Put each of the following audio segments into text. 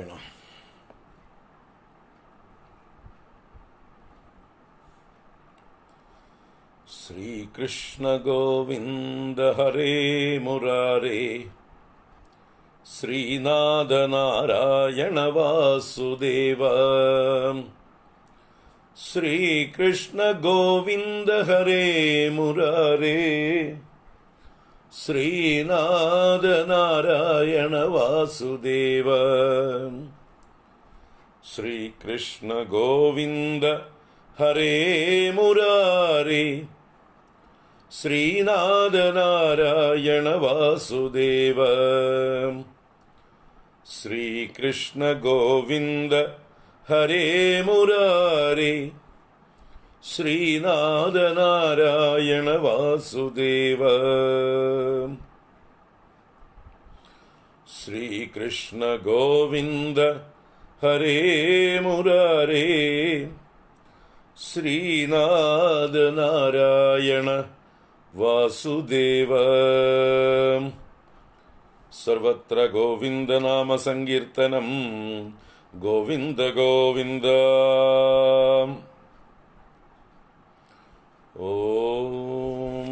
നാരായണ. ശ്രീകൃഷ്ണ ഗോവിന്ദ ഹരേ മുരാരേ, ശ്രീനാഥ നാരായണ വാസുദേവ. ശ്രീകൃഷ്ണ ഗോവിന്ദ ഹരേ മുരാരേ, ശ്രീനാഥ നാരായണ വാസുദേവ. ശ്രീകൃഷ്ണ ഗോവിന്ദ ഹരേ മുരാരേ, ശ്രീനാഥ നാരായണ വാസുദേവ. ശ്രീകൃഷ്ണ ഗോവിന്ദ ഹരേ മുരാരേ, ശ്രീനാഥ നാരായണ വാസുദേവ. ശ്രീകൃഷ്ണ ഗോവിന്ദ ഹരേ മുരാരേ, ശ്രീനാഥ നാരായണ വാസുദേവ. സർവത്ര ഗോവിന്ദ നാമ സങ്കീർത്തനം, ഗോവിന്ദ ഗോവിന്ദ. ഓം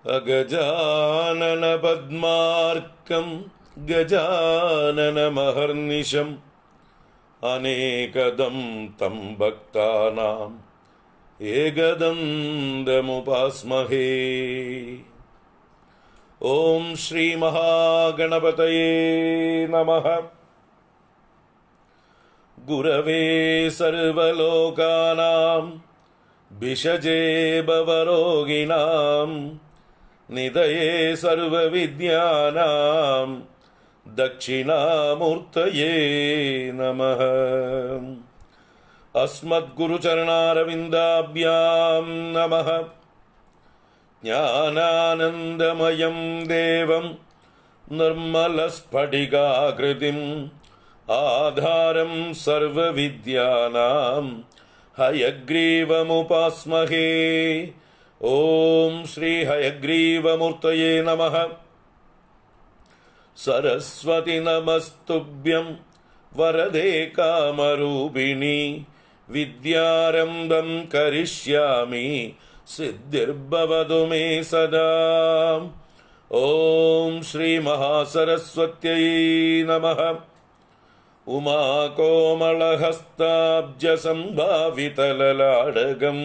അഗജാനന പദ്മാർക്കം ഗജാനനമഹർനിശം അനേകദം തം ഭക്താനാം ഏകദന്തമുപാസ്മഹേ. ഓം ശ്രീ മഹാഗണപതയേ നമഃ. ഗുരവേ സർവലോകാനാം ഭിഷജേ ഭവരോഗിണാം നിധയേ സർവവിദ്യാനാം ദക്ഷിണാമൂർത്തയേ നമഃ. അസ്മദ്ഗുരുചരണാരവിന്ദാഭ്യാം നമഃ. ജ്ഞാനാനന്ദമയം ദേവം നിർമ്മലസ്ഫടികാകൃതിം ആധാരം സർവവിദ്യാനാം ഹയഗ്രീവമുപാസ്മഹേ. ഓം ശ്രീ ഹയഗ്രീവമൂർത്തയേ നമഃ. സരസ്വതി നമസ്തുഭ്യം വരദേ കാമരൂപിണി, വിദ്യാരംഭം കരിഷ്യാമി സിദ്ധിർഭവതു മേ സദാ. ഓം ശ്രീ മഹാസരസ്വത്यै നമഃ. ഉമാകോമളഹസ്താബ്ജസംഭാവിതലലാടകം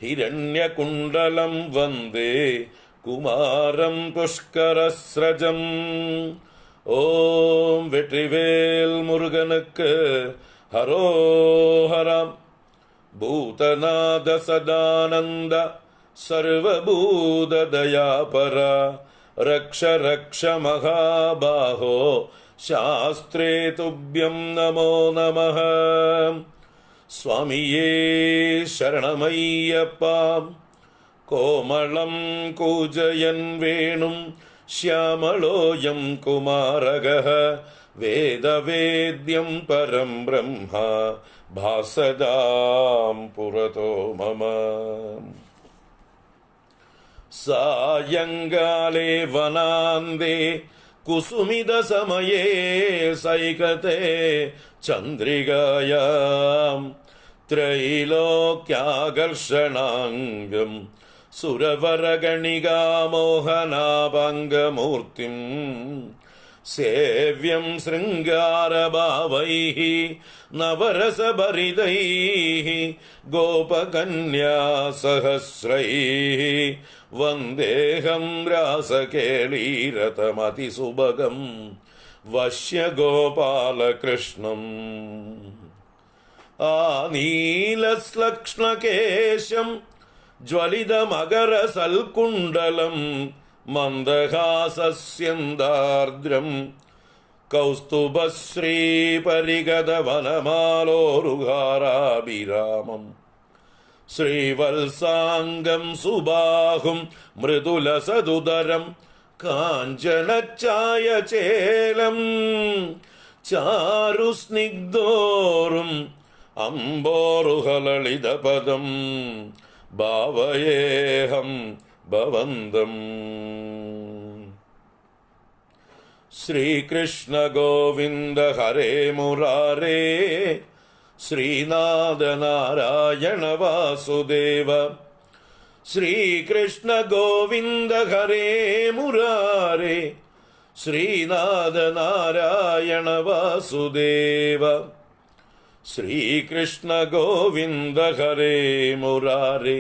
ഹിരണ്യകുണ്ടലം വന്ദേ കുമാരം പുഷ്കരസ്രജം. ഓം വെട്രിവേൽ മുരുകനുക്ക് ഹരോഹരം. ഭൂതനാഥ സദാനന്ദ സർവഭൂതദയാപര, രക്ഷ രക്ഷ മഹാബാഹോ ശാസ്ത്രേ തുഭ്യം നമോ നമഃ. സ്വാമിയേ ശരണമയ്യപ്പ. കോമളം കൂജയൻ വേണും ശ്യാമളോയം കുമാരകഃ, വേദവേദ്യം പരം ബ്രഹ്മ ഭാസതാം പുരതോ മമ. സായങ്കാലേ വനാന്തേ കുസുമിത സമയേ സൈകതേ ചന്ദ്രികായാം ത്രൈലോക്യാകർഷണാംഗം സുരവരഗണികാമോഹനാഭംഗമൂർത്തിം സേവ്യം ശൃംഗാരഭാവൈഃ നവരസഭരിതൈഃ ഗോപകന്യാസഹസ്രൈഃ വന്ദേഹം രാസകേളീരതമതിസുഭഗം വശ്യഗോപാലകൃഷ്ണം. ആനീലശ്ലക്ഷ്ണകേശം ജ്വലിതമകരസൽക്കുണ്ടലം മന്ദഹാസസ്യന്ദാർദ്രം കൗസ്തുഭശ്രീപരിഗതവനമാലോരുഹാരാഭിരാമം ശ്രീവത്സാംഗം സുബാഹും മൃദുലസദുദരം കാഞ്ചനഛായചേലം ചാരുസ്നിഗ്ധോറും അംബോരുഹലളിതപദം ഭാവയേഹം ഭവന്തം. ശ്രീകൃഷ്ണ ഗോവിന്ദ ഹരേ മുരാരേ ശ്രീനാഥ നാരായണ വാസുദേവ. ശ്രീകൃഷ്ണ ഗോവിന്ദ ഹരേ മുരാരേ ശ്രീനാഥ നാരായണ വാസുദേവ. ശ്രീകൃഷ്ണ ഗോവിന്ദ ഹരേ മുരാരേ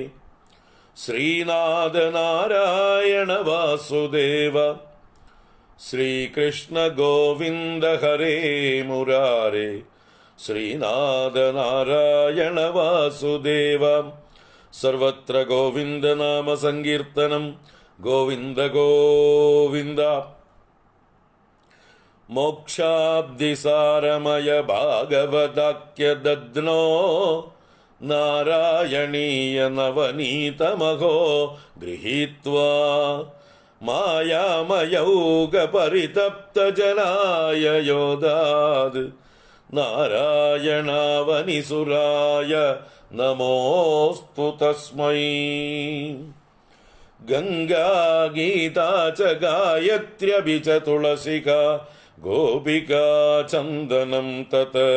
ശ്രീനാഥ നാരായണ വാസുദേവ. ശ്രീകൃഷ്ണ ഗോവിന്ദ ഹരേ മുരാരേ ശ്രീനാഥ നാരായണ വാസുദേവ. സർവത്ര ഗോവിന്ദ നാമ സങ്കീർത്തനം. ഗോവിന്ദ ഗോവിന്ദ. മോക്ഷാബ്ദിസാരമയ ഭാഗവതാക്യദദ്നോ നാരായണീയ നവനീതമഹോ ഗൃഹീത്വാ മായാമയൗക പരിതപ്തജനായ യോദാത് നാരായണാവനിസുരായ നമോസ്തു തസ്മൈ. ഗംഗാ ഗീതാ ച ഗായത്ര്യഭി ച തുളസിക ഗോപികാ ചന്ദനം തത്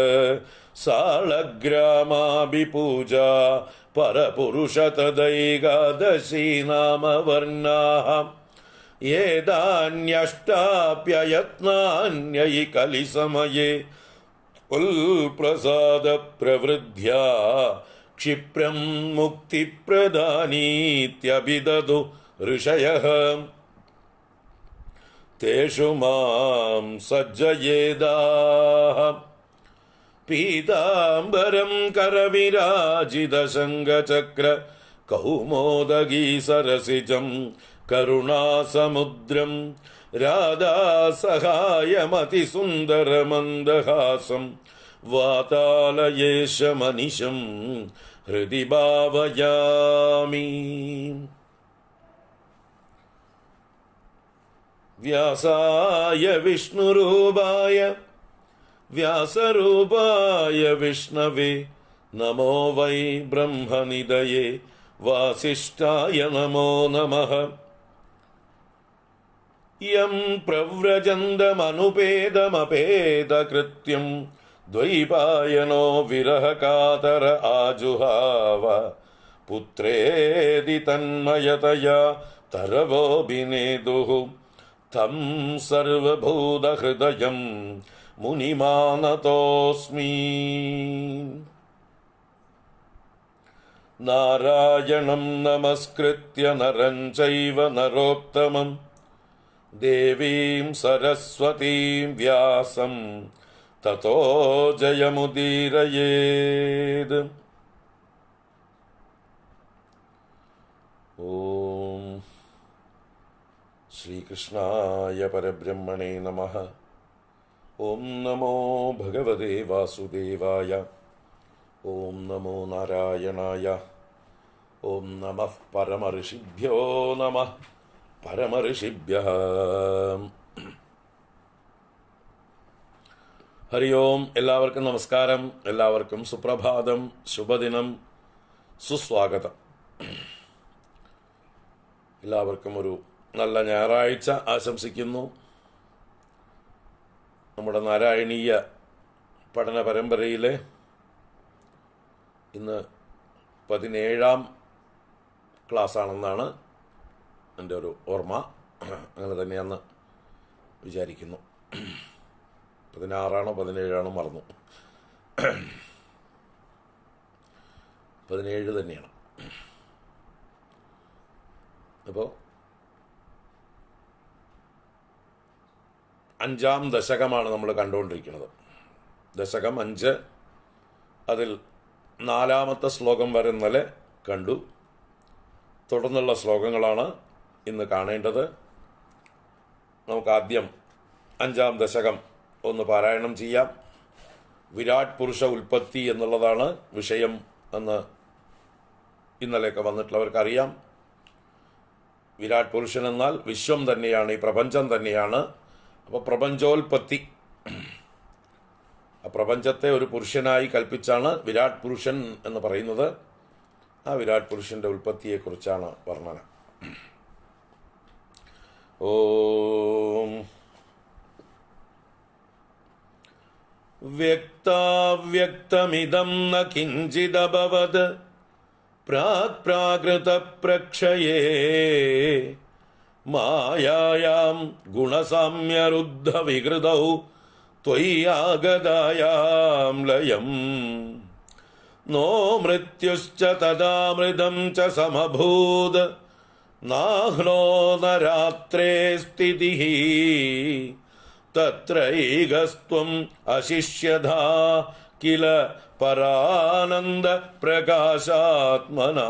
സാളഗ്രാമാഭി പൂജാ പരപുരുഷ തദൈകാദശീ നാമവർണാഃ ഏതാന്യഷ്ടാപ്യയത്നാന്യൈ കലിസമയേ ഉൽപ്രസാദ പ്രവൃദ്ധ്യാ ക്ഷിപ്രം മുക്തിപ്രദാനീത്യഭിദദു ഋഷയഃ തേഷു മാം സജ്ജയേതാഃ. പീതാംബരം കരവിരാജിതശങ്കചക്ര കൗമോദഗീ സരസിജം കരുണാസമുദ്രം രാധാസഹായമതിസുന്ദരമന്ദഹാസം വാതാലയേശമനിശം ഹൃദി ഭാവയാമി. വ്യാസായ വിഷ്ണുരൂപായ വ്യാസരൂപായ വിഷ്ണവേ നമോ വൈ ബ്രഹ്മനിധയേ വാസിഷ്ഠായ നമോ നമഃ. യം പ്രവ്രജന്തമനുപേദമപേദകൃത്യം ദ്വൈപായനോ വിരഹകാതര ആജുഹാവ പുത്രേതി തന്മയതയാ തരവോഭിനേദുഃ തം സർവഭൂതഹൃദയം മുനിമാനതോസ്മി. നാരായണം നമസ്കൃത്യ നരം ചൈവ നരോത്തമം ദേവീം സരസ്വതീം വ്യാസം തതോ ജയമുദീരയേത്. ഓം ശ്രീകൃഷ്ണായ പരബ്രഹ്മണേ നമഃ. ഓം നമോ ഭഗവതേ വാസുദേവായ. ഓം നമോ നാരായണായ. ഓം നമഃ പരമഋഷിഭ്യോ നമഃ പരമഋഷിഭ്യഃ. ഹരി ഓം. എല്ലാവർക്കും നമസ്കാരം. എല്ലാവർക്കും സുപ്രഭാതം, ശുഭദിനം, സുസ്വാഗതം. എല്ലാവർക്കും ഒരു നല്ല ഞായറാഴ്ച ആശംസിക്കുന്നു. നമ്മുടെ നാരായണീയ പഠന പരമ്പരയിലെ ഇന്ന് 17ാം ക്ലാസ്സാണെന്നാണ് എൻ്റെ ഒരു ഓർമ്മ. അങ്ങനെ തന്നെയാണെന്ന് വിചാരിക്കുന്നു. 16ആണോ 17ആണോ മറന്നു. 17 തന്നെയാണ്. അപ്പോൾ 5ാം ദശകമാണ് നമ്മൾ കണ്ടുകൊണ്ടിരിക്കുന്നത്. ദശകം 5. അതിൽ 4ാമത്തെ ശ്ലോകം വരെ ഇന്നലെ കണ്ടു. തുടർന്നുള്ള ശ്ലോകങ്ങളാണ് ഇന്ന് കാണേണ്ടത്. നമുക്ക് ആദ്യം 5ാം ദശകം ഒന്ന് പാരായണം ചെയ്യാം. വിരാട് പുരുഷ ഉൽപ്പത്തി എന്നുള്ളതാണ് വിഷയം എന്ന് ഇന്നലെയൊക്കെ വന്നിട്ടുള്ളവർക്കറിയാം. വിരാട് പുരുഷൻ എന്നാൽ വിശ്വം തന്നെയാണ്, ഈ പ്രപഞ്ചം തന്നെയാണ്. അപ്പോൾ പ്രപഞ്ചോൽപ്പത്തി, ആ പ്രപഞ്ചത്തെ ഒരു പുരുഷനായി കൽപ്പിച്ചാണ് വിരാട് പുരുഷൻ എന്ന് പറയുന്നത്. ആ വിരാട് പുരുഷൻ്റെ ഉൽപ്പത്തിയെക്കുറിച്ചാണ് വർണ്ണന. ഓം വ്യക്താവ്യക്തമിദം ന കിഞ്ചിദഭവത് പ്രാക് പ്രാകൃത പ്രക്ഷയേ മായായാം ഗുണസാമ്യരുദ്ധ വികൃതൗ ത്വയ്യാഗതായാം ലയം നോ മൃത്യുശ്ച തദാമൃതം ച സമഭൂത് നാഹ്നോ ന രാത്രേ സ്ഥിതിഃ തത്രൈകസ്ത്വം അശിഷ്യധാ കില പരാനന്ദ പ്രകാശാത്മനാ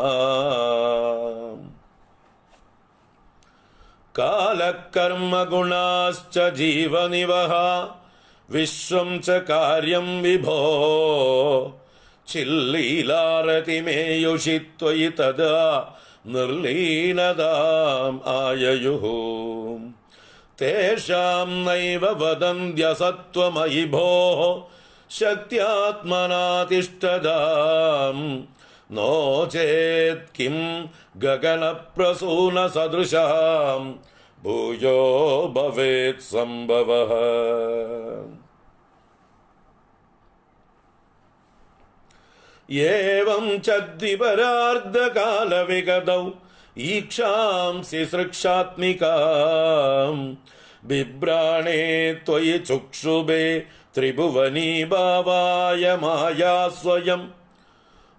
കാലകർമ്മ ഗുണാശ്ച ജീവനിവഹ വിശ്വം ച കാര്യം വിഭോ ചില്ലീലാരതിമേയുഷി ത്വയി തദാ നിർലീനതാം ആയയുഃ തേഷാം നൈവ വദന്ത്യസത്വമയി ഭോഃ ശക്ത്യാത്മനാതിഷ്ഠതാം നോ ചേത് കിം ഗഗനപ്രസൂന സദൃശാം ഭൂയോ ഭവേത് സംഭവഃ. ഏവം ച ദ്വിപരാർദ്ധകാലവിഗതൗ ഈക്ഷാംസി സൃക്ഷാത്മികാം ബിഭ്രാണേ ത്വയി ചുക്ഷുഭേ ത്രിഭുവനീ ഭാവായ മായാ സ്വയം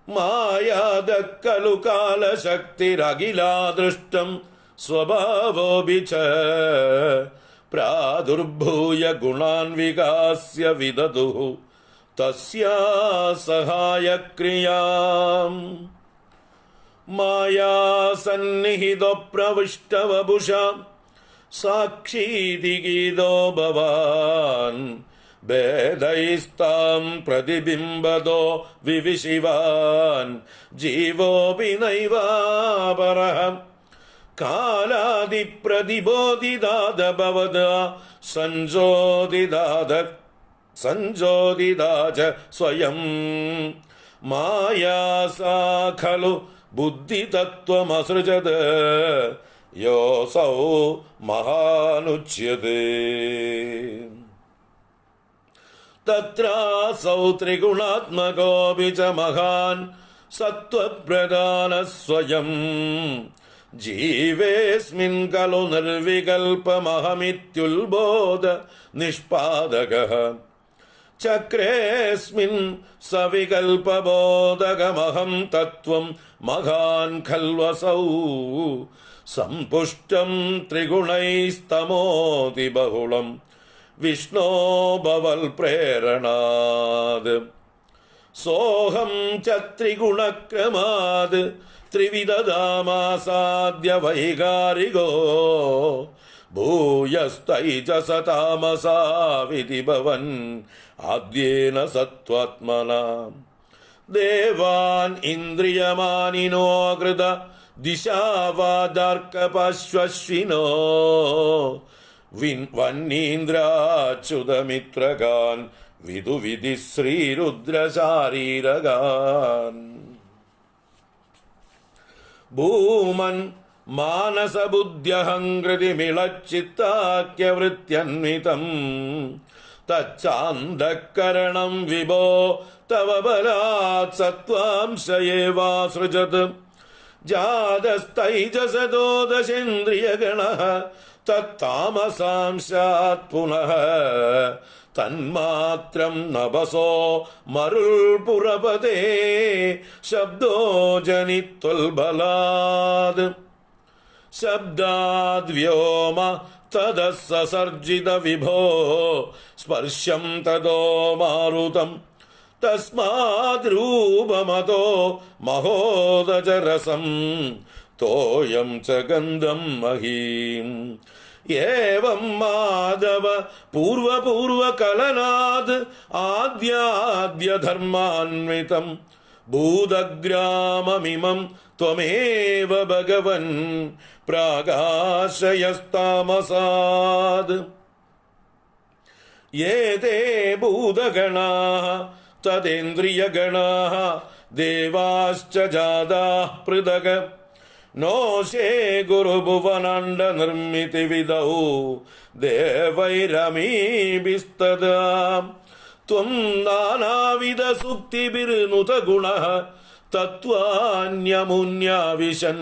മായാദ ഖലു കാലശക്തിരഖിലാദൃഷ്ടം സ്വഭാവോപി ച പ്രാദുർഭൂയ ഗുണാൻ വികാസ്യ വിദതുഃ തസ്യാ സഹായക്രിയാം മായാ സന്നിഹിതോ പ്രവിഷ്ടവപുഷാം സാക്ഷീതി ഗീതോ ഭവാൻ ഭേദൈസ്താം പ്രതിബിംബദോ വിവിശിവാൻ ജീവോപി നൈവാപരഃ കാലാദിപ്രതിബോധിതാദ ഭവദ സഞ്ജോദിതാച സ്വയം മായാ സാ ഖലു ബുദ്ധിതത്വമസൃജത് യോസൗ മഹാനുച്യതേ. തത്രാസൗ ത്രിഗുണാത്മകോപി ച മഹാൻ സത്വപ്രധാനഃ സ്വയം ജീവേസ്മിൻ ഖലു നിർവികൽപമഹമിത്യുൽബോധ നിഷ്പാദകഃ ചക്രേസ്മിൻ സവികൽപബോധകമഹം തത്വം മഹാൻ ഖൽവസൗ സംപുഷ്ടം ത്രിഗുണൈസ്തമോതി ബഹുളം വിഷ്ണോ ഭവൽ പ്രേരണാത് സോഹം ച ത്രിഗുണക്രമാത് ത്രിവിധധാമാസാദ്യ വൈകാരികോ ഭൂയസ്തൈജസ താമസാ വിധി ഭവൻ ആദ്യേന സത്വാത്മനാ ദേവാൻ ഇന്ദ്രിയമാനിനോ കൃത ദിശാവാദാർക്കപശ്വശ്വിനോ വന്നീന്ദ്രാച്യുതമിത്രകാൻ വിദുവിധി ശ്രീരുദ്രശാരീരകാൻ ഭൂമൻ മാനസബുദ്ധ്യഹങ്കൃതിമിളച്ചിത്താക്യവൃത്യന്വിതം തച്ചാന്തഃകരണം വിഭോ തവ ബലാത് സത്വാംശയേവാസൃജത് ജാതസ്തൈജസദോ ദശേന്ദ്രിയഗണഃ തത്താമസാംശാത് പുനഃ തന്മാത്രം നഭസോ മരുൾ പുരപതേ ശബ്ദോ ജനിത്വൽബലാത് ശബ്ദാദ് വ്യോമ തദസസർജിത വിഭോ സ്പർശം തദോ മാരുതം തസ്മാദ് രൂപമതോ മഹോദജരസം തോയം ച ഗന്ധം മഹീം ഏവം മാധവ പൂർവപൂർവകലനാദ് ആദ്യാദ്യധർമാന്വിതം ഭൂതഗ്രാമമിമം ത്വമേവ ഭഗവൻ പ്രാകാശയസ്താമസാദ് യേതേ ഭൂതഗണാഃ തദേന്ദ്രിയഗണാഃ ദേവാശ്ച ജാതാഃ പൃഥക് നോശേ ഗുരുഭുവനാണ്ഡ നിർമ്മിതി വിദൗ ദേവൈരമീഭിസ്തദാ ത്വം നാനാവിധ സുക്തിഭിർനുതഗുണ തത്വാന്യമുന്യാവിശൻ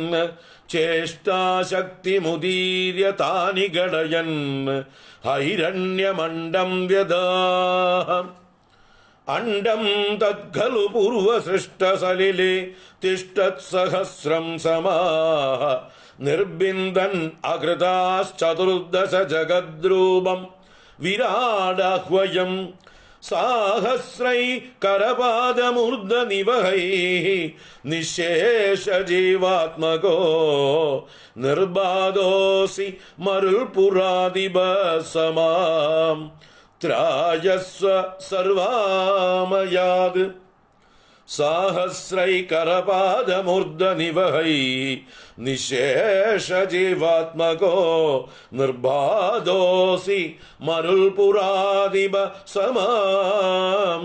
ചേഷ്ടാശക്തിമുദീര്യ താനി ഘടയൻ ഹൈരണ്യമണ്ഡം വ്യദാഹ അണ്ഡം തദ്ഖലു പൂർവസൃഷ്ടസലിലെ തിഷ്ടത്സഹസ്രം സമാഹ നിർബിന്ദൻ അകൃതാശ്ചതുർദശ ജഗദ്രൂപം വിരാടാഹ്വയം സാഹസ്രൈ കരപാദമൂർധനിവഹൈ നിശേഷ ജീവാത്മകോ നിർബാധോസി മരുൾപുരാദിപ സമാം ത്രായസ്വ സർവാമയാത് സാഹസ്രൈകരപാദമൂർധനിവഹൈ നിശേഷ ജീവാത്മകോ നിർബാധോസി മരുൾപുരാദിപ സമാം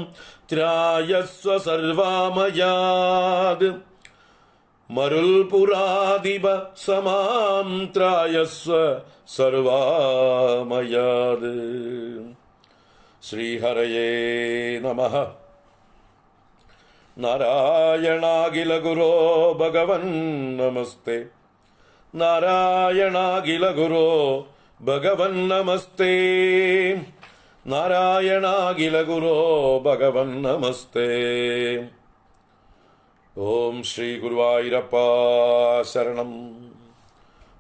ത്രായസ്വ സർവാമയാത് മരുൾപുരാദിപ സമാം ത്രായസ്വ സർവാമയാത്. ശ്രീഹരയേ നമഃ. നാരായണാഖില ഗുരോ ഭഗവൻ നമസ്തേ. നാരായണാഖില ഗുരോ ഭഗവൻ നമസ്തേ. നാരായണാഖില ഗുരോ ഭഗവൻ നമസ്തേ. ഓം ശ്രീ ഗുരുവായൂരപ്പ ശരണം.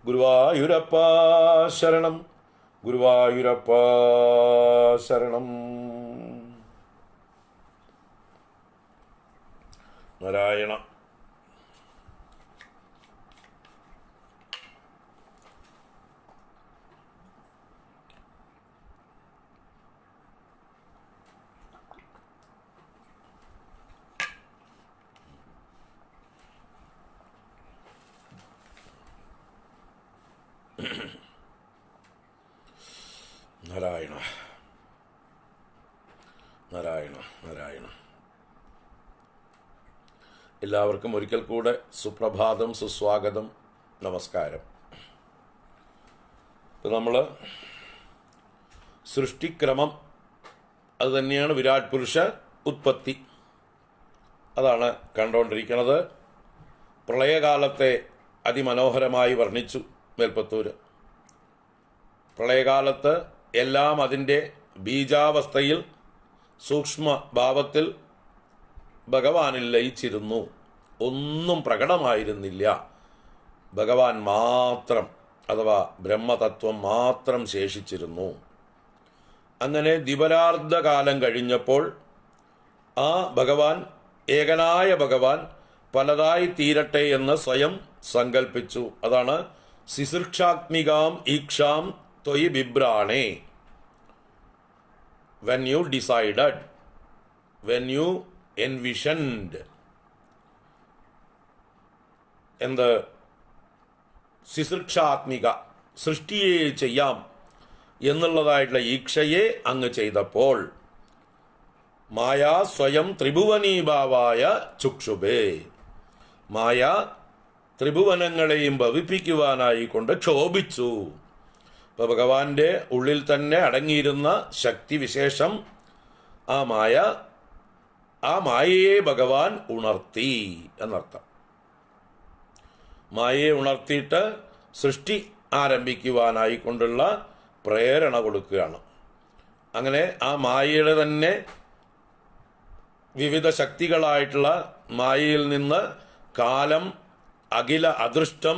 ഗുരുവായൂരപ്പ ശരണം. ഗുരുവായൂരപ്പ ശരണം. നാരായണ. നാരായണ നാരായണ നാരായണ. എല്ലാവർക്കും ഒരിക്കൽ കൂടെ സുപ്രഭാതം, സുസ്വാഗതം, നമസ്കാരം. ഇപ്പം നമ്മൾ സൃഷ്ടിക്രമം അത് തന്നെയാണ് വിരാട് പുരുഷ ഉത്പത്തി, അതാണ് കണ്ടുകൊണ്ടിരിക്കുന്നത്. പ്രളയകാലത്തെ അതിമനോഹരമായി വർണ്ണിച്ചു മേൽപ്പത്തൂര്. പ്രളയകാലത്ത് എല്ലാം അതിൻ്റെ ബീജാവസ്ഥയിൽ സൂക്ഷ്മ ഭാവത്തിൽ ഭഗവാനിൽ ലയിച്ചിരുന്നു. ഒന്നും പ്രകടമായിരുന്നില്ല. ഭഗവാൻ മാത്രം, അഥവാ ബ്രഹ്മതത്വം മാത്രം ശേഷിച്ചിരുന്നു. അങ്ങനെ ദ്വിപരാർദ്ധകാലം കഴിഞ്ഞപ്പോൾ ആ ഭഗവാൻ, ഏകനായ ഭഗവാൻ പലതായി തീരട്ടെ എന്ന് സ്വയം സങ്കൽപ്പിച്ചു. അതാണ് സിസൃക്ഷാത്മികാം ഈക്ഷാം ത്വയി ബിഭ്രാണേ. when you decided, when you envisioned, എന്ത് സിസൃക്ഷാത്മിക സൃഷ്ടിയെ ചെയ്യാം എന്നുള്ളതായിട്ടുള്ള ഈക്ഷയെ അങ്ങ് ചെയ്തപ്പോൾ മായ സ്വയം ത്രിഭുവനീഭാവായ ചുക്ഷുഭേ, മായ ത്രിഭുവനങ്ങളെയും ഭവിപ്പിക്കുവാനായി കൊണ്ട് ക്ഷോഭിച്ചു. അപ്പോൾ ഭഗവാന്റെ ഉള്ളിൽ തന്നെ അടങ്ങിയിരുന്ന ശക്തിവിശേഷം ആ മായയെ ഭഗവാൻ ഉണർത്തി എന്നർത്ഥം. മായയെ ഉണർത്തിയിട്ട് സൃഷ്ടി ആരംഭിക്കുവാനായി കൊണ്ടുള്ള പ്രേരണ കൊടുക്കുകയാണ്. അങ്ങനെ ആ മായയുടെ തന്നെ വിവിധ ശക്തികളായിട്ടുള്ള മായയിൽ നിന്ന് കാലം, അഖില അദൃഷ്ടം,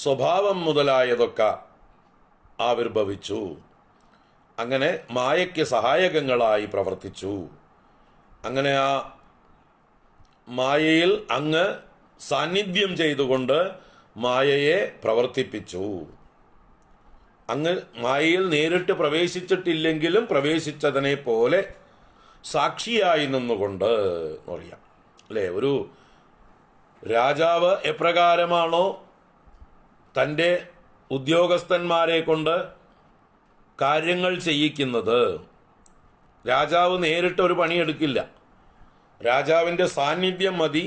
സ്വഭാവം മുതലായതൊക്കെ ആവിർഭവിച്ചു. അങ്ങനെ മായയ്ക്ക് സഹായകങ്ങളായി പ്രവർത്തിച്ചു. അങ്ങനെ ആ മായയിൽ അങ്ങ് സാന്നിധ്യം ചെയ്തുകൊണ്ട് മായയെ പ്രവർത്തിപ്പിച്ചു. അങ്ങ് മായയിൽ നേരിട്ട് പ്രവേശിച്ചിട്ടില്ലെങ്കിലും പ്രവേശിച്ചതിനെ പോലെ സാക്ഷിയായി നിന്നുകൊണ്ട് പറയാം അല്ലേ. ഒരു രാജാവ് എപ്രകാരമാണോ തൻ്റെ ഉദ്യോഗസ്ഥന്മാരെ കൊണ്ട് കാര്യങ്ങൾ ചെയ്യിക്കുന്നത്, രാജാവ് നേരിട്ടൊരു പണിയെടുക്കില്ല. രാജാവിൻ്റെ സാന്നിധ്യം മതി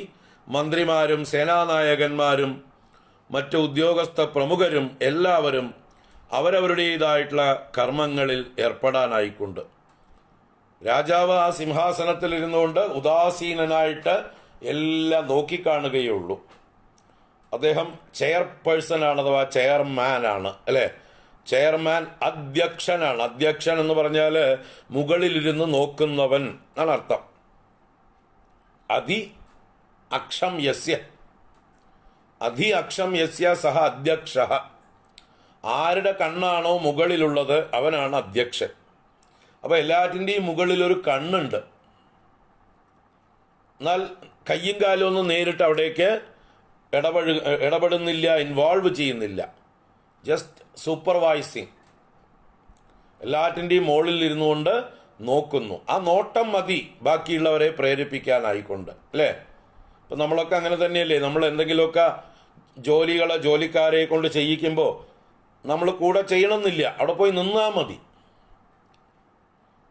മന്ത്രിമാരും സേനാനായകന്മാരും മറ്റ് ഉദ്യോഗസ്ഥ പ്രമുഖരും എല്ലാവരും അവരവരുടേതായിട്ടുള്ള കർമ്മങ്ങളിൽ ഏർപ്പെടാനായിക്കൊണ്ട്. രാജാവ് ആ സിംഹാസനത്തിൽ ഇരുന്നുകൊണ്ട് ഉദാസീനനായിട്ട് എല്ലാം നോക്കിക്കാണുകയുള്ളൂ. അദ്ദേഹം ചെയർപേഴ്സൺ ആണ്, അഥവാ ചെയർമാൻ ആണ്, അല്ലേ? ചെയർമാൻ അധ്യക്ഷനാണ്. അധ്യക്ഷൻ എന്ന് പറഞ്ഞാൽ മുകളിലിരുന്ന് നോക്കുന്നവൻ എന്നാണ് അർത്ഥം. അധി അക്ഷം യസ്യ, അധി അക്ഷം യസ്യ സഹ അധ്യക്ഷ. ആരുടെ കണ്ണാണോ മുകളിലുള്ളത് അവനാണ് അധ്യക്ഷൻ. അപ്പോൾ എല്ലാറ്റിൻ്റെയും മുകളിലൊരു കണ്ണുണ്ട്. എന്നാൽ കയ്യും കാലും ഒന്നും നേരിട്ട് അവിടേക്ക് ഇടപെടുന്നില്ല, ഇൻവോൾവ് ചെയ്യുന്നില്ല. ജസ്റ്റ് സൂപ്പർവൈസിങ്, എല്ലാറ്റിൻ്റെയും മുകളിൽ ഇരുന്നു കൊണ്ട് നോക്കുന്നു. ആ നോട്ടം മതി ബാക്കിയുള്ളവരെ പ്രേരിപ്പിക്കാനായിക്കൊണ്ട്, അല്ലേ? ഇപ്പം നമ്മളൊക്കെ അങ്ങനെ തന്നെയല്ലേ? നമ്മൾ എന്തെങ്കിലുമൊക്കെ ജോലിക്കാരെ കൊണ്ട് ചെയ്യിക്കുമ്പോൾ നമ്മൾ കൂടെ ചെയ്യണമെന്നില്ല, അവിടെ പോയി നിന്നാൽ മതി.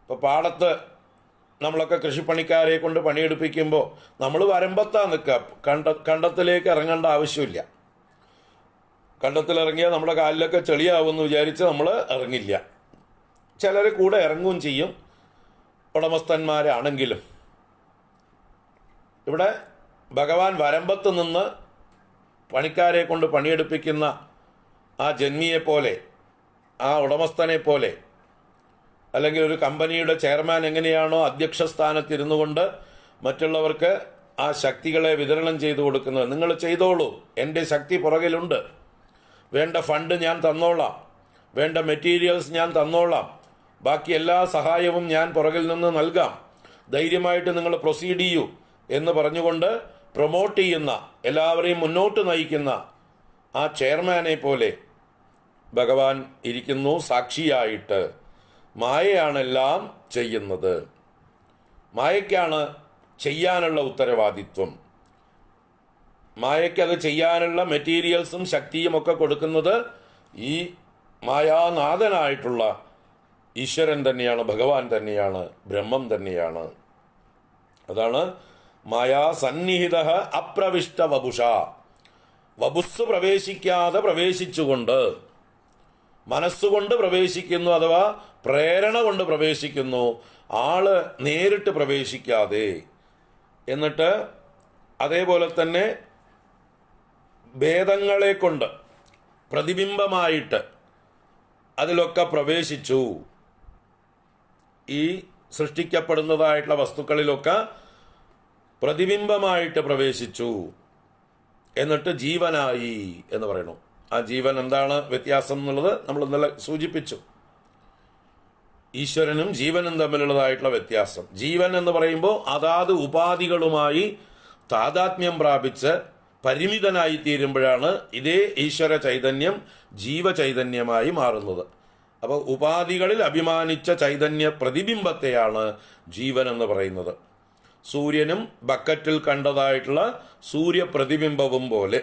ഇപ്പോൾ പാടത്ത് നമ്മളൊക്കെ കൃഷിപ്പണിക്കാരെ കൊണ്ട് പണിയെടുപ്പിക്കുമ്പോൾ നമ്മൾ വരമ്പത്താ നിൽക്കുക, കണ്ടത്തിലേക്ക് ഇറങ്ങേണ്ട ആവശ്യമില്ല. കണ്ടത്തിലിറങ്ങിയാൽ നമ്മുടെ കാലിലൊക്കെ ചെളിയാവുമെന്ന് വിചാരിച്ച് നമ്മൾ ഇറങ്ങില്ല. ചിലർ കൂടെ ഇറങ്ങുകയും ചെയ്യും, ഉടമസ്ഥന്മാരാണെങ്കിലും. ഇവിടെ ഭഗവാൻ വരമ്പത്ത് നിന്ന് പണിക്കാരെ കൊണ്ട് പണിയെടുപ്പിക്കുന്ന ആ ജന്മിയെപ്പോലെ, ആ ഉടമസ്ഥനെ പോലെ, അല്ലെങ്കിൽ ഒരു കമ്പനിയുടെ ചെയർമാൻ എങ്ങനെയാണോ അധ്യക്ഷ സ്ഥാനത്തിരുന്നു കൊണ്ട് മറ്റുള്ളവർക്ക് ആ ശക്തികളെ വിതരണം ചെയ്തു കൊടുക്കുന്നത്. നിങ്ങൾ ചെയ്തോളൂ, എൻ്റെ ശക്തി പുറകിലുണ്ട്, വേണ്ട ഫണ്ട് ഞാൻ തന്നോളാം, വേണ്ട മെറ്റീരിയൽസ് ഞാൻ തന്നോളാം, ബാക്കി എല്ലാ സഹായവും ഞാൻ പുറകിൽ നിന്ന് നൽകാം, ധൈര്യമായിട്ട് നിങ്ങൾ പ്രൊസീഡ് ചെയ്യൂ എന്ന് പറഞ്ഞുകൊണ്ട് പ്രൊമോട്ട് ചെയ്യുന്ന, എല്ലാവരെയും മുന്നോട്ട് നയിക്കുന്ന ആ ചെയർമാനെ പോലെ ഭഗവാൻ ഇരിക്കുന്നു സാക്ഷിയായിട്ട്. മായയാണെല്ലാം ചെയ്യുന്നത്, മായയ്ക്കാണ് ചെയ്യാനുള്ള ഉത്തരവാദിത്വം. മായയ്ക്ക് അത് ചെയ്യാനുള്ള മെറ്റീരിയൽസും ശക്തിയും ഒക്കെ കൊടുക്കുന്നത് ഈ മായാനാഥനായിട്ടുള്ള ഈശ്വരൻ തന്നെയാണ്, ഭഗവാൻ തന്നെയാണ്, ബ്രഹ്മം തന്നെയാണ്. അതാണ് മായാ സന്നിഹിത അപ്രവിഷ്ട വപുഷ. വപുസ് പ്രവേശിക്കാതെ പ്രവേശിച്ചുകൊണ്ട്, മനസ്സുകൊണ്ട് പ്രവേശിക്കുന്നു, അഥവാ പ്രേരണ കൊണ്ട് പ്രവേശിക്കുന്നു, ആള് നേരിട്ട് പ്രവേശിക്കാതെ. എന്നിട്ട് അതേപോലെ തന്നെ ഭേദങ്ങളെ കൊണ്ട് പ്രതിബിംബമായിട്ട് അതിലൊക്കെ പ്രവേശിച്ചു. ഈ സൃഷ്ടിക്കപ്പെടുന്നതായിട്ടുള്ള വസ്തുക്കളിലൊക്കെ പ്രതിബിംബമായിട്ട് പ്രവേശിച്ചു. എന്നിട്ട് ജീവനായി എന്ന് പറയണു. ആ ജീവൻ എന്താണ് വ്യത്യാസം എന്നുള്ളത് നമ്മൾ ഇന്നലെ സൂചിപ്പിച്ചു. ഈശ്വരനും ജീവനും തമ്മിലുള്ളതായിട്ടുള്ള വ്യത്യാസം. ജീവൻ എന്ന് പറയുമ്പോൾ അതാത് ഉപാധികളുമായി താതാത്മ്യം പ്രാപിച്ച് പരിമിതനായി തീരുമ്പോഴാണ് ഇതേ ഈശ്വര ചൈതന്യം ജീവചൈതന്യമായി മാറുന്നത്. അപ്പോൾ ഉപാധികളിൽ അഭിമാനിച്ച ചൈതന്യ പ്രതിബിംബത്തെയാണ് ജീവൻ എന്ന് പറയുന്നത്. സൂര്യനും ബക്കറ്റിൽ കണ്ടതായിട്ടുള്ള സൂര്യപ്രതിബിംബവും പോലെ.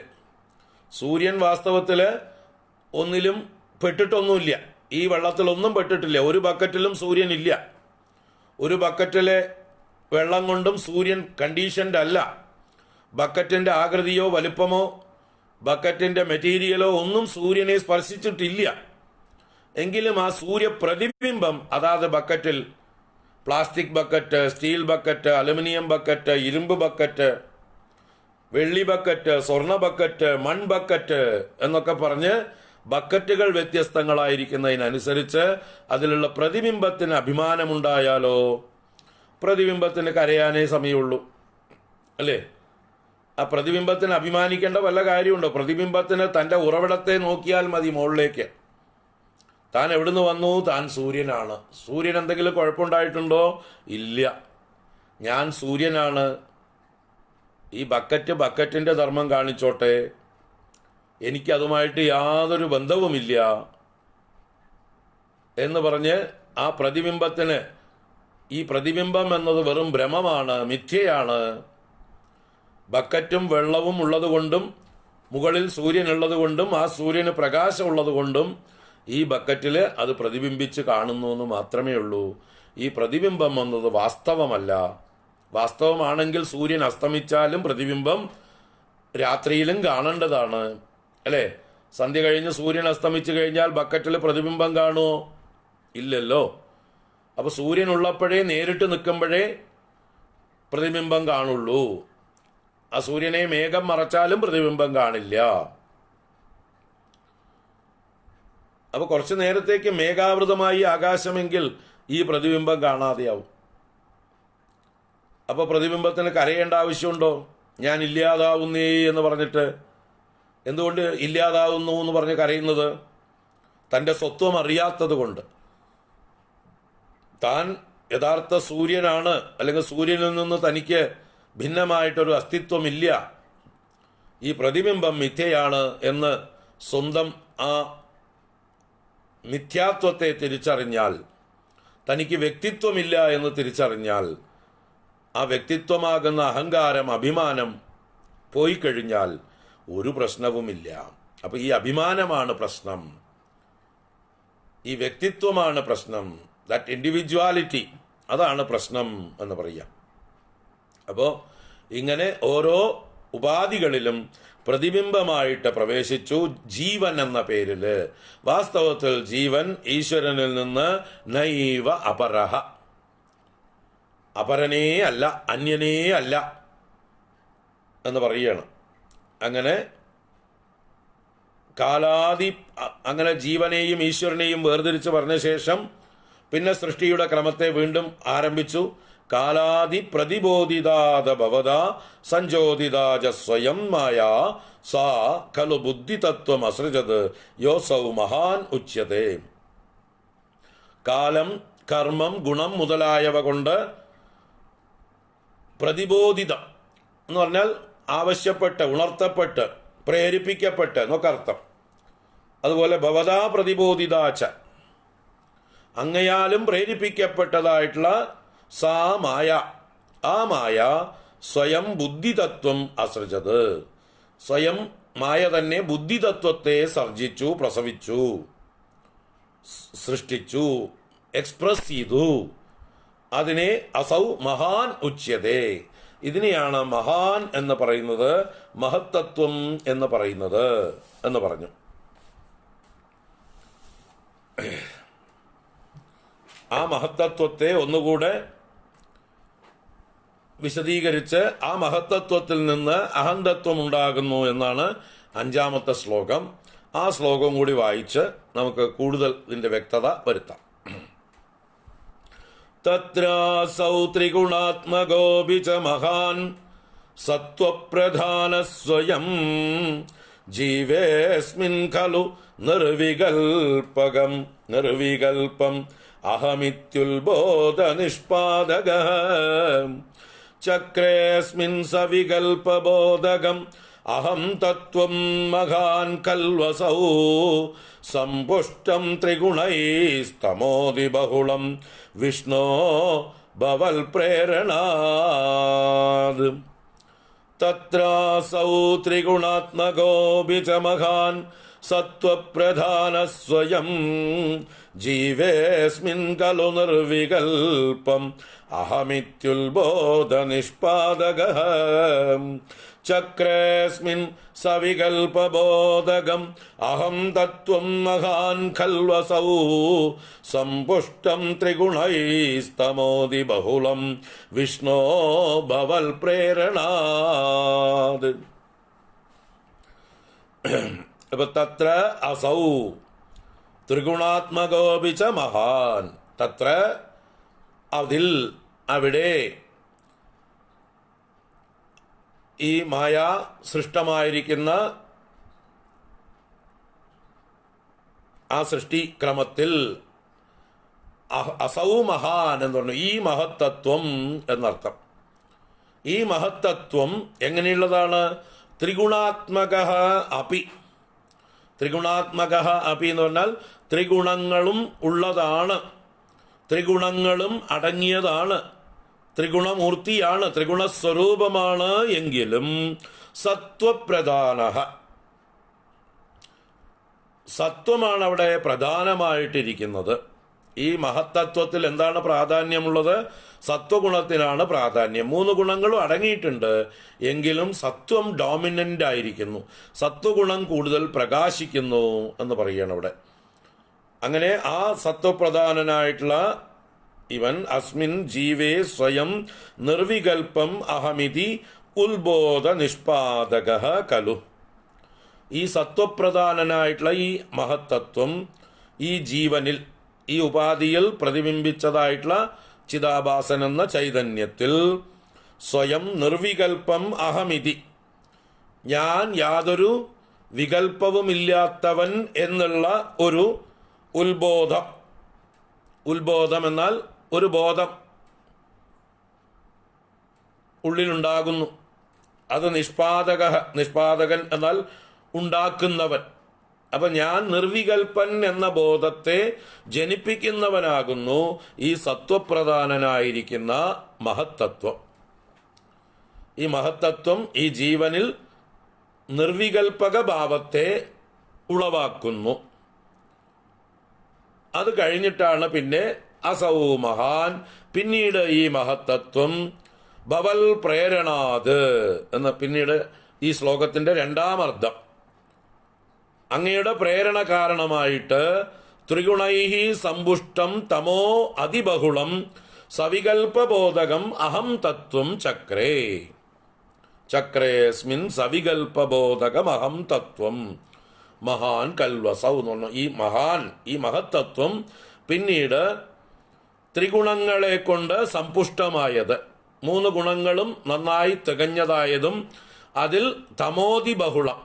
സൂര്യൻ വാസ്തവത്തിൽ ഒന്നിലും പെട്ടിട്ടൊന്നുമില്ല, ഈ വെള്ളത്തിലൊന്നും പെട്ടിട്ടില്ല. ഒരു ബക്കറ്റിലും സൂര്യൻ ഇല്ല. ഒരു ബക്കറ്റിലെ വെള്ളം കൊണ്ടും സൂര്യൻ കണ്ടീഷൻഡ് അല്ല. ബക്കറ്റിൻ്റെ ആകൃതിയോ വലുപ്പമോ ബക്കറ്റിൻ്റെ മെറ്റീരിയലോ ഒന്നും സൂര്യനെ സ്പർശിച്ചിട്ടില്ല. എങ്കിലും ആ സൂര്യപ്രതിബിംബം അതാത് ബക്കറ്റിൽ, plastic bucket, steel bucket, aluminium bucket, ഇരുമ്പ് ബക്കറ്റ്, വെള്ളി ബക്കറ്റ്, സ്വർണ്ണ ബക്കറ്റ്, മൺ ബക്കറ്റ് എന്നൊക്കെ പറഞ്ഞ് ബക്കറ്റുകൾ വ്യത്യസ്തങ്ങളായിരിക്കുന്നതിനനുസരിച്ച് അതിലുള്ള പ്രതിബിംബത്തിന് അഭിമാനമുണ്ടായാലോ പ്രതിബിംബത്തിന് കരയാനേ സമയമുള്ളൂ, അല്ലേ? ആ പ്രതിബിംബത്തിന് അഭിമാനിക്കേണ്ട വല്ല കാര്യമുണ്ടോ? പ്രതിബിംബത്തിന് തൻ്റെ ഉറവിടത്തെ നോക്കിയാൽ മതി, മുകളിലേക്ക്. താൻ എവിടുന്ന് വന്നു? താൻ സൂര്യനാണ്. സൂര്യൻ എന്തെങ്കിലും കുഴപ്പമുണ്ടായിട്ടുണ്ടോ? ഇല്ല, ഞാൻ സൂര്യനാണ്. ഈ ബക്കറ്റിൻ്റെ ധർമ്മം കാണിച്ചോട്ടെ, എനിക്കതുമായിട്ട് യാതൊരു ബന്ധവുമില്ല എന്ന് പറഞ്ഞ് ആ പ്രതിബിംബത്തിന്, ഈ പ്രതിബിംബം എന്നത് വെറും ഭ്രമമാണ്, മിഥ്യയാണ്. ബക്കറ്റും വെള്ളവും ഉള്ളതുകൊണ്ടും മുകളിൽ സൂര്യൻ ഉള്ളതുകൊണ്ടും ആ സൂര്യന് പ്രകാശമുള്ളത് കൊണ്ടും ഈ ബക്കറ്റിൽ അത് പ്രതിബിംബിച്ച് കാണുന്നു എന്ന് മാത്രമേ ഉള്ളൂ. ഈ പ്രതിബിംബം എന്നത് വാസ്തവമല്ല. വാസ്തവമാണെങ്കിൽ സൂര്യൻ അസ്തമിച്ചാലും പ്രതിബിംബം രാത്രിയിലും കാണേണ്ടതാണ്, അല്ലേ? സന്ധ്യ കഴിഞ്ഞ് സൂര്യൻ അസ്തമിച്ചു കഴിഞ്ഞാൽ ബക്കറ്റിൽ പ്രതിബിംബം കാണുമോ? ഇല്ലല്ലോ. അപ്പോൾ സൂര്യൻ ഉള്ളപ്പോഴേ നേരിട്ട് നിൽക്കുമ്പോഴേ പ്രതിബിംബം കാണുള്ളൂ. ആ സൂര്യനെ മേഘം മറച്ചാലും പ്രതിബിംബം കാണില്ല. അപ്പോൾ കുറച്ചു നേരത്തേക്ക് മേഘാവൃതമായി ആകാശമെങ്കിൽ ഈ പ്രതിബിംബം കാണാതെയാവും. അപ്പോൾ പ്രതിബിംബത്തിന് കരയേണ്ട ആവശ്യമുണ്ടോ? ഞാൻ ഇല്ലാതാവുന്നേ എന്ന് പറഞ്ഞിട്ട്. എന്തുകൊണ്ട് ഇല്ലാതാവുന്നു എന്ന് പറഞ്ഞ് കരയുന്നത്? തൻ്റെ സ്വത്വം അറിയാത്തത് കൊണ്ട്. താൻ യഥാർത്ഥ സൂര്യനാണ്, അല്ലെങ്കിൽ സൂര്യനിൽ നിന്ന് തനിക്ക് ഭിന്നമായിട്ടൊരു അസ്തിത്വമില്ല, ഈ പ്രതിബിംബം മിഥ്യയാണ് എന്ന് സ്വന്തം ആ മിഥ്യാത്വത്തെ തിരിച്ചറിഞ്ഞാൽ, തനിക്ക് വ്യക്തിത്വമില്ല എന്ന് തിരിച്ചറിഞ്ഞാൽ, ആ വ്യക്തിത്വമാകുന്ന അഹങ്കാരം, അഭിമാനം പോയി കഴിഞ്ഞാൽ ഒരു പ്രശ്നവുമില്ല. അപ്പോൾ ഈ അഭിമാനമാണ് പ്രശ്നം, ഈ വ്യക്തിത്വമാണ് പ്രശ്നം, ദാറ്റ് ഇൻഡിവിജ്വാലിറ്റി, അതാണ് പ്രശ്നം എന്ന് പറയാം. അപ്പോൾ ഇങ്ങനെ ഓരോ ഉപാധികളിലും പ്രതിബിംബമായിട്ട് പ്രവേശിച്ചു ജീവൻ എന്ന പേരിൽ. വാസ്തവത്തിൽ ജീവൻ ഈശ്വരനിൽ നിന്ന് നൈവ അപരഹ, അപരനേ അല്ല, അന്യനേ അല്ല എന്ന് പറയുകയാണ്. അങ്ങനെ അങ്ങനെ ജീവനെയും ഈശ്വരനെയും വേർതിരിച്ച് പറഞ്ഞ ശേഷം പിന്നെ സൃഷ്ടിയുടെ ക്രമത്തെ വീണ്ടും ആരംഭിച്ചു. കാലാദി പ്രതിബോധിതാദ ഭവത സഞ്ജോതിതാജ സ്വയം മായാ സാ ഖലു ബുദ്ധിതത്വം അസൃജത് യോസൗ മഹാൻ ഉച്യതേ. കാലം, കർമ്മം, ഗുണം മുതലായവ കൊണ്ട് പ്രതിബോധിതം എന്ന് പറഞ്ഞാൽ ആവശ്യപ്പെട്ട്, ഉണർത്തപ്പെട്ട്, പ്രേരിപ്പിക്കപ്പെട്ട് എന്നൊക്കെ അർത്ഥം. അതുപോലെ ഭവതാ പ്രതിബോധിതാച്ച, അങ്ങയാലും പ്രേരിപ്പിക്കപ്പെട്ടതായിട്ടുള്ള സാ മായ, ആ മായ സ്വയം ബുദ്ധിതത്വം അസൃജത്, സ്വയം മായ തന്നെ ബുദ്ധിതത്വത്തെ സർജിച്ചു, പ്രസവിച്ചു, സൃഷ്ടിച്ചു, എക്സ്പ്രസ് ചെയ്തു. അതിനെ അസൗ മഹാൻ ഉച്യതേ, ഇതിനെയാണ് മഹാൻ എന്ന് പറയുന്നത്, മഹത്തത്വം എന്ന് പറയുന്നത് എന്ന് പറഞ്ഞു. ആ മഹത്തത്വത്തെ ഒന്നുകൂടെ വിശദീകരിച്ച് ആ മഹത്തത്വത്തിൽ നിന്ന് അഹന്തത്വം ഉണ്ടാകുന്നു എന്നാണ് 5ാമത്തെ ശ്ലോകം. ആ ശ്ലോകം കൂടി വായിച്ച് നമുക്ക് കൂടുതൽ ഇതിന്റെ വ്യക്തത വരുത്താം. തത്രാസൗ ത്രിഗുണാത്മകോപി ച മഹാൻ സത്വപ്രധാന സ്വയം ജീവേസ്മിൻ ഖലു നിർവികൽപം അഹമിത്യുൽബോധ നിഷ്പാദകഃ ചക്രേസ്മിൻ സവികൽപബോധകം അഹം തത്വം മഹാൻ കൽവസൗ സമ്പുഷ്ടം ത്രിഗുണൈസ്തമോതി ബഹുളം വിഷ്ണോ ഭവൽ പ്രേരണാത്. തത്രാസൗ ത്രിഗുണാത്മകോപി ച മഹാൻ സത്വപ്രധാന സ്വയം ജീവേസ്മിൻ ഖലു നിർവികൽപം അഹമിത്യുൽബോധ നിഷ്പാദകഃ ചക്രേസ്മിൻ സവികൽപബോധകം അഹം തത്വം മഹാൻ ഖൽവസൗ സമ്പുഷ്ടം ത്രിഗുണൈസ്തമോതി ബഹുളം വിഷ്ണോ ഭവൽ പ്രേരണാത്. അപ്പൊ തത്ര അസൗ ത്രിഗുണാത്മകോപി ച മഹാൻ, തത്ര അതിൽ, അവിടെ, ഈ മായാ സൃഷ്ടമായിരിക്കുന്ന ആ സൃഷ്ടിക്രമത്തിൽ അസൗ മഹാൻ എന്ന് പറഞ്ഞു, ഈ മഹത്തത്വം എന്നർത്ഥം. ഈ മഹത്തത്വം എങ്ങനെയുള്ളതാണ്? ത്രിഗുണാത്മക അപി, ത്രിഗുണാത്മക അപി എന്ന് പറഞ്ഞാൽ ത്രിഗുണങ്ങളും ഉള്ളതാണ്, ത്രിഗുണങ്ങളും അടങ്ങിയതാണ്, ത്രിഗുണമൂർത്തിയാണ്, ത്രിഗുണസ്വരൂപമാണ്. എങ്കിലും സത്വപ്രധാന, സത്വമാണ് അവിടെ പ്രധാനമായിട്ടിരിക്കുന്നത്. ഈ മഹത്തത്വത്തിൽ എന്താണ് പ്രാധാന്യമുള്ളത്? സത്വഗുണത്തിനാണ് പ്രാധാന്യം. 3 ഗുണങ്ങളും അടങ്ങിയിട്ടുണ്ട്, എങ്കിലും സത്വം ഡോമിനൻ്റ് ആയിരിക്കുന്നു, സത്വഗുണം കൂടുതൽ പ്രകാശിക്കുന്നു എന്ന് പറയുകയാണ് ഇവിടെ. അങ്ങനെ ആ സത്വപ്രധാനനായിട്ടുള്ള ഇവൻ അസ്മിൻ ജീവേ സ്വയം നിർവികൽപ്പം അഹമിതി ഉത്ബോധ നിഷ്പാദക കലു. ഈ സത്വപ്രധാനനായിട്ടുള്ള ഈ മഹത്തത്വം ഈ ജീവനിൽ, ഈ ഉപാധിയിൽ പ്രതിബിംബിച്ചതായിട്ടുള്ള ചിദാഭാസൻ എന്ന ചൈതന്യത്തിൽ സ്വയം നിർവികൽപ്പം അഹമിതി, ഞാൻ യാതൊരു വികൽപ്പവുമില്ലാത്തവൻ എന്നുള്ള ഒരു ഉത്ബോധം എന്നാൽ ഒരു ബോധം ഉള്ളിലുണ്ടാകുന്നു. അത് നിഷ്പാദകൻ എന്നാൽ ഉണ്ടാക്കുന്നവൻ. അപ്പം ഞാൻ നിർവികൽപ്പൻ എന്ന ബോധത്തെ ജനിപ്പിക്കുന്നവനാകുന്നു ഈ സത്വപ്രധാനനായിരിക്കുന്ന മഹത്തത്വം. ഈ മഹത്തത്വം ഈ ജീവനിൽ നിർവികൽപക ഭാവത്തെ ഉളവാക്കുന്നു. അത് കഴിഞ്ഞിട്ടാണ് പിന്നെ അസൗ മഹാൻ, പിന്നീട് ഈ മഹത്തത്വം ഭവൽ പ്രേരണാത് എന്ന്, പിന്നീട് ഈ ശ്ലോകത്തിന്റെ രണ്ടാം അർത്ഥം, അങ്ങയുടെ പ്രേരണ കാരണമായിട്ട് ത്രിഗുണൈഹി സമ്പുഷ്ടം തമോ അതിബഹുളം സവികൽപബോധകം അഹം തത്വം ചക്രേ. ചക്രേസ്മിൻ സവികൽപബോധകം അഹം തത്വം മഹാൻ കൽവസൗ എന്ന് പറഞ്ഞു. ഈ മഹത്തത്വം പിന്നീട് ത്രിഗുണങ്ങളെ കൊണ്ട് സമ്പുഷ്ടമായത്, 3 ഗുണങ്ങളും നന്നായി തികഞ്ഞതായതും അതിൽ തമോതി ബഹുളം,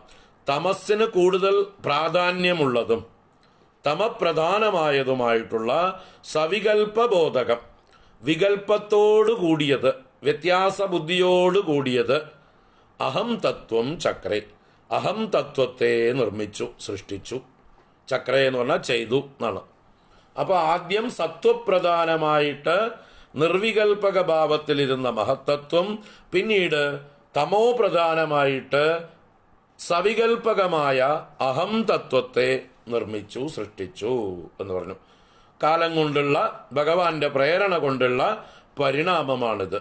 തമസ്സിന് കൂടുതൽ പ്രാധാന്യമുള്ളതും തമപ്രധാനമായതുമായിട്ടുള്ള സവികൽപബോധകം, വികൽപ്പത്തോടു കൂടിയത്, വ്യത്യാസ ബുദ്ധിയോട് കൂടിയത് അഹം തത്വം ചക്രേ, അഹം തത്വത്തെ നിർമ്മിച്ചു, സൃഷ്ടിച്ചു. ചക്ര എന്ന് പറഞ്ഞാൽ ചെയ്തു എന്നാണ്. അപ്പോൾ ആദ്യം സത്വപ്രധാനമായിട്ട് നിർവികൽപക ഭാവത്തിലിരുന്ന മഹത്തത്വം പിന്നീട് തമോ പ്രധാനമായിട്ട് സവികൽപകമായ അഹം തത്വത്തെ നിർമ്മിച്ചു, സൃഷ്ടിച്ചു എന്ന് പറഞ്ഞു. കാലം കൊണ്ടുള്ള ഭഗവാന്റെ പ്രേരണ കൊണ്ടുള്ള പരിണാമമാണിത്.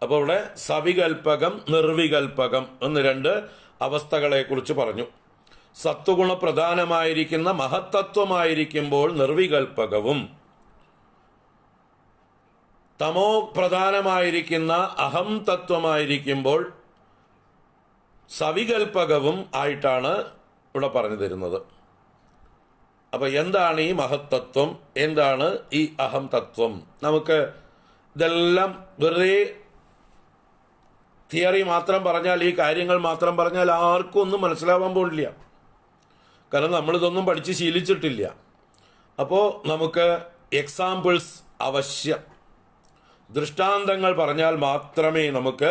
അപ്പോൾ ഇവിടെ സവികൽപകം നിർവികൽപകം എന്ന് 2 അവസ്ഥകളെ കുറിച്ച് പറഞ്ഞു. സത്വഗുണ പ്രധാനമായിരിക്കുന്ന മഹത്തത്വമായിരിക്കുമ്പോൾ നിർവികൽപകവും, തമോ പ്രധാനമായിരിക്കുന്ന അഹം തത്വമായിരിക്കുമ്പോൾ സവികൽപകവും ആയിട്ടാണ് ഇവിടെ പറഞ്ഞു തരുന്നത്. അപ്പൊ എന്താണ് ഈ മഹത്തത്വം, എന്താണ് ഈ അഹം തത്വം? നമുക്ക് ഇതെല്ലാം വെറുതെ തിയറി മാത്രം പറഞ്ഞാൽ, ഈ കാര്യങ്ങൾ മാത്രം പറഞ്ഞാൽ ആർക്കും ഒന്നും മനസ്സിലാവാൻ പോലില്ല. കാരണം നമ്മളിതൊന്നും പഠിച്ച് ശീലിച്ചിട്ടില്ല. അപ്പോൾ നമുക്ക് എക്സാമ്പിൾസ് ആവശ്യം, ദൃഷ്ടാന്തങ്ങൾ പറഞ്ഞാൽ മാത്രമേ നമുക്ക്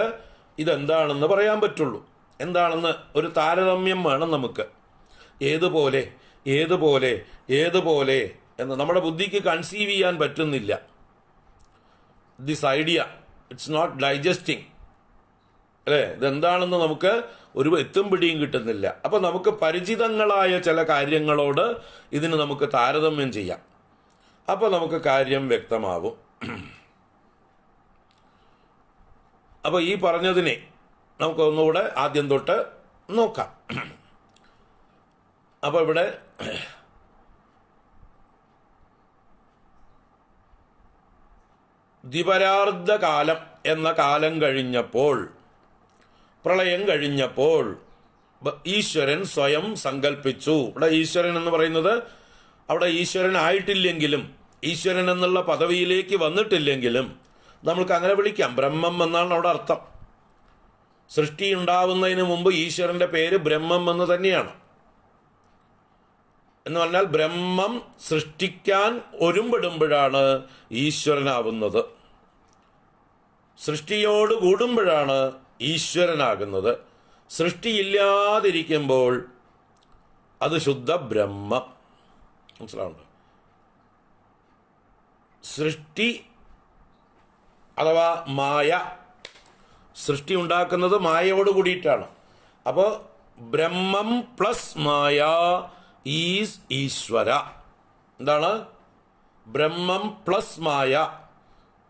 ഇതെന്താണെന്ന് പറയാൻ പറ്റുള്ളൂ. എന്താണെന്ന് ഒരു താരതമ്യം വേണം നമുക്ക്. ഏതുപോലെ ഏതുപോലെ ഏതുപോലെ എന്ന് നമ്മുടെ ബുദ്ധിക്ക് കൺസീവ് ചെയ്യാൻ പറ്റുന്നില്ല. This idea it's not digesting, അല്ലേ? ഇതെന്താണെന്ന് നമുക്ക് ഒരു എത്തും പിടിയും കിട്ടുന്നില്ല. അപ്പം നമുക്ക് പരിചിതങ്ങളായ ചില കാര്യങ്ങളോട് ഇതിന് നമുക്ക് താരതമ്യം ചെയ്യാം. അപ്പോൾ നമുക്ക് കാര്യം വ്യക്തമാവും. അപ്പോൾ ഈ പറഞ്ഞതിനെ നമുക്ക് ഒന്നുകൂടെ ആദ്യം തൊട്ട് നോക്കാം. അപ്പോൾ ഇവിടെ ദ്വിപരാർദ്ധ കാലം എന്ന കാലം കഴിഞ്ഞപ്പോൾ, പ്രളയം കഴിഞ്ഞപ്പോൾ ഈശ്വരൻ സ്വയം സങ്കല്പിച്ചു. ഇവിടെ ഈശ്വരൻ എന്ന് പറയുന്നത് അവിടെ ഈശ്വരൻ ആയിട്ടില്ലെങ്കിലും, ഈശ്വരൻ എന്നുള്ള പദവിയിലേക്ക് വന്നിട്ടില്ലെങ്കിലും നമ്മൾക്ക് അങ്ങനെ വിളിക്കാം. ബ്രഹ്മം എന്നാണ് അവിടെ അർത്ഥം. സൃഷ്ടി ഉണ്ടാവുന്നതിന് മുമ്പ് ഈശ്വരന്റെ പേര് ബ്രഹ്മം എന്ന് തന്നെയാണ്. എന്ന് പറഞ്ഞാൽ ബ്രഹ്മം സൃഷ്ടിക്കാൻ ഒരുമ്പെടുമ്പോഴാണ് ഈശ്വരനാവുന്നത്. സൃഷ്ടിയോട് കൂടുമ്പോഴാണ് ഈശ്വരനാകുന്നത്. സൃഷ്ടിയില്ലാതിരിക്കുമ്പോൾ അത് ശുദ്ധ ബ്രഹ്മം. മനസ്സിലാവുന്നുണ്ടോ? സൃഷ്ടി അഥവാ മായ, സൃഷ്ടി ഉണ്ടാക്കുന്നത് മായയോട് കൂടിയിട്ടാണ്. അപ്പോൾ ബ്രഹ്മം പ്ലസ് മായ ഈസ് ഈശ്വര. എന്താണ്? ബ്രഹ്മം പ്ലസ് മായ,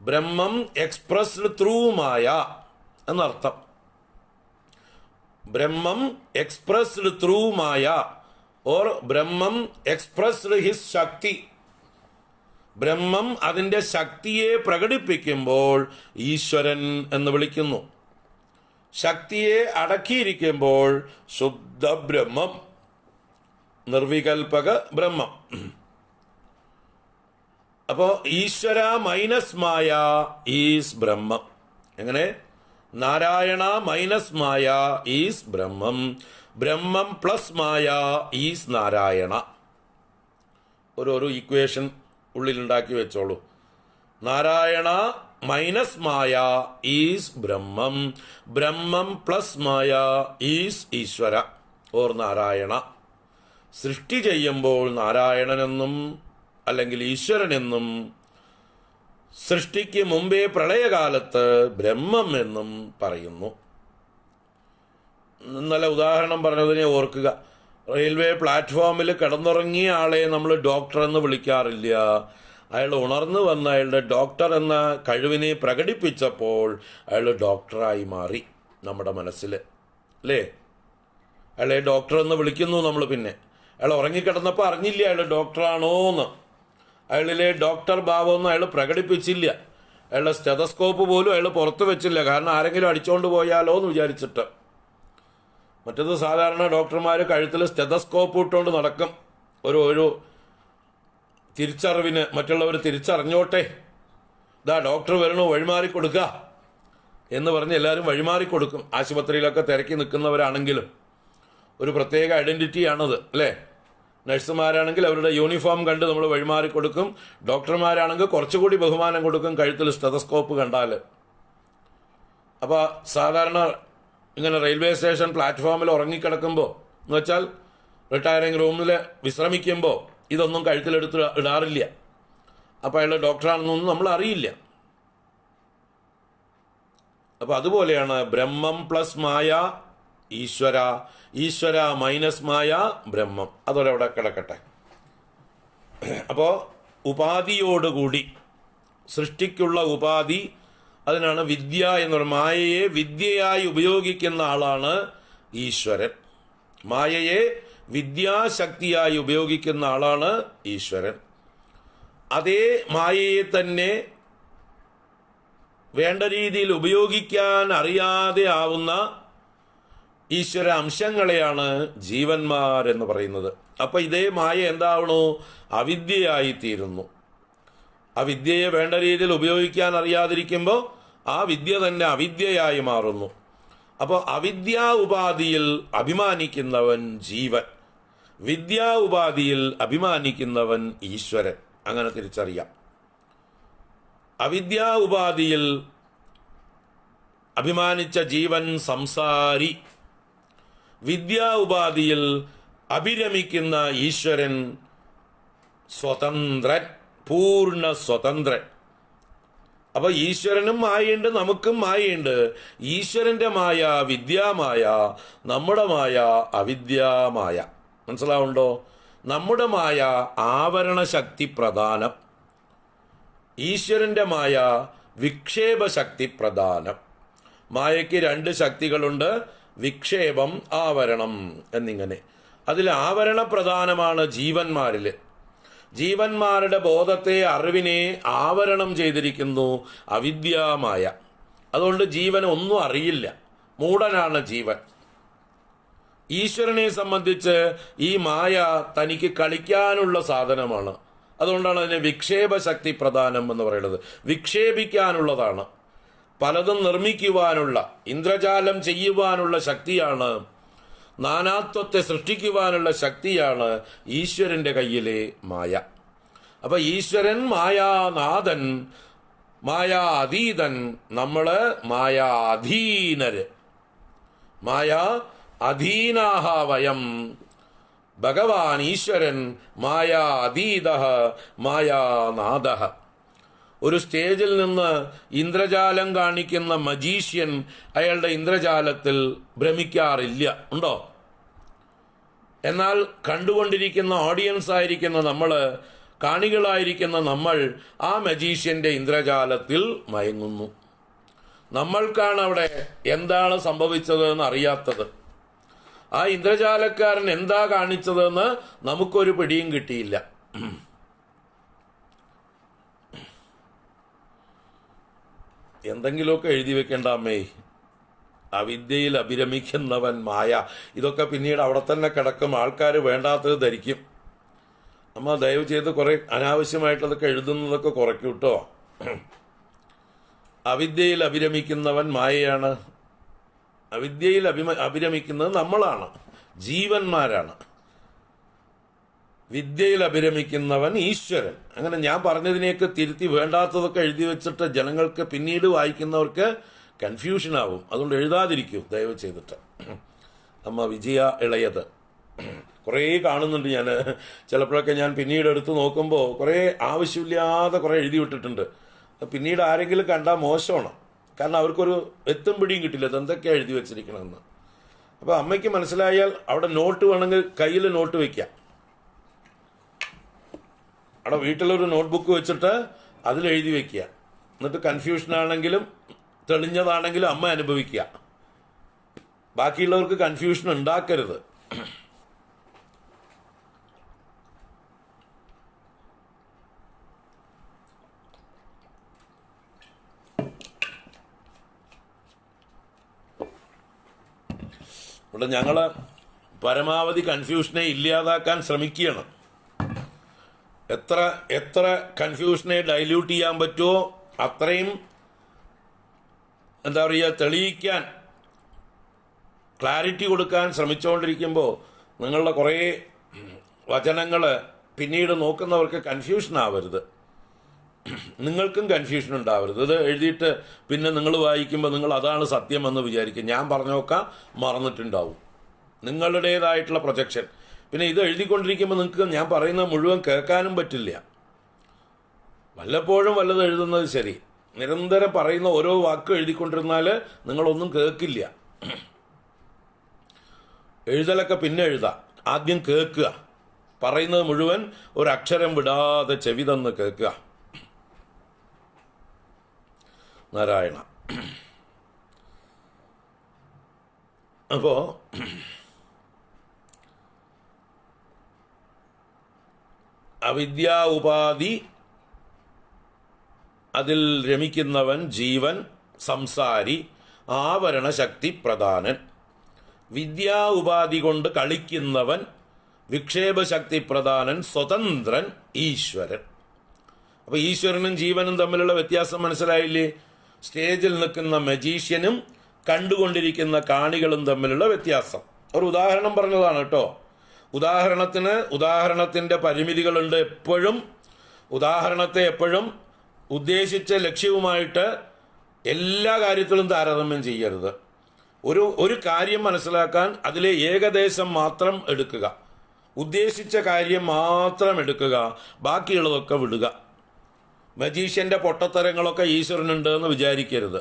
ബ്രഹ്മം എക്സ്പ്രസ്ഡ് ത്രൂ മായ എന്നർത്ഥം. ബ്രഹ്മം എക്സ്പ്രസ്ഡ് ത്രൂ മായ ഓർ ബ്രഹ്മം എക്സ്പ്രസ്ഡ് ഹിസ് ശക്തി. ബ്രഹ്മം അതിൻ്റെ ശക്തിയെ പ്രകടിപ്പിക്കുമ്പോൾ ഈശ്വരൻ എന്ന് വിളിക്കുന്നു. ശക്തിയെ അടക്കിയിരിക്കുമ്പോൾ ശുദ്ധ ബ്രഹ്മം, നിർവികൽപക ബ്രഹ്മം. അപ്പോൾ ഈശ്വര മൈനസ് മായ ഈസ് ബ്രഹ്മം. എങ്ങനെ? നാരായണ മൈനസ് മായ ഈസ് ബ്രഹ്മം, ബ്രഹ്മം പ്ലസ് മായ ഈസ് നാരായണ. ഒരു ഈക്വേഷൻ ഉള്ളിലുണ്ടാക്കി വെച്ചോളൂ. നാരായണ മൈനസ് മായ ഈസ് ബ്രഹ്മം, ബ്രഹ്മം പ്ലസ് മായ ഈസ് ഈശ്വര ഓർ നാരായണ. സൃഷ്ടി ചെയ്യുമ്പോൾ നാരായണനെന്നും അല്ലെങ്കിൽ ഈശ്വരനെന്നും, സൃഷ്ടിക്ക് മുമ്പേ പ്രളയകാലത്ത് ബ്രഹ്മം എന്നും പറയുന്നു. നല്ല ഉദാഹരണം പറഞ്ഞതിനെ ഓർക്കുക. റെയിൽവേ പ്ലാറ്റ്ഫോമിൽ കിടന്നുറങ്ങിയ ആളെ നമ്മൾ ഡോക്ടർ എന്ന് വിളിക്കാറില്ല. അയാൾ ഉണർന്നു വന്ന് അയാളുടെ ഡോക്ടർ എന്ന കഴിവിനെ പ്രകടിപ്പിച്ചപ്പോൾ അയാൾ ഡോക്ടറായി മാറി നമ്മുടെ മനസ്സിൽ, അല്ലേ? അയാളെ ഡോക്ടർ എന്ന് വിളിക്കുന്നു നമ്മൾ. പിന്നെ അയാൾ ഉറങ്ങിക്കിടന്നപ്പോൾ അറിഞ്ഞില്ല അയാൾ ഡോക്ടറാണോ എന്ന്. അയാളിലെ ഡോക്ടർ ഭാവമൊന്നും അയാൾ പ്രകടിപ്പിച്ചില്ല. അയാളുടെ സ്റ്റെതസ്കോപ്പ് പോലും അയാൾ പുറത്ത് വെച്ചില്ല. കാരണം ആരെങ്കിലും അടിച്ചുകൊണ്ട് പോയാലോ എന്ന് വിചാരിച്ചിട്ട്. മറ്റത് സാധാരണ ഡോക്ടർമാർ കഴുത്തിൽ സ്റ്റെതസ്കോപ്പ് ഇട്ടുകൊണ്ട് നടക്കും. ഒരു തിരിച്ചറിവിന്, മറ്റുള്ളവർ തിരിച്ചറിഞ്ഞോട്ടെ, ഇതാ ഡോക്ടർ വരണോ, വഴിമാറി കൊടുക്കുക എന്ന് പറഞ്ഞ് എല്ലാവരും വഴിമാറി കൊടുക്കും. ആശുപത്രിയിലൊക്കെ തിരക്കി നിൽക്കുന്നവരാണെങ്കിലും ഒരു പ്രത്യേക ഐഡൻറ്റിറ്റിയാണത്, അല്ലേ? നഴ്സുമാരാണെങ്കിൽ അവരുടെ യൂണിഫോം കണ്ട് നമ്മൾ വഴിമാറി കൊടുക്കും. ഡോക്ടർമാരാണെങ്കിൽ കുറച്ചുകൂടി ബഹുമാനം കൊടുക്കും കഴുത്തിൽ സ്റ്റെതസ്കോപ്പ് കണ്ടാൽ. അപ്പോൾ സാധാരണ ഇങ്ങനെ റെയിൽവേ സ്റ്റേഷൻ പ്ലാറ്റ്ഫോമിൽ ഉറങ്ങിക്കിടക്കുമ്പോൾ, എന്ന് വെച്ചാൽ റിട്ടയറിംഗ് റൂമിൽ വിശ്രമിക്കുമ്പോൾ ഇതൊന്നും കഴുത്തിലെടുത്ത് ഇടാറില്ല. അപ്പോൾ അയാൾ ഡോക്ടറാണെന്നൊന്നും നമ്മൾ അറിയില്ല. അപ്പോൾ അതുപോലെയാണ് ബ്രഹ്മം പ്ലസ് മായ ഈശ്വര, ഈശ്വര മൈനസ് മായ ബ്രഹ്മം. അതോടെ അവിടെ കിടക്കട്ടെ. അപ്പോൾ ഉപാധിയോടുകൂടി, സൃഷ്ടിക്കുള്ള ഉപാധി, അതിനാണ് വിദ്യ എന്ന് പറയുന്നത്. മായയെ വിദ്യയായി ഉപയോഗിക്കുന്ന ആളാണ് ഈശ്വരൻ. മായയെ വിദ്യാശക്തിയായി ഉപയോഗിക്കുന്ന ആളാണ് ഈശ്വരൻ. അതേ മായയെ തന്നെ വേണ്ട രീതിയിൽ ഉപയോഗിക്കാൻ അറിയാതെ ആവുന്ന ഈശ്വര അംശങ്ങളെയാണ് ജീവന്മാരെന്ന് പറയുന്നത്. അപ്പം ഇതേ മായ എന്താവണു? അവിദ്യയായിത്തീരുന്നു. ആ വിദ്യയെ വേണ്ട രീതിയിൽ ഉപയോഗിക്കാൻ അറിയാതിരിക്കുമ്പോൾ ആ വിദ്യ തന്നെ അവിദ്യയായി മാറുന്നു. അപ്പോൾ അവിദ്യാ ഉപാധിയിൽ അഭിമാനിക്കുന്നവൻ ജീവൻ, വിദ്യാ ഉപാധിയിൽ അഭിമാനിക്കുന്നവൻ ഈശ്വരൻ. അങ്ങനെ തിരിച്ചറിയാം. അവിദ്യാ ഉപാധിയിൽ അഭിമാനിച്ച ജീവൻ സംസാരി, വിദ്യാ ഉപാധിയിൽ അഭിരമിക്കുന്ന ഈശ്വരൻ സ്വതന്ത്രൻ, പൂർണ്ണ സ്വതന്ത്രൻ. അപ്പോൾ ഈശ്വരനും മായയുണ്ട്, നമുക്കും മായയുണ്ട്. ഈശ്വരൻ്റെ മായ വിദ്യാമായ, നമ്മുടെ മായ അവിദ്യാമായ. മനസ്സിലാവുണ്ടോ? നമ്മുടെ മായ ആവരണ ശക്തി പ്രധാനം, ഈശ്വരൻ്റെ മായ വിക്ഷേപ ശക്തി പ്രധാനം. മായയ്ക്ക് രണ്ട് ശക്തികളുണ്ട്, വിക്ഷേപം, ആവരണം എന്നിങ്ങനെ. അതിൽ ആവരണ പ്രധാനമാണ് ജീവന്മാരിൽ. ജീവന്മാരുടെ ബോധത്തെ, അറിവിനെ ആവരണം ചെയ്തിരിക്കുന്നു അവിദ്യാമായ. അതുകൊണ്ട് ജീവൻ ഒന്നും അറിയില്ല, മൂഢനാണ് ജീവൻ. ഈശ്വരനെ സംബന്ധിച്ച് ഈ മായ തനിക്ക് കളിക്കാനുള്ള സാധനമാണ്. അതുകൊണ്ടാണ് അതിനെ വിക്ഷേപ ശക്തി പ്രധാനം എന്ന് പറയുന്നത്. വിക്ഷേപിക്കാനുള്ളതാണ്, പലതും നിർമ്മിക്കുവാനുള്ള, ഇന്ദ്രജാലം ചെയ്യുവാനുള്ള ശക്തിയാണ്, നാനാത്വത്തെ സൃഷ്ടിക്കുവാനുള്ള ശക്തിയാണ് ഈശ്വരൻ്റെ കയ്യിലെ മായ. അപ്പം ഈശ്വരൻ മായാനാഥൻ, മായാ അതീതൻ, നമ്മൾ മായാ അധീനര്. മായാ അധീനാഹ വയം. ഭഗവാൻ ഈശ്വരൻ മായാ അതീത, മായാനാഥ. ഒരു സ്റ്റേജിൽ നിന്ന് ഇന്ദ്രജാലം കാണിക്കുന്ന മജീഷ്യൻ അയാളുടെ ഇന്ദ്രജാലത്തിൽ ഭ്രമിക്കാറില്ല, ഉണ്ടോ? എന്നാൽ കണ്ടുകൊണ്ടിരിക്കുന്ന ഓഡിയൻസ് ആയിരിക്കുന്ന നമ്മൾ, കാണികളായിരിക്കുന്ന നമ്മൾ ആ മജീഷ്യൻ്റെ ഇന്ദ്രജാലത്തിൽ മയങ്ങുന്നു. നമ്മൾക്കാണ് അവിടെ എന്താണ് സംഭവിച്ചതെന്ന് അറിയാത്തത്. ആ ഇന്ദ്രജാലക്കാരൻ എന്താ കാണിച്ചതെന്ന് നമുക്കൊരു പിടിയും കിട്ടിയില്ല. എന്തെങ്കിലുമൊക്കെ എഴുതി വെക്കേണ്ട അമ്മേ. അവിദ്യയിൽ അഭിരമിക്കുന്നവൻ മായ. ഇതൊക്കെ പിന്നീട് അവിടെ തന്നെ കിടക്കും, ആൾക്കാർ വേണ്ടാത്തത് ധരിക്കും. അമ്മ ദയവ് ചെയ്ത് കുറെ അനാവശ്യമായിട്ടതൊക്കെ എഴുതുന്നതൊക്കെ കുറയ്ക്കും കേട്ടോ. അവിദ്യയിൽ അഭിരമിക്കുന്നവൻ മായയാണ്. അവിദ്യയിൽ അഭിരമിക്കുന്നത് നമ്മളാണ്, ജീവന്മാരാണ്. വിദ്യയിൽ അഭിരമിക്കുന്നവൻ ഈശ്വരൻ. അങ്ങനെ ഞാൻ പറഞ്ഞതിനെയൊക്കെ തിരുത്തി വേണ്ടാത്തതൊക്കെ എഴുതി വെച്ചിട്ട് ജനങ്ങൾക്ക് പിന്നീട് വായിക്കുന്നവർക്ക് കൺഫ്യൂഷൻ ആവും. അതുകൊണ്ട് എഴുതാതിരിക്കൂ ദയവ് ചെയ്തിട്ട്. അമ്മ വിജയ ഇളയത് കുറേ കാണുന്നുണ്ട് ഞാൻ. ചിലപ്പോഴൊക്കെ ഞാൻ പിന്നീട് എടുത്ത് നോക്കുമ്പോൾ കുറേ ആവശ്യമില്ലാതെ കുറേ എഴുതി വിട്ടിട്ടുണ്ട്. പിന്നീട് ആരെങ്കിലും കണ്ടാൽ മോശമാണ്. കാരണം അവർക്കൊരു എത്തും പിടിയും കിട്ടില്ല ഇതെന്തൊക്കെയാണ് എഴുതി വെച്ചിരിക്കണമെന്ന്. അപ്പോൾ അമ്മയ്ക്ക് മനസ്സിലായാൽ അവിടെ നോട്ട് വേണമെങ്കിൽ കയ്യിൽ നോട്ട് വയ്ക്കാം. അവിടെ വീട്ടിലൊരു നോട്ട്ബുക്ക് വെച്ചിട്ട് അതിൽ എഴുതി വയ്ക്കുക. എന്നിട്ട് കൺഫ്യൂഷനാണെങ്കിലും തെളിഞ്ഞതാണെങ്കിലും അമ്മ അനുഭവിക്കുക. ബാക്കിയുള്ളവർക്ക് കൺഫ്യൂഷൻ ഉണ്ടാക്കരുത്. ഇവിടെ ഞങ്ങൾ പരമാവധി കൺഫ്യൂഷനെ ഇല്ലാതാക്കാൻ ശ്രമിക്കുകയാണ്. എത്ര കൺഫ്യൂഷനെ ഡൈല്യൂട്ട് ചെയ്യാൻ പറ്റുമോ അത്രയും എന്താ പറയുക തെളിയിക്കാൻ, ക്ലാരിറ്റി കൊടുക്കാൻ ശ്രമിച്ചുകൊണ്ടിരിക്കുമ്പോൾ നിങ്ങളുടെ കുറേ വചനങ്ങൾ പിന്നീട് നോക്കുന്നവർക്ക് കൺഫ്യൂഷൻ ആവരുത്, നിങ്ങൾക്കും കൺഫ്യൂഷൻ ഉണ്ടാവരുത്. ഇത് എഴുതിയിട്ട് പിന്നെ നിങ്ങൾ വായിക്കുമ്പോൾ നിങ്ങൾ അതാണ് സത്യമെന്ന് വിചാരിക്കും. ഞാൻ പറഞ്ഞൊക്കെ മറന്നിട്ടുണ്ടാവും, നിങ്ങളുടേതായിട്ടുള്ള പ്രൊജക്ഷൻ. പിന്നെ ഇത് എഴുതിക്കൊണ്ടിരിക്കുമ്പോൾ നിങ്ങൾക്ക് ഞാൻ പറയുന്നത് മുഴുവൻ കേൾക്കാനും പറ്റില്ല. വല്ലപ്പോഴും വല്ലത് എഴുതുന്നത് ശരി. നിരന്തരം പറയുന്ന ഓരോ വാക്കും എഴുതിക്കൊണ്ടിരുന്നാൽ നിങ്ങളൊന്നും കേൾക്കില്ല. എഴുതലൊക്കെ പിന്നെ എഴുതാം, ആദ്യം കേൾക്കുക. പറയുന്നത് മുഴുവൻ ഒരക്ഷരം വിടാതെ ചെവി തന്ന് കേൾക്കുക. നാരായണ. അപ്പോ അവിദ്യാ ഉപാധി, അതിൽ രമിക്കുന്നവൻ ജീവൻ, സംസാരി, ആവരണശക്തി പ്രധാനൻ. വിദ്യാ ഉപാധി കൊണ്ട് കളിക്കുന്നവൻ, വിക്ഷേപശക്തി പ്രധാനൻ, സ്വതന്ത്രൻ, ഈശ്വരൻ. അപ്പോൾ ഈശ്വരനും ജീവനും തമ്മിലുള്ള വ്യത്യാസം മനസ്സിലായില്ലേ? സ്റ്റേജിൽ നിൽക്കുന്ന മജീഷ്യനും കണ്ടുകൊണ്ടിരിക്കുന്ന കാണികളും തമ്മിലുള്ള വ്യത്യാസം. ഒരു ഉദാഹരണം പറഞ്ഞതാണ് കേട്ടോ. ഉദാഹരണത്തിൻ്റെ പരിമിതികളുണ്ട്. ഉദാഹരണത്തെ എപ്പോഴും ഉദ്ദേശിച്ച ലക്ഷ്യവുമായിട്ട് എല്ലാ കാര്യത്തിലും താരതമ്യം ചെയ്യരുത്. ഒരു കാര്യം മനസ്സിലാക്കാൻ അതിലെ ഏകദേശം മാത്രം എടുക്കുക, ഉദ്ദേശിച്ച കാര്യം മാത്രം എടുക്കുക, ബാക്കിയുള്ളതൊക്കെ വിടുക. മജീഷ്യൻ്റെ പൊട്ടത്തരങ്ങളൊക്കെ ഈശ്വരനുണ്ട് എന്ന് വിചാരിക്കരുത്.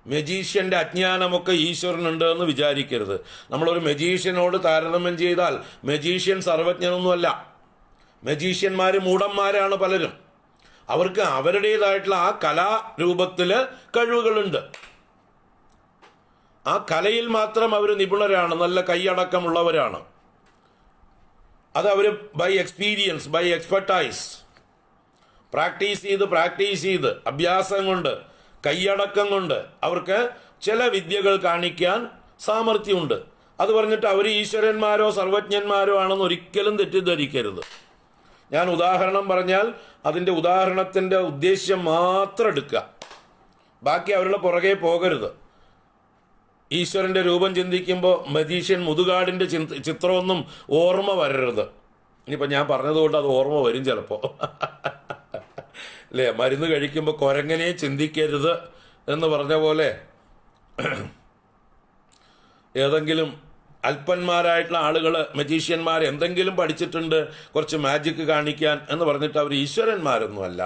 മജീഷ്യൻ്റെ അജ്ഞാനമൊക്കെ ഈശ്വരനുണ്ട് എന്ന് വിചാരിക്കരുത്. നമ്മളൊരു മജീഷ്യനോട് താരതമ്യം ചെയ്താൽ മജീഷ്യൻ സർവജ്ഞനൊന്നുമല്ല. മജീഷ്യന്മാർ മൂഢന്മാരാണ് പലരും. അവർക്ക് അവരുടേതായിട്ടുള്ള ആ കലാരൂപത്തിൽ കഴിവുകളുണ്ട്. ആ കലയിൽ മാത്രം അവർ നിപുണരാണ്, നല്ല കൈയടക്കമുള്ളവരാണ്. അത് അവർ by experience, by expertise, practice ചെയ്ത് അഭ്യാസം കൊണ്ട്, കൈയടക്കം കൊണ്ട് അവർക്ക് ചില വിദ്യകൾ കാണിക്കാൻ സാമർഥ്യമുണ്ട്. അത് പറഞ്ഞിട്ട് അവർ ഈശ്വരന്മാരോ സർവജ്ഞന്മാരോ ആണെന്ന് ഒരിക്കലും തെറ്റിദ്ധരിക്കരുത്. ഞാൻ ഉദാഹരണം പറഞ്ഞാൽ അതിൻ്റെ ഉദാഹരണത്തിൻ്റെ ഉദ്ദേശ്യം മാത്രം എടുക്കുക, ബാക്കി അവരുടെ പുറകെ പോകരുത്. ഈശ്വരൻ്റെ രൂപം ചിന്തിക്കുമ്പോൾ മജീഷ്യൻ മുതുകാടിൻ്റെ ചിത്രമൊന്നും ഓർമ്മ വരരുത്. ഇനിയിപ്പോൾ ഞാൻ പറഞ്ഞതുകൊണ്ട് അത് ഓർമ്മ വരും ചിലപ്പോൾ, അല്ലേ? മരുന്ന് കഴിക്കുമ്പോൾ കുരങ്ങനെ ചിന്തിക്കരുത് എന്ന് പറഞ്ഞ പോലെ ഏതെങ്കിലും അല്പന്മാരായിട്ടുള്ള ആളുകൾ, മജീഷ്യന്മാർ എന്തെങ്കിലും പഠിച്ചിട്ടുണ്ട് കുറച്ച് മാജിക്ക് കാണിക്കാൻ എന്ന് പറഞ്ഞിട്ട് അവർ ഈശ്വരന്മാരൊന്നുമല്ല.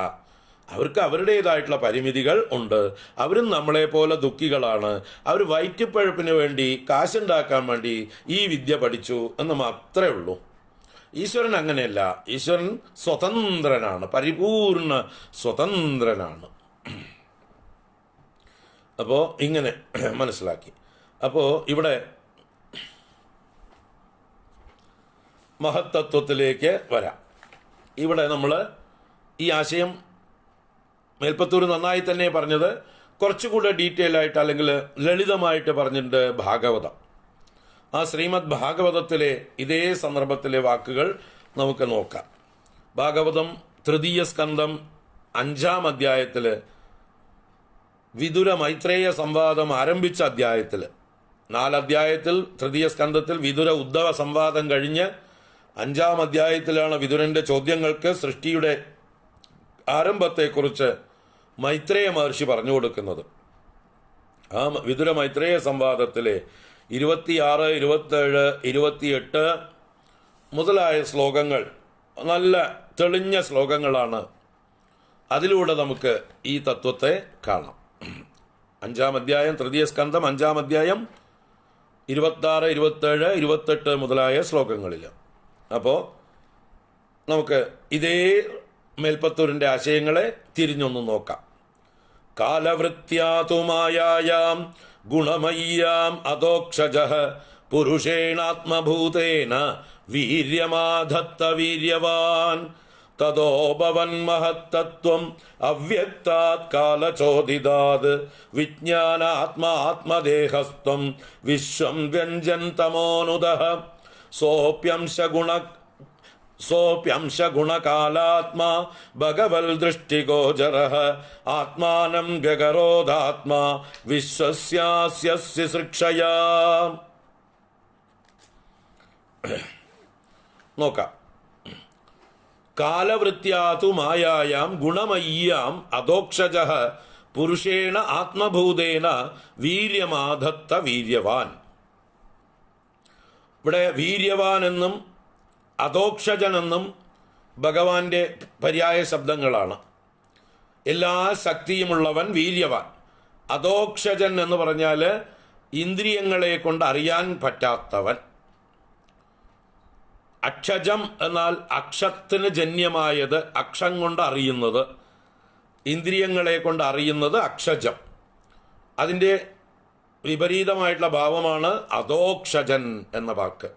അവർക്ക് അവരുടേതായിട്ടുള്ള പരിമിതികൾ ഉണ്ട്. അവരും നമ്മളെ പോലെ ദുഃഖികളാണ്. അവർ വയറ്റിപ്പഴപ്പിന് വേണ്ടി, കാശുണ്ടാക്കാൻ വേണ്ടി ഈ വിദ്യ പഠിച്ചു എന്ന് മാത്രമേ ഉള്ളൂ. ഈശ്വരൻ അങ്ങനെയല്ല. ഈശ്വരൻ സ്വതന്ത്രനാണ്, പരിപൂർണ സ്വതന്ത്രനാണ്. അപ്പോൾ ഇങ്ങനെ മനസ്സിലാക്കി. അപ്പോൾ ഇവിടെ മഹത്തത്വത്തിലേക്ക് വരാം. ഇവിടെ നമ്മൾ ഈ ആശയം മേൽപ്പത്തൂർ നന്നായി തന്നെ പറഞ്ഞത്, കുറച്ചുകൂടെ ഡീറ്റെയിൽ ആയിട്ട് അല്ലെങ്കിൽ ലളിതമായിട്ട് പറഞ്ഞിട്ടുണ്ട് ഭാഗവതം. ആ ശ്രീമദ് ഭാഗവതത്തിലെ ഇതേ സന്ദർഭത്തിലെ വാക്കുകൾ നമുക്ക് നോക്കാം. ഭാഗവതം തൃതീയ സ്കന്ധം 5-ാം അധ്യായത്തിൽ വിതുര മൈത്രേയ സംവാദം ആരംഭിച്ച അധ്യായത്തിൽ 4 അധ്യായത്തിൽ തൃതീയ സ്കന്ധത്തിൽ വിതുര ഉദ്ധവ സംവാദം കഴിഞ്ഞ് 5-ാം അധ്യായത്തിലാണ് വിതുരന്റെ ചോദ്യങ്ങൾക്ക് സൃഷ്ടിയുടെ ആരംഭത്തെക്കുറിച്ച് മൈത്രേയ മഹർഷി പറഞ്ഞു കൊടുക്കുന്നത്. ആ വിതുര മൈത്രേയ സംവാദത്തിലെ 26, 27, 28 മുതലായ ശ്ലോകങ്ങൾ നല്ല തെളിഞ്ഞ ശ്ലോകങ്ങളാണ്. അതിലൂടെ നമുക്ക് ഈ തത്വത്തെ കാണാം. 5-ാം അധ്യായം തൃതീയ സ്കന്ധം 5-ാം അധ്യായം 26, 27, 28 മുതലായ ശ്ലോകങ്ങളിൽ. അപ്പോൾ നമുക്ക് ഇതേ മേൽപ്പത്തൂരിൻ്റെ ആശയങ്ങളെ തിരിഞ്ഞൊന്ന് നോക്കാം. കാലവൃത്യാതുമായാം ഗുണമയ്യാം അദോക്ഷജഃ പുരുഷേണാത്മഭൂതേന വീര്യമാധത്ത വീര്യവാൻ തതോ ഭവൻ മഹത്തത്വം അവ്യക്താത് കാലചോദിതാത് വിജ്ഞാനാത്മാത്മദേഹസ്ത്വം വിശ്വം വ്യഞ്ജൻ തമോനുദഃ സോപ്യംശഗുണകാലാത്മാ ഭഗവൽ ദൃഷ്ടിഗോചരഃ ആത്മാനം ഗഗരോധാത്മാ വിശ്വസ്യാസ്യ സൃക്ഷയാ. നോക്കാം. കാലവൃത്യാതു മായായാം ഗുണമയ്യാം അദോക്ഷജഃ പുരുഷേണ ആത്മഭൂതേന വീര്യമാധത്ത വീര്യവാൻ. ഇവിടെ വീര്യവാൻ എന്നും അദോക്ഷജൻ എന്നും ഭഗവാന്റെ പര്യായ ശബ്ദങ്ങളാണ്. എല്ലാ ശക്തിയുമുള്ളവൻ വീര്യവാൻ. അദോക്ഷജൻ എന്ന് പറഞ്ഞാൽ ഇന്ദ്രിയങ്ങളെ കൊണ്ട് അറിയാൻ പറ്റാത്തവൻ. അക്ഷജം എന്നാൽ അക്ഷത്തിന് ജന്യമായത്, അക്ഷം കൊണ്ട് അറിയുന്നത്, ഇന്ദ്രിയങ്ങളെ കൊണ്ട് അറിയുന്നത് അക്ഷജം. അതിൻ്റെ വിപരീതമായിട്ടുള്ള ഭാവമാണ് അദോക്ഷജൻ എന്ന വാക്ക്.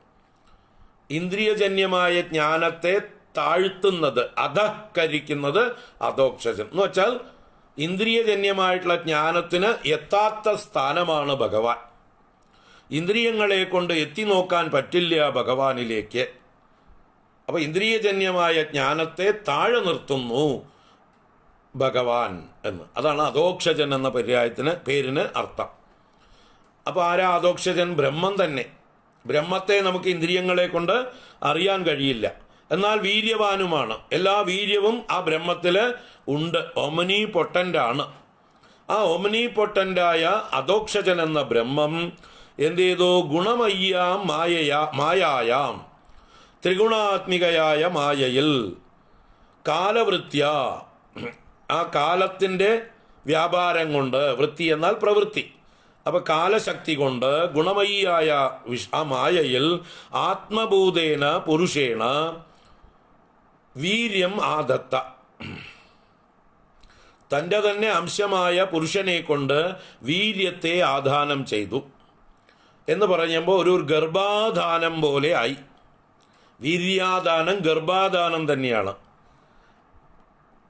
ഇന്ദ്രിയജന്യമായ ജ്ഞാനത്തെ താഴ്ത്തുന്നത്, അധഃകരിക്കുന്നത് അദോക്ഷജൻ എന്ന് വെച്ചാൽ ഇന്ദ്രിയജന്യമായിട്ടുള്ള ജ്ഞാനത്തിന് എത്താത്ത സ്ഥാനമാണ് ഭഗവാൻ. ഇന്ദ്രിയങ്ങളെ കൊണ്ട് എത്തി നോക്കാൻ പറ്റില്ല ഭഗവാനിലേക്ക്. അപ്പോൾ ഇന്ദ്രിയജന്യമായ ജ്ഞാനത്തെ താഴെ നിർത്തുന്നു ഭഗവാൻ എന്ന്. അതാണ് അദോക്ഷജൻ എന്ന പേരിന് അർത്ഥം. അപ്പോൾ ആരാ അദോക്ഷജൻ? ബ്രഹ്മം തന്നെ. ബ്രഹ്മത്തെ നമുക്ക് ഇന്ദ്രിയങ്ങളെ കൊണ്ട് അറിയാൻ കഴിയില്ല, എന്നാൽ വീര്യവാനുമാണ്. എല്ലാ വീര്യവും ആ ബ്രഹ്മത്തിൽ ഉണ്ട്. ഒമനി പൊട്ടൻ്റാണ്. ആ ഒമനി പൊട്ടൻ്റായ അദോക്ഷജൻ എന്ന ബ്രഹ്മം എന്ത് ചെയ്തു? ഗുണമയ്യാം മായായാം, ത്രിഗുണാത്മികയായ മായയിൽ കാലവൃത്യ, ആ കാലത്തിൻ്റെ വ്യാപാരം കൊണ്ട്, വൃത്തി എന്നാൽ പ്രവൃത്തി, അപ്പോൾ കാലശക്തി കൊണ്ട് ഗുണമയ്യായ ആ മായയിൽ ആത്മഭൂതേന പുരുഷേണ വീര്യം ആദത്ത, തൻ്റെ തന്നെ അംശമായ പുരുഷനെ കൊണ്ട് വീര്യത്തെ ആദാനം ചെയ്തു എന്ന് പറയുമ്പോൾ ഒരു ഗർഭാധാനം പോലെ ആയി. വീര്യാദാനം ഗർഭാധാനം തന്നെയാണ്.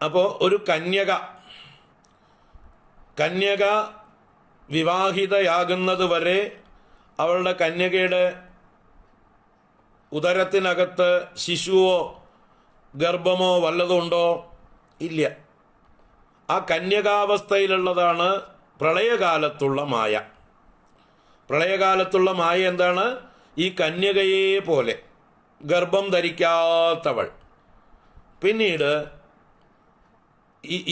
അപ്പോൾ ഒരു കന്യക വിവാഹിതയാകുന്നത് വരെ അവളുടെ കന്യകയുടെ ഉദരത്തിനകത്ത് ശിശുവോ ഗർഭമോ വല്ലതുണ്ടോ? ഇല്ല. ആ കന്യകാവസ്ഥയിലുള്ളതാണ് പ്രളയകാലത്തുള്ള മായ. പ്രളയകാലത്തുള്ള മായ എന്താണ്? ഈ കന്യകയെ പോലെ ഗർഭം ധരിക്കാത്തവൾ. പിന്നീട്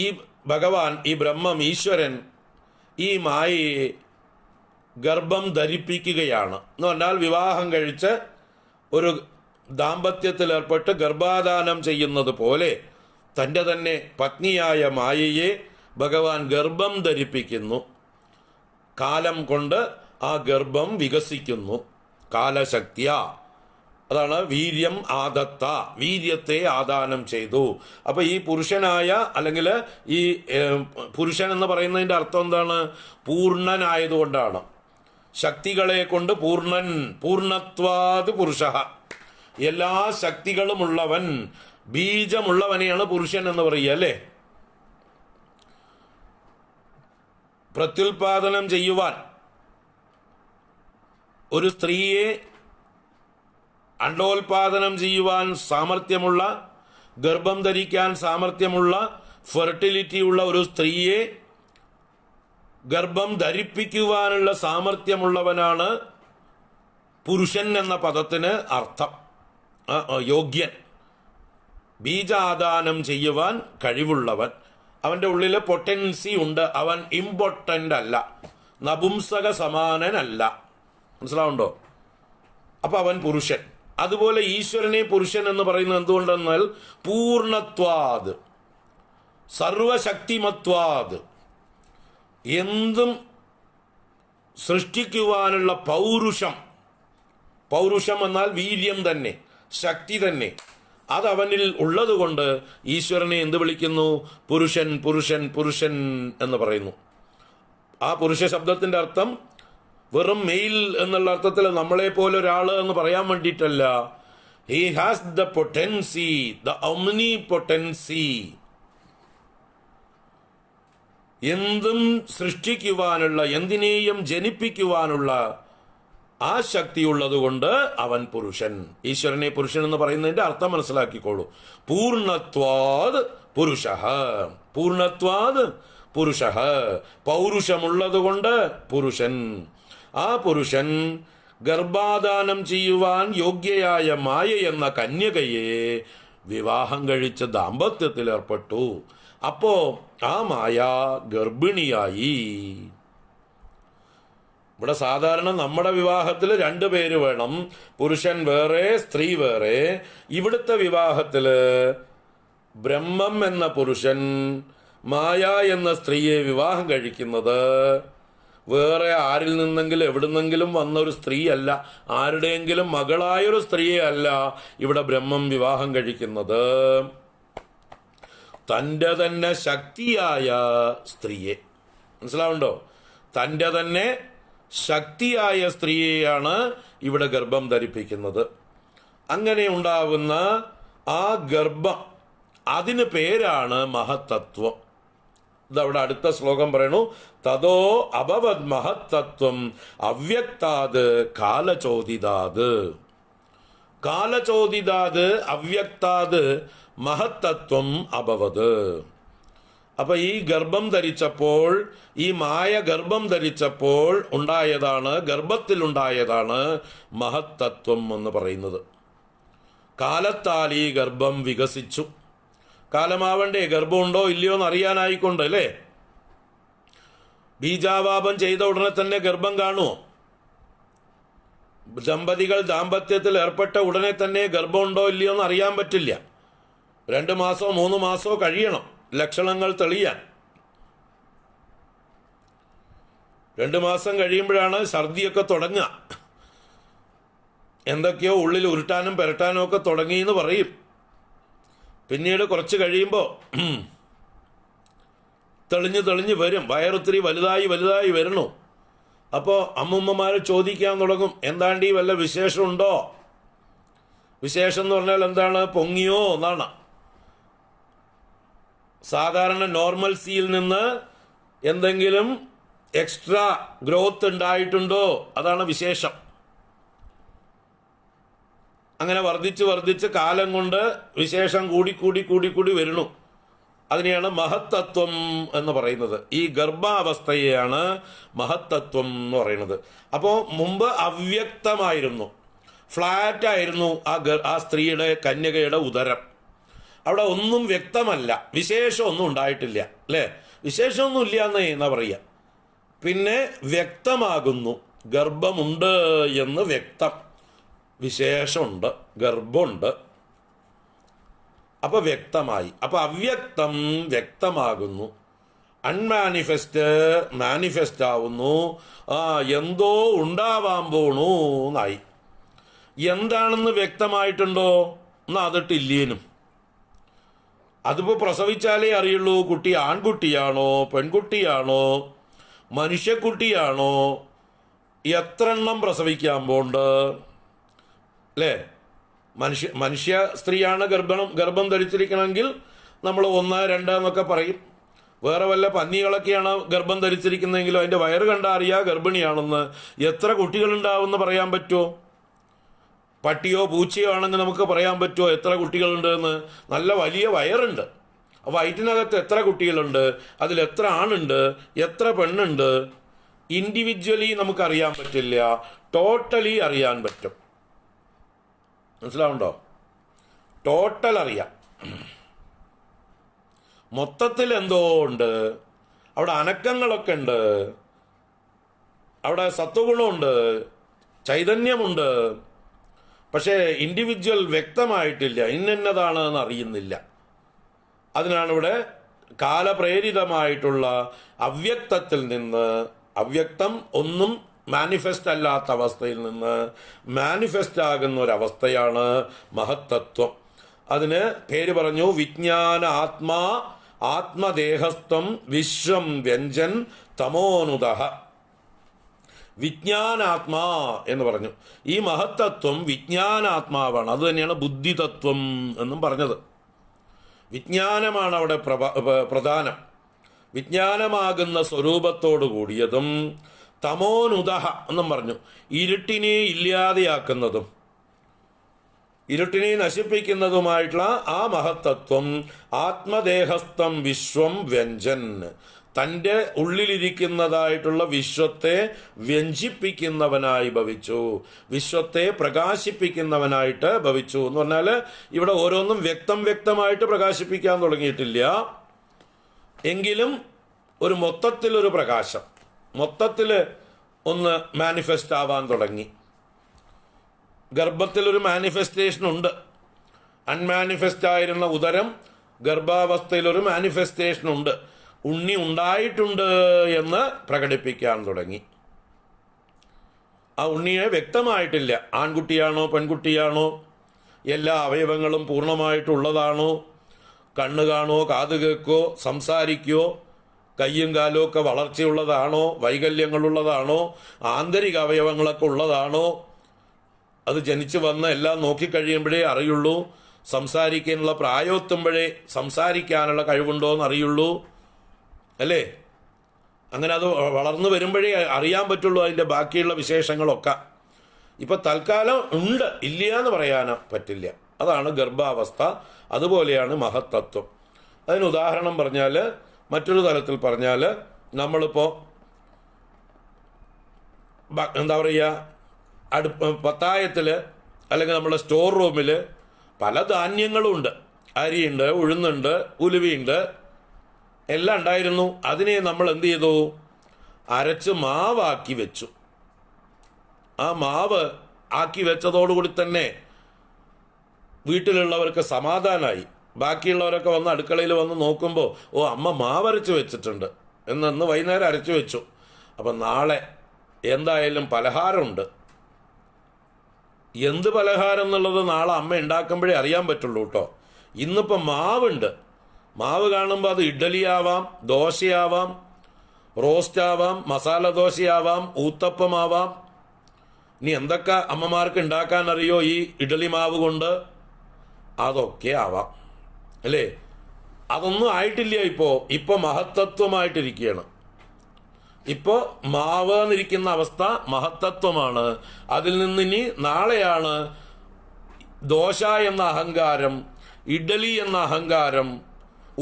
ഈ ഭഗവാൻ, ഈ ബ്രഹ്മം, ഈശ്വരൻ ഈ മായയെ ഗർഭം ധരിപ്പിക്കുകയാണ് എന്ന് പറഞ്ഞാൽ വിവാഹം കഴിച്ച് ഒരു ദാമ്പത്യത്തിലേർപ്പെട്ട് ഗർഭാധാനം ചെയ്യുന്നത് പോലെ തൻ്റെ തന്നെ പത്നിയായ മായയെ ഭഗവാൻ ഗർഭം ധരിപ്പിക്കുന്നു. കാലം കൊണ്ട് ആ ഗർഭം വികസിക്കുന്നു. കാലശക്തിയ, അതാണ് വീര്യം ആദത്ത, വീര്യത്തെ ആദാനം ചെയ്തു. അപ്പോൾ ഈ പുരുഷനായ, അല്ലെങ്കിൽ ഈ പുരുഷൻ എന്ന് പറയുന്നതിൻ്റെ അർത്ഥം എന്താണ്? പൂർണ്ണനായതുകൊണ്ടാണ്. ശക്തികളെ കൊണ്ട് പൂർണ്ണൻ, പൂർണ്ണത്വാത് പുരുഷ, എല്ലാ ശക്തികളുമുള്ളവൻ, ബീജമുള്ളവനെയാണ് പുരുഷൻ എന്ന് പറയുക, അല്ലേ? പ്രത്യുൽപാദനം ചെയ്യുവാൻ ഒരു സ്ത്രീയെ അണ്ടോൽപാദനം ചെയ്യുവാൻ സാമർഥ്യമുള്ള, ഗർഭം ധരിക്കാൻ സാമർഥ്യമുള്ള, ഫെർട്ടിലിറ്റിയുള്ള ഒരു സ്ത്രീയെ ഗർഭം ധരിപ്പിക്കുവാനുള്ള സാമർഥ്യമുള്ളവനാണ് പുരുഷൻ എന്ന പദത്തിന് അർത്ഥം. യോഗ്യൻ, ബീജാദാനം ചെയ്യുവാൻ കഴിവുള്ളവൻ, അവൻ്റെ ഉള്ളിൽ പൊട്ടൻസി ഉണ്ട്, അവൻ ഇമ്പോർട്ടൻ്റ് അല്ല, നപുംസക സമാനനല്ല. മനസ്സിലാവുണ്ടോ? അപ്പം അവൻ പുരുഷൻ. അതുപോലെ ഈശ്വരനെ പുരുഷൻ എന്ന് പറയുന്നത് എന്തുകൊണ്ടെന്നാൽ പൂർണ്ണത്വാത്, സർവശക്തിമത്വാത്, എന്തും സൃഷ്ടിക്കുവാനുള്ള പൗരുഷം. പൗരുഷം എന്നാൽ വീര്യം തന്നെ, ശക്തി തന്നെ, അതവനിൽ ഉള്ളതുകൊണ്ട് ഈശ്വരനെ എന്ത് വിളിക്കുന്നു? പുരുഷൻ, പുരുഷൻ, പുരുഷൻ എന്ന് പറയുന്നു. ആ പുരുഷ ശബ്ദത്തിൻ്റെ അർത്ഥം വെറും മെയിൽ എന്നുള്ള അർത്ഥത്തിൽ നമ്മളെ പോലെ ഒരാൾ എന്ന് പറയാൻ വേണ്ടിയിട്ടല്ല. He has the potency, the Omni potency, എന്തും സൃഷ്ടിക്കുവാനുള്ള, എന്തിനേയും ജനിപ്പിക്കുവാനുള്ള ആ ശക്തിയുള്ളത് കൊണ്ട് അവൻ പുരുഷൻ. ഈശ്വരനെ പുരുഷൻ എന്ന് പറയുന്നതിന്റെ അർത്ഥം മനസ്സിലാക്കിക്കോളൂ. പൂർണ്ണത്വാത് പുരുഷ, പൂർണ്ണത്വാത് പുരുഷ, പൗരുഷമുള്ളത് കൊണ്ട് പുരുഷൻ. ആ പുരുഷൻ ഗർഭാധാനം ചെയ്യുവാൻ യോഗ്യയായ മായ എന്ന കന്യകയെ വിവാഹം കഴിച്ച് ദാമ്പത്യത്തിൽ ഏർപ്പെട്ടു. അപ്പോ ആ മായ ഗർഭിണിയായി. ഇവിടെ സാധാരണ നമ്മുടെ വിവാഹത്തിൽ 2 പേര് വേണം, പുരുഷൻ വേറെ സ്ത്രീ വേറെ. ഇവിടുത്തെ വിവാഹത്തില് ബ്രഹ്മം എന്ന പുരുഷൻ മായ എന്ന സ്ത്രീയെ വിവാഹം കഴിക്കുന്നത് വേറെ ആരിൽ നിന്നെങ്കിലും എവിടുന്നെങ്കിലും വന്ന ഒരു സ്ത്രീയല്ല, ആരുടെയെങ്കിലും മകളായൊരു സ്ത്രീയെ അല്ല ഇവിടെ ബ്രഹ്മം വിവാഹം കഴിക്കുന്നത്, തൻ്റെ തന്നെ ശക്തിയായ സ്ത്രീയെ. മനസ്സിലാവുണ്ടോ? തൻ്റെ തന്നെ ശക്തിയായ സ്ത്രീയെയാണ് ഇവിടെ ഗർഭം ധരിപ്പിക്കുന്നത്. അങ്ങനെ ഉണ്ടാവുന്ന ആ ഗർഭം, അതിന് പേരാണ് മഹത്തത്വം. ഇതവിടെ അടുത്ത ശ്ലോകം പറയണു, തതോ അഭവത് മഹത്തത്വം അവ്യക്താത് കാലചോദിതാത്. കാലചോദിതാത് അവ്യക്താത് മഹത്തത്വം അഭവത്. അപ്പൊ ഈ ഗർഭം ധരിച്ചപ്പോൾ, ഈ മായ ഗർഭം ധരിച്ചപ്പോൾ ഉണ്ടായതാണ്, ഗർഭത്തിലുണ്ടായതാണ് മഹത്തത്വം എന്ന് പറയുന്നത്. കാലത്താൽ ഈ ഗർഭം വികസിച്ചു. കാലമാവണ്ടേ ഗർഭമുണ്ടോ ഇല്ലയോ എന്ന് അറിയാനായിക്കൊണ്ട് അല്ലേ? ബീജാവാപം ചെയ്ത ഉടനെ തന്നെ ഗർഭം കാണുമോ? ദമ്പതികൾ ദാമ്പത്യത്തിൽ ഏർപ്പെട്ട ഉടനെ തന്നെ ഗർഭമുണ്ടോ ഇല്ലയോ എന്ന് അറിയാൻ പറ്റില്ല. 2 മാസമോ 3 മാസമോ കഴിയണം ലക്ഷണങ്ങൾ തെളിയാൻ. 2 മാസം കഴിയുമ്പോഴാണ് ഛർദിയൊക്കെ തുടങ്ങുക. എന്തൊക്കെയോ ഉള്ളിൽ ഉരുട്ടാനും പെരട്ടാനും ഒക്കെ തുടങ്ങിയെന്ന് പറയും. പിന്നീട് കുറച്ച് കഴിയുമ്പോൾ തെളിഞ്ഞ് വരും, വയറൊത്തിരി വലുതായി വലുതായി വരണു. അപ്പോൾ അമ്മുമ്മമാർ ചോദിക്കാൻ തുടങ്ങും, എന്താണ്ടി വല്ല വിശേഷമുണ്ടോ? വിശേഷം എന്ന് പറഞ്ഞാൽ എന്താണ്? പൊങ്ങിയോ എന്നാണ്. സാധാരണ നോർമൽസിയിൽ നിന്ന് എന്തെങ്കിലും എക്സ്ട്രാ ഗ്രോത്ത് ഉണ്ടായിട്ടുണ്ടോ? അതാണ് വിശേഷം. അങ്ങനെ വർദ്ധിച്ച് കാലം കൊണ്ട് വിശേഷം കൂടി വരുന്നു. അതിനെയാണ് മഹത്തത്വം എന്ന് പറയുന്നത്. ഈ ഗർഭാവസ്ഥയെയാണ് മഹത്തത്വം എന്ന് പറയുന്നത്. അപ്പോൾ മുമ്പ് അവ്യക്തമായിരുന്നു, ഫ്ലാറ്റായിരുന്നു ആ സ്ത്രീയുടെ, കന്യകയുടെ ഉദരം. അവിടെ ഒന്നും വ്യക്തമല്ല, വിശേഷമൊന്നും ഉണ്ടായിട്ടില്ല അല്ലേ? വിശേഷമൊന്നും ഇല്ല എന്നാ പറയുക. പിന്നെ വ്യക്തമാകുന്നു, ഗർഭമുണ്ട് എന്ന് വ്യക്തം, വിശേഷമുണ്ട്, ഗർഭമുണ്ട്, അപ്പൊ വ്യക്തമായി. അപ്പൊ അവ്യക്തം വ്യക്തമാകുന്നു, അൺമാനിഫെസ്റ്റ് മാനിഫെസ്റ്റ് ആവുന്നു. എന്തോ ഉണ്ടാവാൻ പോണു എന്നായി. എന്താണെന്ന് വ്യക്തമായിട്ടുണ്ടോ? എന്നാ അതിട്ടില്ലേനും. അതിപ്പോൾ പ്രസവിച്ചാലേ അറിയുള്ളൂ കുട്ടി ആൺകുട്ടിയാണോ പെൺകുട്ടിയാണോ മനുഷ്യക്കുട്ടിയാണോ, എത്ര എണ്ണം പ്രസവിക്കാൻ പോണ്ട് അല്ലേ? മനുഷ്യ സ്ത്രീയാണ് ഗർഭം ധരിച്ചിരിക്കണമെങ്കിൽ നമ്മൾ 1, 2 എന്നൊക്കെ പറയും. വേറെ വല്ല പന്നികളൊക്കെയാണ് ഗർഭം ധരിച്ചിരിക്കുന്നതെങ്കിലും അതിൻ്റെ വയറ് കണ്ടാൽ അറിയാ ഗർഭിണിയാണെന്ന്. എത്ര കുട്ടികളുണ്ടാവുമെന്ന് പറയാൻ പറ്റുമോ? പട്ടിയോ പൂച്ചയോ ആണെങ്കിൽ നമുക്ക് പറയാൻ പറ്റുമോ എത്ര കുട്ടികളുണ്ട് എന്ന്? നല്ല വലിയ വയറുണ്ട്. വയറ്റിനകത്ത് എത്ര കുട്ടികളുണ്ട്, അതിലെത്ര ആണുണ്ട്, എത്ര പെണ്ണുണ്ട്, ഇൻഡിവിജ്വലി നമുക്കറിയാൻ പറ്റില്ല, ടോട്ടലി അറിയാൻ പറ്റും. മനസ്സിലാവുണ്ടോ? ടോട്ടൽ അറിയാം. മൊത്തത്തിൽ എന്തോ ഉണ്ട് അവിടെ, അനക്കങ്ങളൊക്കെ ഉണ്ട് അവിടെ, സത്വഗുണമുണ്ട്, ചൈതന്യമുണ്ട്. പക്ഷേ ഇൻഡിവിജ്വൽ വ്യക്തമായിട്ടില്ല, ഇന്നതാണ് എന്ന് അറിയുന്നില്ല. അതിനാണ് ഇവിടെ കാലപ്രേരിതമായിട്ടുള്ള അവ്യക്തത്തിൽ നിന്ന്, അവ്യക്തം ഒന്നും മാനിഫെസ്റ്റ് അല്ലാത്ത അവസ്ഥയിൽ നിന്ന് മാനിഫെസ്റ്റ് ആകുന്ന ഒരവസ്ഥയാണ് മഹത്തത്വം. അതിന് പേര് പറഞ്ഞു വിജ്ഞാന ആത്മാ ആത്മദേഹസ്ഥം വിശ്വം വ്യഞ്ജൻ തമോനുദഃ. വിജ്ഞാനാത്മാ എന്ന് പറഞ്ഞു. ഈ മഹത്തത്വം വിജ്ഞാനാത്മാവാണ്. അത് തന്നെയാണ് ബുദ്ധിതത്വം എന്നും പറഞ്ഞത്. വിജ്ഞാനമാണ് അവിടെ പ്രധാനം. വിജ്ഞാനമാകുന്ന സ്വരൂപത്തോടു കൂടിയതും തമോനുദഃ എന്നും പറഞ്ഞു. ഇരുട്ടിനെ ഇല്ലാതെയാക്കുന്നതും ഇരുട്ടിനെ നശിപ്പിക്കുന്നതുമായിട്ടുള്ള ആ മഹത്തത്വം ആത്മദേഹസ്ഥം വിശ്വം വ്യഞ്ജൻ, തൻ്റെ ഉള്ളിലിരിക്കുന്നതായിട്ടുള്ള വിശ്വത്തെ വ്യഞ്ജിപ്പിക്കുന്നവനായി ഭവിച്ചു, വിശ്വത്തെ പ്രകാശിപ്പിക്കുന്നവനായിട്ട് ഭവിച്ചു എന്ന് പറഞ്ഞാൽ ഇവിടെ ഓരോന്നും വ്യക്തമായിട്ട് പ്രകാശിപ്പിക്കാൻ തുടങ്ങിയിട്ടില്ല. എങ്കിലും ഒരു മൊത്തത്തിലൊരു പ്രകാശം, മൊത്തത്തിൽ ഒന്ന് മാനിഫെസ്റ്റ് ആവാൻ തുടങ്ങി. ഗർഭത്തിലൊരു മാനിഫെസ്റ്റേഷൻ ഉണ്ട്. അൺമാനിഫെസ്റ്റ് ആയിരുന്ന ഉദരം ഗർഭാവസ്ഥയിലൊരു മാനിഫെസ്റ്റേഷൻ ഉണ്ട്. ഉണ്ണി ഉണ്ടായിട്ടുണ്ട് എന്ന് പ്രകടിപ്പിക്കാൻ തുടങ്ങി. ആ ഉണ്ണിയെ വ്യക്തമായിട്ടില്ല, ആൺകുട്ടിയാണോ പെൺകുട്ടിയാണോ, എല്ലാ അവയവങ്ങളും പൂർണ്ണമായിട്ടുള്ളതാണോ, കണ്ണ് കാണോ, കാത് കേൾക്കോ, സംസാരിക്കോ, കയ്യും കാലും ഒക്കെ വളർച്ചയുള്ളതാണോ, വൈകല്യങ്ങളുള്ളതാണോ, ആന്തരിക അവയവങ്ങളൊക്കെ ഉള്ളതാണോ, അത് ജനിച്ചു വന്ന് എല്ലാം നോക്കിക്കഴിയുമ്പോഴേ അറിയുള്ളൂ. സംസാരിക്കാനുള്ള പ്രായമെത്തുമ്പോഴേ സംസാരിക്കാനുള്ള കഴിവുണ്ടോ എന്ന് അറിയുള്ളൂ, അല്ലേ? അങ്ങനെ അത് വളർന്നു വരുമ്പോഴേ അറിയാൻ പറ്റുള്ളൂ അതിൻ്റെ ബാക്കിയുള്ള വിശേഷങ്ങളൊക്കെ. ഇപ്പം തൽക്കാലം ഉണ്ട്, ഇല്ല എന്ന് പറയാനോ പറ്റില്ല. അതാണ് ഗർഭാവസ്ഥ. അതുപോലെയാണ് മഹത്തത്വം. അതിന് ഉദാഹരണം പറഞ്ഞാൽ, മറ്റൊരു തലത്തിൽ പറഞ്ഞാൽ, നമ്മളിപ്പോൾ എന്താ പറയുക, പത്തായത്തിൽ അല്ലെങ്കിൽ നമ്മുടെ സ്റ്റോർ റൂമിൽ പല ധാന്യങ്ങളുമുണ്ട്. അരിയുണ്ട്, ഉഴുന്നുണ്ട്, ഉലുവയുണ്ട്, എല്ലാം ഉണ്ടായിരുന്നു. അതിനെ നമ്മൾ എന്ത് ചെയ്തു? അരച്ച് മാവാക്കി വെച്ചു. ആ മാവ് ആക്കി വെച്ചതോടുകൂടി തന്നെ വീട്ടിലുള്ളവർക്ക് സമാധാനമായി. ബാക്കിയുള്ളവരൊക്കെ വന്ന് അടുക്കളയിൽ വന്ന് നോക്കുമ്പോൾ, ഓ, അമ്മ മാവരച്ച് വെച്ചിട്ടുണ്ട് എന്ന് വൈകുന്നേരം അരച്ചു വെച്ചു. അപ്പം നാളെ എന്തായാലും പലഹാരമുണ്ട്. എന്ത് പലഹാരം എന്നുള്ളത് നാളെ അമ്മ ഉണ്ടാക്കുമ്പോഴേ അറിയാൻ പറ്റുള്ളൂ കേട്ടോ. ഇന്നിപ്പം മാവുണ്ട്. മാവ് കാണുമ്പോൾ അത് ഇഡ്ഡലിയാവാം, ദോശയാവാം, റോസ്റ്റാവാം, മസാല ദോശയാവാം, ഊത്തപ്പമാവാം. ഇനി എന്തൊക്കെ അമ്മമാർക്ക് ഉണ്ടാക്കാൻ അറിയോ ഈ ഇഡ്ഡലി മാവ് കൊണ്ട്, അതൊക്കെ ആവാം, അല്ലേ? അതൊന്നും ആയിട്ടില്ല. ഇപ്പോൾ മഹത്തത്വമായിട്ടിരിക്കുകയാണ്. ഇപ്പോൾ മാവ് എന്നിരിക്കുന്ന അവസ്ഥ മഹത്തത്വമാണ്. അതിൽ നിന്നിനി നാളെയാണ് ദോശ എന്ന അഹങ്കാരം, ഇഡ്ഡലി എന്ന അഹങ്കാരം,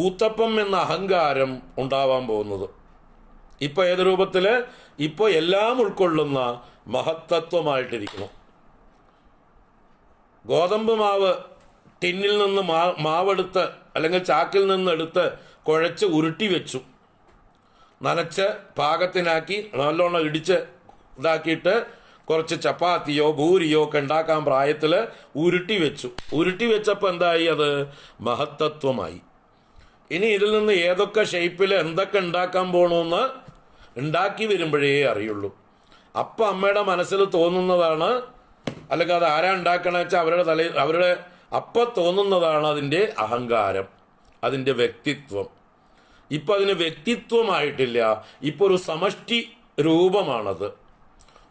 ഊത്തപ്പം എന്ന അഹങ്കാരം ഉണ്ടാവാൻ പോകുന്നത്. ഇപ്പോൾ ഏത് രൂപത്തിൽ? ഇപ്പോൾ എല്ലാം ഉൾക്കൊള്ളുന്ന മഹത്തത്വമായിട്ടിരിക്കുന്നു. ഗോതമ്പ് മാവ് ടിന്നിൽ നിന്ന് മാവെടുത്ത് അല്ലെങ്കിൽ ചാക്കിൽ നിന്ന് എടുത്ത് കുഴച്ച് ഉരുട്ടി വെച്ചു, നനച്ച് പാകത്തിനാക്കി നല്ലോണം ഇടിച്ച് ഇതാക്കിയിട്ട് കുറച്ച് ചപ്പാത്തിയോ ഭൂരിയോ ഒക്കെ ഉണ്ടാക്കാൻ പ്രായത്തിൽ ഉരുട്ടി വെച്ചു. ഉരുട്ടി വെച്ചപ്പോൾ എന്തായി? അത് മഹത്തത്വമായി. ഇനി ഇതിൽ നിന്ന് ഏതൊക്കെ ഷേപ്പിൽ എന്തൊക്കെ ഉണ്ടാക്കാൻ പോകണമെന്ന് ഉണ്ടാക്കി വരുമ്പോഴേ അറിയുള്ളൂ. അപ്പം അമ്മയുടെ മനസ്സിൽ തോന്നുന്നതാണ്, അല്ലെങ്കിൽ അത് ആരാ ഉണ്ടാക്കണമെന്ന് വെച്ചാൽ അവരുടെ അപ്പം തോന്നുന്നതാണ് അതിൻ്റെ അഹങ്കാരം, അതിൻ്റെ വ്യക്തിത്വം. ഇപ്പം അതിന് വ്യക്തിത്വമായിട്ടില്ല. ഇപ്പോൾ ഒരു സമഷ്ടി രൂപമാണത്.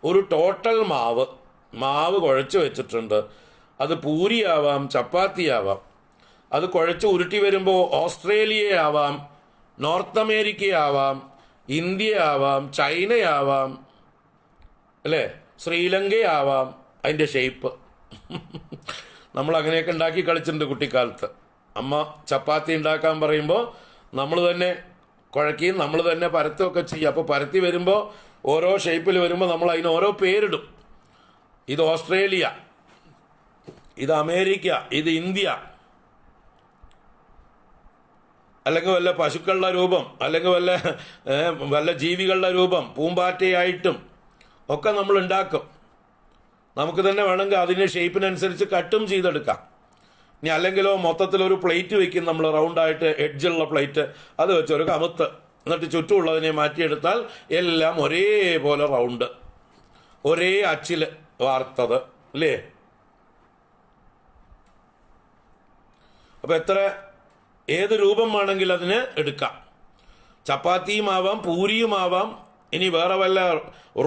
ഒരു ടോട്ടൽ മാവ് കുഴച്ച് വെച്ചിട്ടുണ്ട്. അത് പൂരിയാവാം, ചപ്പാത്തിയാവാം. അത് കുഴച്ച് ഉരുട്ടി വരുമ്പോൾ ഓസ്ട്രേലിയ ആവാം, നോർത്ത് അമേരിക്കയാവാം, ഇന്ത്യയാവാം, ചൈനയാവാം, അല്ലേ, ശ്രീലങ്കയാവാം. അതിൻ്റെ ഷേപ്പ് നമ്മൾ അങ്ങനെയൊക്കെ ഉണ്ടാക്കി കളിച്ചിട്ടുണ്ട് കുട്ടിക്കാലത്ത്. അമ്മ ചപ്പാത്തി ഉണ്ടാക്കാൻ പറയുമ്പോൾ നമ്മൾ തന്നെ കുഴക്കുകയും നമ്മൾ തന്നെ പരത്തുകയൊക്കെ ചെയ്യും. അപ്പോൾ പരത്തി വരുമ്പോൾ ഓരോ ഷേപ്പിൽ വരുമ്പോൾ നമ്മൾ അതിന് ഓരോ പേരിടും. ഇത് ഓസ്ട്രേലിയ, ഇത് അമേരിക്ക, ഇത് ഇന്ത്യ, അല്ലെങ്കിൽ വല്ല പശുക്കളുടെ രൂപം, അല്ലെങ്കിൽ വല്ല ജീവികളുടെ രൂപം, പൂമ്പാറ്റയായിട്ടും ഒക്കെ നമ്മൾ ഉണ്ടാക്കും. നമുക്ക് തന്നെ വേണമെങ്കിൽ അതിൻ്റെ ഷേപ്പിനനുസരിച്ച് കട്ടും ചെയ്തെടുക്കാം. ഇനി അല്ലെങ്കിലോ മൊത്തത്തിലൊരു പ്ലേറ്റ് വെക്കും നമ്മൾ, റൗണ്ടായിട്ട് എഡ്ജുള്ള പ്ലേറ്റ്, അത് വെച്ച് ഒരു കമുത്ത്, എന്നിട്ട് ചുറ്റുമുള്ളതിനെ മാറ്റിയെടുത്താൽ എല്ലാം ഒരേപോലെ റൗണ്ട്, ഒരേ അച്ചിൽ വാർത്തത്, അല്ലേ? അപ്പോൾ ഏത് രൂപം വേണമെങ്കിൽ അതിന് എടുക്കാം. ചപ്പാത്തിയുമാവാം, പൂരിയുമാവാം, ഇനി വേറെ വല്ല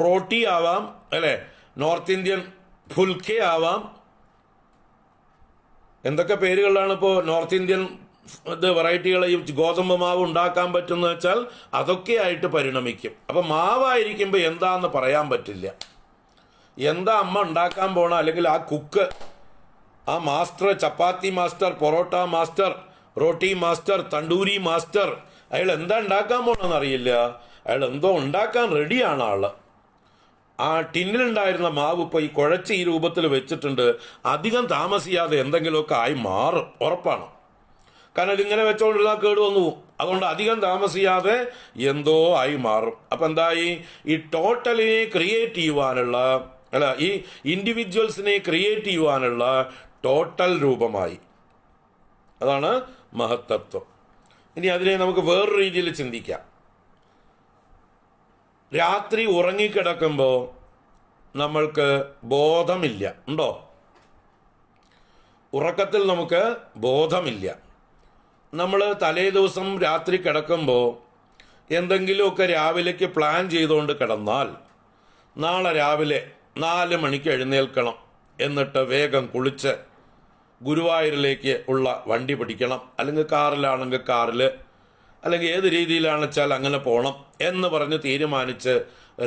റോട്ടി ആവാം, അല്ലേ, നോർത്ത് ഇന്ത്യൻ ഫുൽക്കെ ആവാം. എന്തൊക്കെ പേരുകളിലാണ് ഇപ്പോൾ നോർത്ത് ഇന്ത്യൻ വെറൈറ്റികൾ ഈ ഗോതമ്പ് മാവ് ഉണ്ടാക്കാൻ പറ്റുമെന്ന് വെച്ചാൽ അതൊക്കെ ആയിട്ട് പരിണമിക്കും. അപ്പം മാവായിരിക്കുമ്പോൾ എന്താന്ന് പറയാൻ പറ്റില്ല. എന്താ അമ്മ ഉണ്ടാക്കാൻ പോണ, അല്ലെങ്കിൽ ആ കുക്ക്, ആ master, chapati master, parotta master, roti master, tandoori master, അയാൾ എന്താ ഉണ്ടാക്കാൻ പോണെന്ന് അറിയില്ല. അയാൾ എന്തോ ഉണ്ടാക്കാൻ റെഡിയാണ് ആള്. ആ ടിന്നിലുണ്ടായിരുന്ന മാവ് ഇപ്പോൾ ഈ കുഴച്ച് ഈ രൂപത്തിൽ വെച്ചിട്ടുണ്ട്. അധികം താമസിയാതെ എന്തെങ്കിലുമൊക്കെ ആയി മാറും, ഉറപ്പാണ്. കാരണം ഇതിങ്ങനെ വെച്ചോണ്ടിരുന്നാൽ കേട് വന്നു പോകും. അതുകൊണ്ട് അധികം താമസിയാതെ എന്തോ ആയി മാറും. അപ്പം എന്തായി, ഈ ടോട്ടലിനെ ക്രിയേറ്റ് ചെയ്യുവാനുള്ള, അല്ല, ഈ ഇൻഡിവിജ്വൽസിനെ ക്രിയേറ്റ് ചെയ്യുവാനുള്ള ടോട്ടൽ രൂപമായി. അതാണ് മഹത്തത്വം. ഇനി അതിനെ നമുക്ക് വേറൊരു രീതിയിൽ ചിന്തിക്കാം. രാത്രി ഉറങ്ങിക്കിടക്കുമ്പോൾ നമ്മൾക്ക് ബോധമില്ല, ഉണ്ടോ? ഉറക്കത്തിൽ നമുക്ക് ബോധമില്ല. നമ്മൾ തലേ ദിവസം രാത്രി കിടക്കുമ്പോൾ എന്തെങ്കിലുമൊക്കെ രാവിലേക്ക് പ്ലാൻ ചെയ്തുകൊണ്ട് കിടന്നാൽ നാളെ രാവിലെ 4 മണിക്ക് എഴുന്നേൽക്കണം, എന്നിട്ട് വേഗം കുളിച്ച് ഗുരുവായൂരിലേക്ക് ഉള്ള വണ്ടി പിടിക്കണം, അല്ലെങ്കിൽ കാറിലാണെങ്കിൽ കാറിൽ, അല്ലെങ്കിൽ ഏത് രീതിയിലാണെന്ന് വെച്ചാൽ അങ്ങനെ പോകണം എന്ന് പറഞ്ഞ് തീരുമാനിച്ച്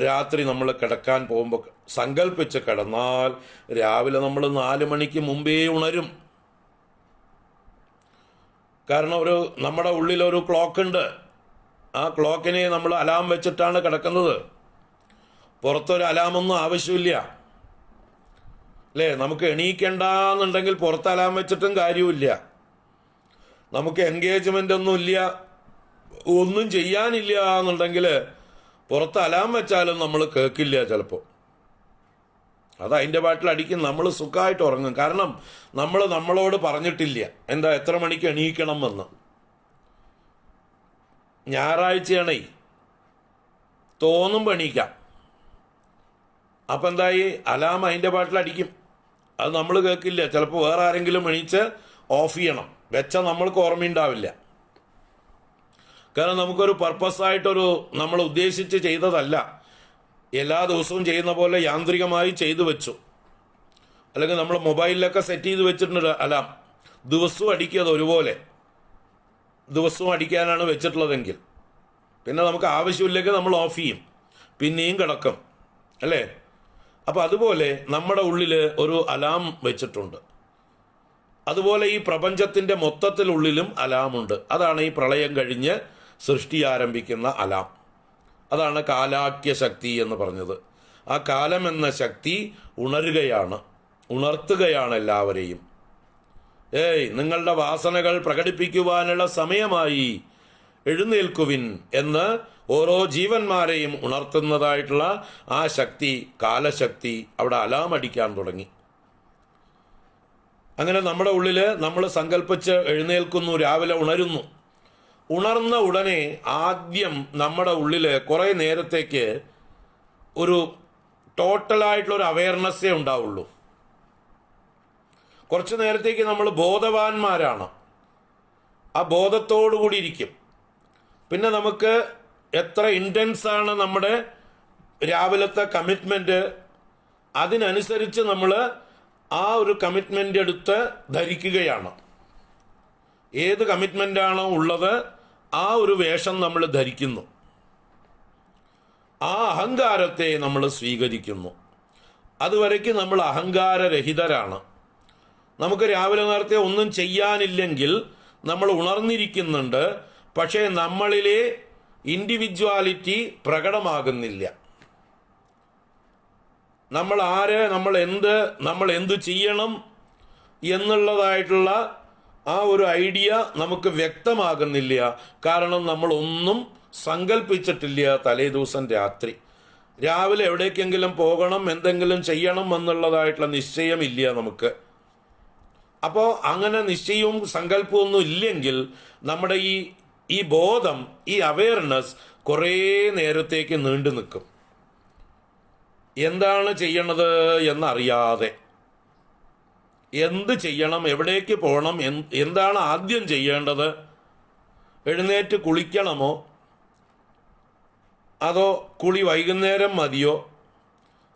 രാത്രി നമ്മൾ കിടക്കാൻ പോകുമ്പോൾ സങ്കല്പിച്ച് കിടന്നാൽ രാവിലെ നമ്മൾ 4 മണിക്ക് മുമ്പേ ഉണരും. കാരണം നമ്മുടെ ഉള്ളിലൊരു ക്ലോക്കുണ്ട്. ആ ക്ലോക്കിനെ നമ്മൾ അലാം വെച്ചിട്ടാണ് കിടക്കുന്നത്. പുറത്തൊരു അലാമൊന്നും ആവശ്യമില്ല, അല്ലേ? നമുക്ക് എണീക്കണ്ടെന്നുണ്ടെങ്കിൽ പുറത്ത് അലാം വെച്ചിട്ടും കാര്യമില്ല. നമുക്ക് എൻഗേജ്മെൻ്റ് ഒന്നും ഇല്ല, ഒന്നും ചെയ്യാനില്ല എന്നുണ്ടെങ്കിൽ പുറത്ത് അലാം വെച്ചാലും നമ്മൾ കേൾക്കില്ല ചിലപ്പോൾ. അത് അതിൻ്റെ പാട്ടിലടിക്കും, നമ്മൾ സുഖമായിട്ട് ഉറങ്ങും. കാരണം നമ്മൾ നമ്മളോട് പറഞ്ഞിട്ടില്ല എന്താ എത്ര മണിക്ക് എണീക്കണം എന്ന്. ഞായറാഴ്ചയാണേ തോന്നുമ്പോൾ എണീക്കാം. അപ്പം എന്തായി, അലാം അതിൻ്റെ പാട്ടിലടിക്കും, അത് നമ്മൾ കേൾക്കില്ല. ചിലപ്പോൾ വേറെ ആരെങ്കിലും എണീച്ച് ഓഫ് ചെയ്യണം, വെച്ചാൽ നമ്മൾക്ക് ഓർമ്മയുണ്ടാവില്ല. കാരണം നമുക്കൊരു നമ്മൾ ഉദ്ദേശിച്ച് ചെയ്തതല്ല. എല്ലാ ദിവസവും ചെയ്യുന്ന പോലെ യാന്ത്രികമായി ചെയ്തു വെച്ചു. അല്ലെങ്കിൽ നമ്മൾ മൊബൈലിലൊക്കെ സെറ്റ് ചെയ്ത് വെച്ചിട്ടുണ്ട് അലാം, ദിവസവും അടിക്കുക ഒരുപോലെ. ദിവസവും അടിക്കാനാണ് വെച്ചിട്ടുള്ളതെങ്കിൽ പിന്നെ നമുക്ക് ആവശ്യമില്ലെങ്കിൽ നമ്മൾ ഓഫ് ചെയ്യും, പിന്നെയും കിടക്കും, അല്ലേ? അപ്പം അതുപോലെ നമ്മുടെ ഉള്ളിൽ ഒരു അലാം വെച്ചിട്ടുണ്ട്. അതുപോലെ ഈ പ്രപഞ്ചത്തിൻ്റെ മൊത്തത്തിലുള്ളിലും അലാമുണ്ട്. അതാണ് ഈ പ്രളയം കഴിഞ്ഞ് സൃഷ്ടി ആരംഭിക്കുന്ന അലാം. അതാണ് കാലാക്യ ശക്തി എന്ന് പറഞ്ഞത്. ആ കാലം എന്ന ശക്തി ഉണർത്തുകയാണ് എല്ലാവരെയും. നിങ്ങളുടെ വാസനകൾ പ്രകടിപ്പിക്കുവാനുള്ള സമയമായി, എഴുന്നേൽക്കുവിൻ എന്ന് ഓരോ ജീവന്മാരെയും ഉണർത്തുന്നതായിട്ടുള്ള ആ ശക്തി, കാലശക്തി അവിടെ അലാം അടിക്കാൻ തുടങ്ങി. അങ്ങനെ നമ്മുടെ ഉള്ളിൽ നമ്മൾ സങ്കല്പിച്ച് എഴുന്നേൽക്കുന്നു, രാവിലെ ഉണരുന്നു. ഉണർന്ന ഉടനെ ആദ്യം നമ്മുടെ ഉള്ളിൽ കുറേ നേരത്തേക്ക് ഒരു ടോട്ടലായിട്ടുള്ളൊരു അവയർനെസ്സേ ഉണ്ടാവുള്ളൂ. കുറച്ച് നേരത്തേക്ക് നമ്മൾ ബോധവാന്മാരാണ്, ആ ബോധത്തോടു കൂടി ഇരിക്കും. പിന്നെ നമുക്ക് എത്ര ഇൻറ്റൻസാണ് നമ്മുടെ രാവിലത്തെ കമ്മിറ്റ്മെൻറ്റ്, അതിനനുസരിച്ച് നമ്മൾ ആ ഒരു കമ്മിറ്റ്മെൻ്റ് എടുത്ത് ധരിക്കുകയാണ്. ഏത് കമ്മിറ്റ്മെൻ്റാണോ ഉള്ളത് ആ ഒരു വേഷം നമ്മൾ ധരിക്കുന്നു, ആ അഹങ്കാരത്തെ നമ്മൾ സ്വീകരിക്കുന്നു. അതുവരയ്ക്ക് നമ്മൾ അഹങ്കാരരഹിതരാണ്. നമുക്ക് രാവിലെ നേരത്തെ ഒന്നും ചെയ്യാനില്ലെങ്കിൽ നമ്മൾ ഉണർന്നിരിക്കുന്നുണ്ട്, പക്ഷേ നമ്മളിലെ ഇൻഡിവിജ്വാലിറ്റി പ്രകടമാകുന്നില്ല. നമ്മൾ ആര്, നമ്മൾ എന്ത് ചെയ്യണം എന്നുള്ളതായിട്ടുള്ള ആ ഒരു ഐഡിയ നമുക്ക് വ്യക്തമാകുന്നില്ല. കാരണം നമ്മളൊന്നും സങ്കല്പിച്ചിട്ടില്ല. തലേ ദിവസം രാവിലെ എവിടേക്കെങ്കിലും പോകണം, എന്തെങ്കിലും ചെയ്യണം എന്നുള്ളതായിട്ടുള്ള നിശ്ചയമില്ല നമുക്ക്. അപ്പോൾ അങ്ങനെ നിശ്ചയവും സങ്കല്പമൊന്നും ഇല്ലെങ്കിൽ നമ്മുടെ ഈ ബോധം, ഈ അവെയർനെസ് കുറേ നേരത്തേക്ക് നീണ്ടു നിൽക്കും. എന്താണ് ചെയ്യണത് എന്നറിയാതെ, എന്ത് ചെയ്യണം, എവിടേക്ക് പോകണം, എന്താണ് ആദ്യം ചെയ്യേണ്ടത്, എഴുന്നേറ്റ് കുളിക്കണമോ അതോ കുളി വൈകുന്നേരം മതിയോ,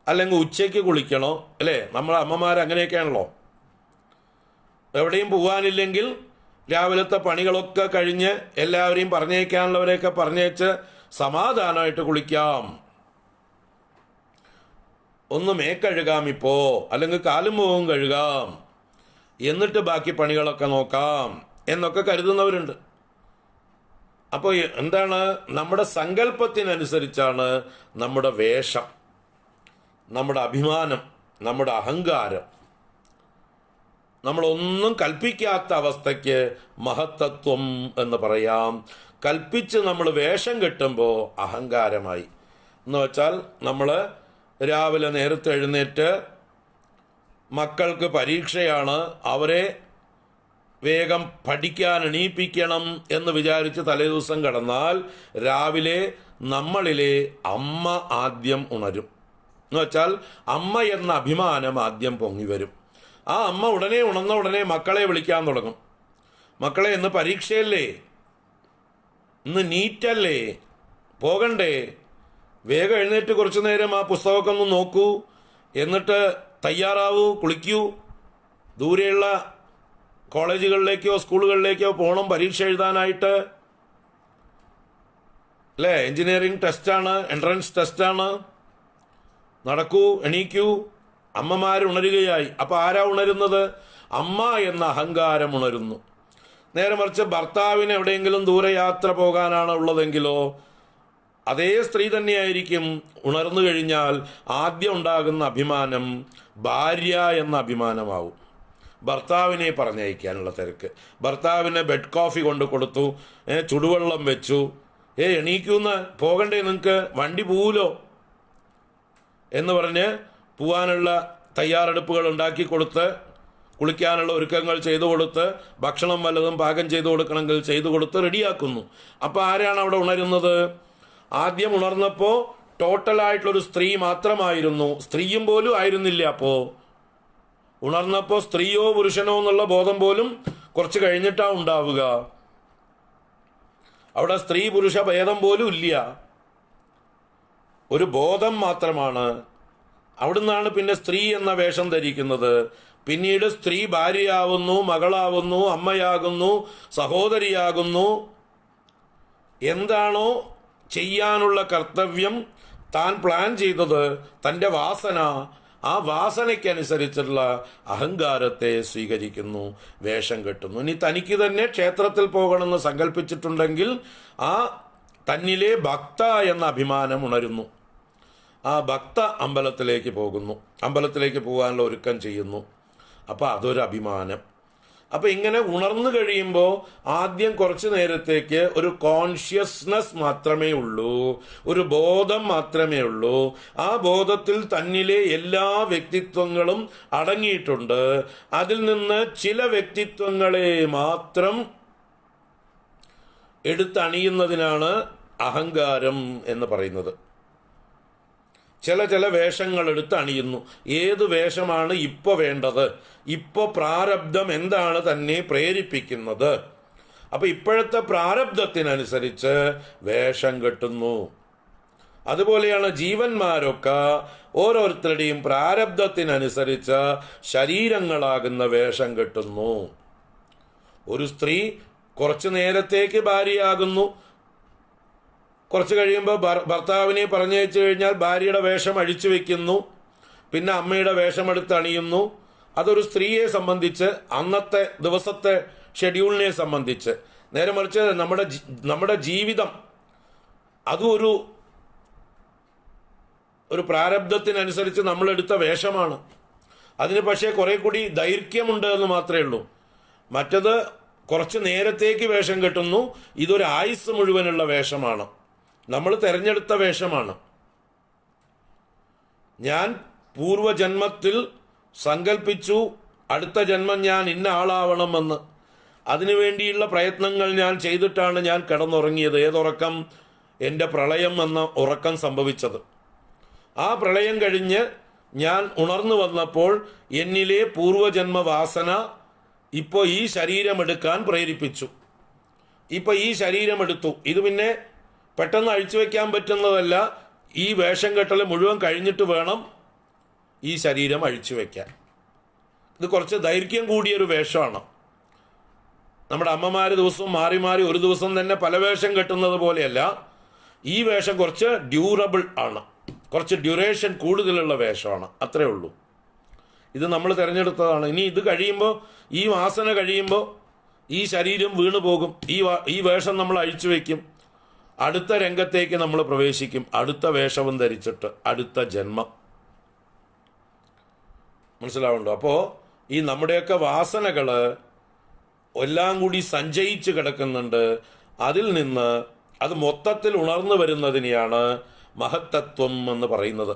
അല്ലെങ്കിൽ ഉച്ചയ്ക്ക് കുളിക്കണോ, അല്ലേ? നമ്മളെ അമ്മമാർ അങ്ങനെയൊക്കെയാണല്ലോ. എവിടെയും പോകാനില്ലെങ്കിൽ രാവിലത്തെ പണികളൊക്കെ കഴിഞ്ഞ് എല്ലാവരെയും പറഞ്ഞേക്കാനുള്ളവരെയൊക്കെ പറഞ്ഞേച്ച് സമാധാനമായിട്ട് കുളിക്കാം, ഒന്ന് മേക്കഴുകാം ഇപ്പോ, അല്ലെങ്കിൽ കാലും മുഖവും കഴുകാം, എന്നിട്ട് ബാക്കി പണികളൊക്കെ നോക്കാം എന്നൊക്കെ കരുതുന്നവരുണ്ട്. അപ്പോൾ എന്താണ്, നമ്മുടെ സങ്കല്പത്തിനനുസരിച്ചാണ് നമ്മുടെ വേഷം, നമ്മുടെ അഭിമാനം, നമ്മുടെ അഹങ്കാരം. നമ്മളൊന്നും കൽപ്പിക്കാത്ത അവസ്ഥയ്ക്ക് മഹത്തത്വം എന്ന് പറയാം. കൽപ്പിച്ച് നമ്മൾ വേഷം കെട്ടുമ്പോൾ അഹങ്കാരമായി. എന്ന് വെച്ചാൽ നമ്മൾ രാവിലെ നേരത്തെ എഴുന്നേറ്റ് മക്കൾക്ക് പരീക്ഷയാണ്, അവരെ വേഗം പഠിക്കാൻ എണീപ്പിക്കണം എന്ന് വിചാരിച്ച് തലേദിവസം കിടന്നാൽ രാവിലെ നമ്മളിലെ അമ്മ ആദ്യം ഉണരും. എന്ന് വെച്ചാൽ അമ്മ എന്ന അഭിമാനം ആദ്യം പൊങ്ങി വരും. ആ അമ്മ ഉണർന്ന ഉടനെ മക്കളെ വിളിക്കാൻ തുടങ്ങും. മക്കളെ, ഇന്ന് പരീക്ഷയല്ലേ, ഇന്ന് നീറ്റല്ലേ, പോകണ്ടേ, വേഗം എഴുന്നേറ്റ് കുറച്ചു നേരം ആ പുസ്തകമൊക്കെ ഒന്ന് നോക്കൂ, എന്നിട്ട് തയ്യാറാവൂ, കുളിക്കൂ, ദൂരെയുള്ള കോളേജുകളിലേക്കോ സ്കൂളുകളിലേക്കോ പോകണം പരീക്ഷ എഴുതാനായിട്ട്, അല്ലേ? എഞ്ചിനീയറിംഗ് ടെസ്റ്റാണ്, എൻട്രൻസ് ടെസ്റ്റാണ്, നടക്കൂ, എണീക്കൂ. അമ്മമാർ ഉണരുകയായി. അപ്പോൾ ആരാ ഉണരുന്നത്? അമ്മ എന്ന അഹങ്കാരം ഉണരുന്നു. നേരെ മറിച്ച് ഭർത്താവിന് എവിടെയെങ്കിലും ദൂരയാത്ര പോകാനാണ് ഉള്ളതെങ്കിലോ അതേ സ്ത്രീ തന്നെയായിരിക്കും ഉണർന്നു കഴിഞ്ഞാൽ ആദ്യം ഉണ്ടാകുന്ന അഭിമാനം ഭാര്യ എന്ന അഭിമാനമാവും. ഭർത്താവിനെ പറഞ്ഞയക്കാനുള്ള തിരക്ക്, ഭർത്താവിന് ബെഡ് കോഫി കൊണ്ട് കൊടുത്തു, ചുടുവെള്ളം വെച്ചു, എണീക്കൂന്ന്, പോകണ്ടേ നിങ്ങൾക്ക്, വണ്ടി പോവുമല്ലോ എന്ന് പറഞ്ഞ് പോവാനുള്ള തയ്യാറെടുപ്പുകൾ ഉണ്ടാക്കി കൊടുത്ത്, കുളിക്കാനുള്ള ഒരുക്കങ്ങൾ ചെയ്തു കൊടുത്ത്, ഭക്ഷണം വല്ലതും പാകം ചെയ്തു കൊടുക്കണമെങ്കിൽ ചെയ്തു കൊടുത്ത് റെഡിയാക്കുന്നു. അപ്പോൾ ആരാണ് അവിടെ ഉണരുന്നത്? ആദ്യം ഉണർന്നപ്പോൾ ടോട്ടലായിട്ടുള്ളൊരു സ്ത്രീ മാത്രമായിരുന്നു, സ്ത്രീയും പോലും ആയിരുന്നില്ല. അപ്പോൾ ഉണർന്നപ്പോൾ സ്ത്രീയോ പുരുഷനോ എന്നുള്ള ബോധം പോലും കുറച്ച് കഴിഞ്ഞിട്ടാണ് ഉണ്ടാവുക. അവിടെ സ്ത്രീ പുരുഷ ഭേദം പോലും ഇല്ല, ഒരു ബോധം മാത്രമാണ്. അവിടുന്നാണ് പിന്നെ സ്ത്രീ എന്ന വേഷം ധരിക്കുന്നത്. പിന്നീട് സ്ത്രീ ഭാര്യയാവുന്നു, മകളാവുന്നു, അമ്മയാകുന്നു, സഹോദരിയാകുന്നു. എന്താണോ ചെയ്യാനുള്ള കർത്തവ്യം താൻ പ്ലാൻ ചെയ്തത്, തൻ്റെ വാസന, ആ വാസനയ്ക്കനുസരിച്ചുള്ള അഹങ്കാരത്തെ സ്വീകരിക്കുന്നു, വേഷം കെട്ടുന്നു. ഇനി തനിക്ക് തന്നെ ക്ഷേത്രത്തിൽ പോകണമെന്ന് സങ്കല്പിച്ചിട്ടുണ്ടെങ്കിൽ ആ തന്നിലെ ഭക്ത എന്ന അഭിമാനം ഉണരുന്നു. ആ ഭക്ത അമ്പലത്തിലേക്ക് പോകുന്നു, അമ്പലത്തിലേക്ക് പോകാനുള്ള ഒരുക്കം ചെയ്യുന്നു. അപ്പോൾ അതൊരു അഭിമാനം. അപ്പോൾ ഇങ്ങനെ ഉണർന്നു കഴിയുമ്പോൾ ആദ്യം കുറച്ചു നേരത്തേക്ക് ഒരു കോൺഷ്യസ്നസ് മാത്രമേ ഉള്ളൂ, ഒരു ബോധം മാത്രമേ ഉള്ളൂ. ആ ബോധത്തിൽ തന്നിലെ എല്ലാ വ്യക്തിത്വങ്ങളും അടങ്ങിയിട്ടുണ്ട്. അതിൽ നിന്ന് ചില വ്യക്തിത്വങ്ങളെ മാത്രം എടുത്തണിയുന്നതിനാണ് അഹങ്കാരം എന്ന് പറയുന്നത്. ചില വേഷങ്ങൾ എടുത്ത് അണിയുന്നു. ഏത് വേഷമാണ് ഇപ്പോൾ വേണ്ടത്, ഇപ്പോൾ പ്രാരബ്ധം എന്താണ് തന്നെ പ്രേരിപ്പിക്കുന്നത്, അപ്പോൾ ഇപ്പോഴത്തെ പ്രാരബ്ധത്തിനനുസരിച്ച് വേഷം കെട്ടുന്നു. അതുപോലെയാണ് ജീവന്മാരൊക്കെ ഓരോരുത്തരുടെയും പ്രാരബ്ധത്തിനനുസരിച്ച് ശരീരങ്ങളാകുന്ന വേഷം കെട്ടുന്നു. ഒരു സ്ത്രീ കുറച്ച് നേരത്തേക്ക് ഭാര്യയാകുന്നു. കുറച്ച് കഴിയുമ്പോൾ ഭർത്താവിനെ പറഞ്ഞയച്ചു കഴിഞ്ഞാൽ ഭാര്യയുടെ വേഷം അഴിച്ചു വെക്കുന്നു, പിന്നെ അമ്മയുടെ വേഷമെടുത്ത് അണിയുന്നു. അതൊരു സ്ത്രീയെ സംബന്ധിച്ച്, അന്നത്തെ ദിവസത്തെ ഷെഡ്യൂളിനെ സംബന്ധിച്ച്. നേരെ മറിച്ച് നമ്മുടെ ജീവിതം അതും ഒരു പ്രാരബ്ധത്തിനനുസരിച്ച് നമ്മളെടുത്ത വേഷമാണ്. അതിന് പക്ഷേ കുറെ കൂടി ദൈർഘ്യമുണ്ട് എന്ന് മാത്രമേ ഉള്ളൂ. മറ്റത് കുറച്ച് നേരത്തേക്ക് വേഷം കെട്ടുന്നു, ഇതൊരു ആയുസ് മുഴുവനുള്ള വേഷമാണ്, നമ്മൾ തിരഞ്ഞെടുത്ത വേഷമാണ്. ഞാൻ പൂർവജന്മത്തിൽ സങ്കല്പിച്ചു അടുത്ത ജന്മം ഞാൻ ഇന്ന ആളാവണമെന്ന്. അതിനുവേണ്ടിയുള്ള പ്രയത്നങ്ങൾ ഞാൻ ചെയ്തിട്ടാണ് ഞാൻ കിടന്നുറങ്ങിയത്. ഏതുറക്കം? എൻ്റെ പ്രളയം എന്ന ഉറക്കം സംഭവിച്ചത്. ആ പ്രളയം കഴിഞ്ഞ് ഞാൻ ഉണർന്നു വന്നപ്പോൾ എന്നിലെ പൂർവജന്മ വാസന ഇപ്പോൾ ഈ ശരീരമെടുക്കാൻ പ്രേരിപ്പിച്ചു. ഇപ്പോൾ ഈ ശരീരമെടുത്തു. ഇത് പിന്നെ പെട്ടെന്ന് അഴിച്ചു വയ്ക്കാൻ പറ്റുന്നതല്ല. ഈ വേഷം കെട്ടൽ മുഴുവൻ കഴിഞ്ഞിട്ട് വേണം ഈ ശരീരം അഴിച്ചു വയ്ക്കാൻ. ഇത് കുറച്ച് ദൈർഘ്യം കൂടിയൊരു വേഷമാണ്. നമ്മുടെ അമ്മമാർ ദിവസവും മാറി മാറി ഒരു ദിവസം തന്നെ പല വേഷം കെട്ടുന്നത് പോലെയല്ല. ഈ വേഷം കുറച്ച് ഡ്യൂറബിൾ ആണ്, കുറച്ച് ഡ്യൂറേഷൻ കൂടുതലുള്ള വേഷമാണ്. അത്രേ ഉള്ളൂ. ഇത് നമ്മൾ തിരഞ്ഞെടുത്തതാണ്. ഇനി ഇത് കഴിയുമ്പോൾ, ഈ വാസന കഴിയുമ്പോൾ ഈ ശരീരം വീണു പോകും. ഈ വേഷം നമ്മൾ അഴിച്ചു വയ്ക്കും. അടുത്ത രംഗത്തേക്ക് നമ്മൾ പ്രവേശിക്കും, അടുത്ത വേഷവും ധരിച്ചിട്ട്, അടുത്ത ജന്മം. മനസ്സിലാവുണ്ടോ? അപ്പോൾ ഈ നമ്മുടെയൊക്കെ വാസനകൾ എല്ലാം കൂടി സഞ്ചയിച്ച് കിടക്കുന്നുണ്ട്. അതിൽ നിന്ന് അത് മൊത്തത്തിൽ ഉണർന്നു വരുന്നതിനെയാണ് മഹത്തത്വം എന്ന് പറയുന്നത്.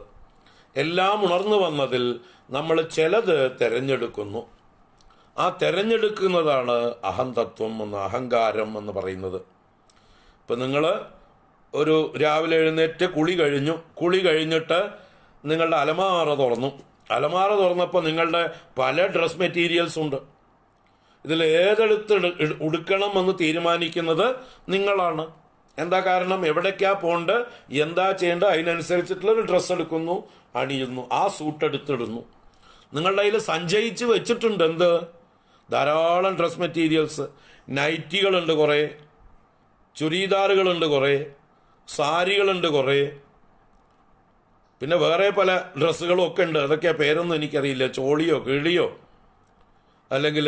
എല്ലാം ഉണർന്നു വന്നതിൽ നമ്മൾ ചിലത് തിരഞ്ഞെടുക്കുന്നു. ആ തിരഞ്ഞെടുക്കുന്നതാണ് അഹന്തത്വം എന്ന്, അഹങ്കാരം എന്ന് പറയുന്നത്. ഇപ്പം നിങ്ങൾ ഒരു രാവിലെ എഴുന്നേറ്റ് കുളി കഴിഞ്ഞിട്ട് നിങ്ങളുടെ അലമാറ തുറന്നപ്പോൾ നിങ്ങളുടെ പല ഡ്രസ് മെറ്റീരിയൽസ് ഉണ്ട്. ഇതിൽ ഏതെടുത്ത് ഉടുക്കണം എന്ന് തീരുമാനിക്കുന്നത് നിങ്ങളാണ്. എന്താ കാരണം? എവിടേക്കാ പോണ്ട്, എന്താ ചെയ്യേണ്ടത്, അതിനനുസരിച്ചിട്ടുള്ളൊരു ഡ്രസ്സ് എടുക്കുന്നു, അണിയുന്നു, ആ സൂട്ട് എടുത്തിടുന്നു. നിങ്ങളുടെ കയ്യിൽ സഞ്ചയിച്ച് വെച്ചിട്ടുണ്ട് എന്ത്? ധാരാളം ഡ്രസ് മെറ്റീരിയൽസ്. നൈറ്റികളുണ്ട് കുറേ, ചുരിദാറുകളുണ്ട് കുറേ, സാരികളുണ്ട് കുറേ, പിന്നെ വേറെ പല ഡ്രസ്സുകളും ഒക്കെ ഉണ്ട്. അതൊക്കെ പേരൊന്നും എനിക്കറിയില്ല. ചോളിയോ കിളിയോ അല്ലെങ്കിൽ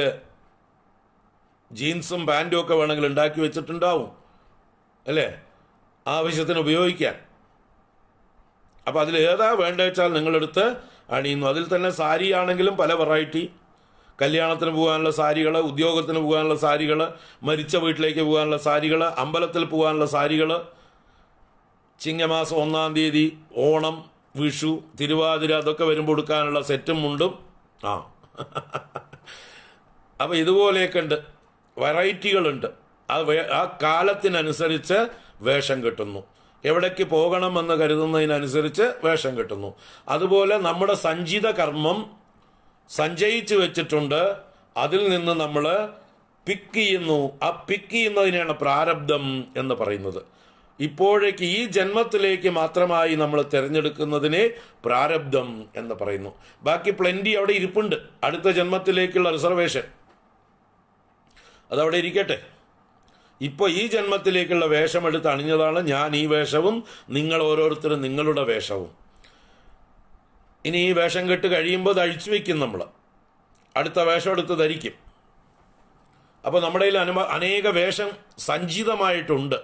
ജീൻസും പാൻറ്റും ഒക്കെ വേണമെങ്കിൽ ഉണ്ടാക്കി വെച്ചിട്ടുണ്ടാവും, അല്ലേ, ആവശ്യത്തിന് ഉപയോഗിക്കാൻ. അപ്പം അതിൽ ഏതാ വേണ്ട വെച്ചാൽ നിങ്ങളെടുത്ത് അണിയുന്നു. അതിൽ തന്നെ സാരി ആണെങ്കിലും പല വെറൈറ്റി. കല്യാണത്തിന് പോകാനുള്ള സാരികൾ, ഉദ്യോഗത്തിന് പോകാനുള്ള സാരികൾ, മരിച്ച വീട്ടിലേക്ക് പോകാനുള്ള സാരികൾ, അമ്പലത്തിൽ പോകാനുള്ള സാരികൾ, ചിങ്ങമാസം 1-ാം തീയതി, ഓണം, വിഷു, തിരുവാതിര, അതൊക്കെ വരുമ്പോൾ കൊടുക്കാനുള്ള സെറ്റും മുണ്ടും. അപ്പം ഇതുപോലെയൊക്കെ ഉണ്ട്, വെറൈറ്റികളുണ്ട്. ആ കാലത്തിനനുസരിച്ച് വേഷം കെട്ടുന്നു. എവിടേക്ക് പോകണമെന്ന് കരുതുന്നതിനനുസരിച്ച് വേഷം കെട്ടുന്നു. അതുപോലെ നമ്മുടെ സഞ്ചിത കർമ്മം സഞ്ചയിച്ചു വെച്ചിട്ടുണ്ട്. അതിൽ നിന്ന് നമ്മൾ പിക്ക് ചെയ്യുന്നു. ആ പിക്ക് ചെയ്യുന്നതിനാണ് പ്രാരബ്ധം എന്ന് പറയുന്നത്. ഇപ്പോഴേക്ക് ഈ ജന്മത്തിലേക്ക് മാത്രമായി നമ്മൾ തിരഞ്ഞെടുക്കുന്നതിനെ പ്രാരബ്ധം എന്ന് പറയുന്നു. ബാക്കി പ്ലെന്റി അവിടെ ഇരിപ്പുണ്ട്. അടുത്ത ജന്മത്തിലേക്കുള്ള റിസർവേഷൻ അതവിടെ ഇരിക്കട്ടെ. ഇപ്പോൾ ഈ ജന്മത്തിലേക്കുള്ള വേഷമെടുത്ത് അണിഞ്ഞതാണ് ഞാൻ ഈ വേഷവും, നിങ്ങൾ ഓരോരുത്തരും നിങ്ങളുടെ വേഷവും. ഇനി ഈ വേഷം കെട്ട് കഴിയുമ്പോൾ അത് അഴിച്ചു വയ്ക്കും. നമ്മൾ അടുത്ത വേഷം എടുത്ത് ധരിക്കും. അപ്പോൾ നമ്മുടെ കയ്യിൽ അനേക വേഷം സഞ്ചിതമായിട്ടുണ്ട്.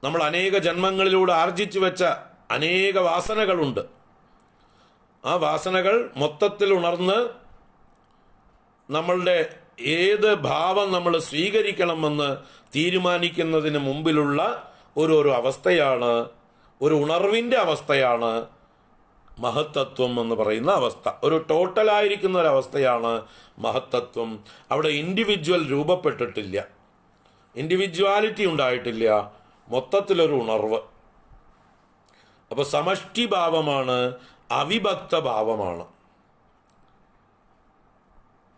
നമ്മൾ അനേക ജന്മങ്ങളിലൂടെ ആർജിച്ചു വെച്ച അനേക വാസനകളുണ്ട്. ആ വാസനകൾ മൊത്തത്തിൽ ഉണർന്ന് നമ്മളുടെ ഏത് ഭാവം നമ്മൾ സ്വീകരിക്കണമെന്ന് തീരുമാനിക്കുന്നതിന് മുമ്പിലുള്ള ഒരു അവസ്ഥയാണ്, ഒരു ഉണർവിൻ്റെ അവസ്ഥയാണ് മഹത്തത്വം എന്ന് പറയുന്ന അവസ്ഥ. ഒരു ടോട്ടലായിരിക്കുന്ന ഒരവസ്ഥയാണ് മഹത്തത്വം. അവിടെ ഇൻഡിവിജ്വൽ രൂപപ്പെട്ടിട്ടില്ല, ഇൻഡിവിജ്വാലിറ്റി ഉണ്ടായിട്ടില്ല, മൊത്തത്തിലൊരു ഉണർവ്. അപ്പോൾ സമഷ്ടി ഭാവമാണ്, അവിഭക്ത ഭാവമാണ്.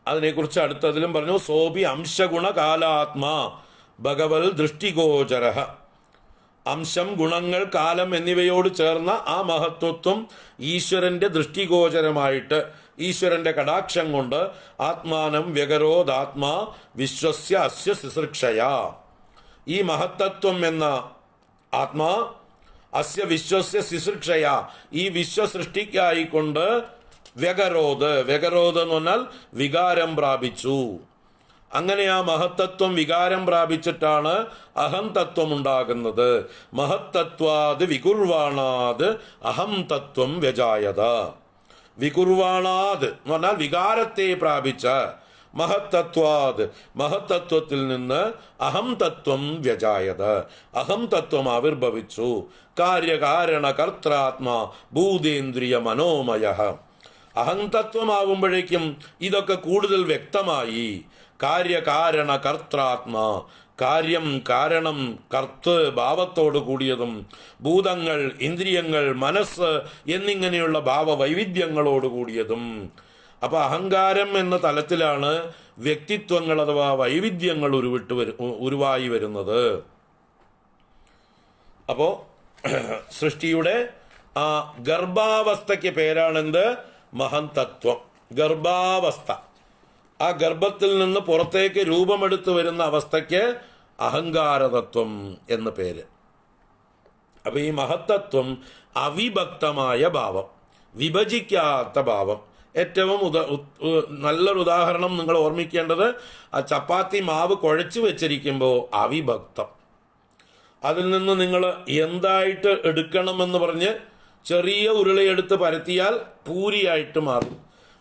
അതിനെക്കുറിച്ച് അടുത്തതിലും പറഞ്ഞു. സോപി അംശഗുണ കാലാത്മാ ഭഗവൽ ദൃഷ്ടിഗോചര. അംശം, ഗുണങ്ങൾ, കാലം എന്നിവയോട് ചേർന്ന ആ മഹത്വത്വം ഈശ്വരന്റെ ദൃഷ്ടിഗോചരമായിട്ട് ഈശ്വരന്റെ കടാക്ഷം കൊണ്ട് ആത്മാനം വ്യകരോദാത്മാ വിശ്വസ്യ അസ്യ ശുശ്രൂഷയാ. ഈ മഹത്തത്വം എന്ന ആത്മാ അസ്യ വിശ്വസ്യ ശുശ്രൂഷയാ, ഈ വിശ്വസൃഷ്ടിക്കായിക്കൊണ്ട് വ്യകരോത് എന്ന് പറഞ്ഞാൽ വികാരം പ്രാപിച്ചു. അങ്ങനെ ആ മഹത്തത്വം വികാരം പ്രാപിച്ചിട്ടാണ് അഹം തത്വം ഉണ്ടാകുന്നത്. മഹത്തത്വാത് വികുർവാണാത് അഹം തത്വം വ്യജായത. വികുർവാണാത് എന്ന് പറഞ്ഞാൽ വികാരത്തെ പ്രാപിച്ച, മഹത്തത്വാത് മഹത്തത്വത്തിൽ നിന്ന് അഹം തത്വം വ്യജായത, അഹം തത്വം ആവിർഭവിച്ചു. കാര്യകാരണ കർത്താത്മാ ഭൂതേന്ദ്രിയ മനോമയ. അഹംതത്വമാകുമ്പോഴേക്കും ഇതൊക്കെ കൂടുതൽ വ്യക്തമായി. കാര്യകാരണ കർത്താത്മാ, കാര്യം കാരണം കർത്ത് ഭാവത്തോട് കൂടിയതും, ഭൂതങ്ങൾ ഇന്ദ്രിയങ്ങൾ മനസ്സ് എന്നിങ്ങനെയുള്ള ഭാവവൈവിധ്യങ്ങളോട് കൂടിയതും. അപ്പൊ അഹങ്കാരം എന്ന തലത്തിലാണ് വ്യക്തിത്വങ്ങൾ അഥവാ വൈവിധ്യങ്ങൾ ഉരുവായി വരുന്നത്. അപ്പോ സൃഷ്ടിയുടെ ആ ഗർഭാവസ്ഥയ്ക്ക് പേരാണെന്ത്? മഹന്തത്വം. ഗർഭാവസ്ഥ, ആ ഗർഭത്തിൽ നിന്ന് പുറത്തേക്ക് രൂപമെടുത്തു വരുന്ന അവസ്ഥയ്ക്ക് അഹങ്കാരതത്വം എന്ന് പേര്. അപ്പൊ ഈ മഹത്തത്വം അവിഭക്തമായ ഭാവം, വിഭജിക്കാത്ത ഭാവം. ഏറ്റവും നല്ലൊരു ഉദാഹരണം നിങ്ങൾ ഓർമ്മിക്കേണ്ടത്, ആ ചപ്പാത്തി മാവ് കുഴച്ചു വെച്ചിരിക്കുമ്പോൾ അവിഭക്തം. അതിൽ നിന്ന് നിങ്ങൾ എന്തായിട്ട് എടുക്കണമെന്ന് പറഞ്ഞ് ചെറിയ ഉരുളയെടുത്ത് പരത്തിയാൽ പൂരിയായിട്ട് മാറും,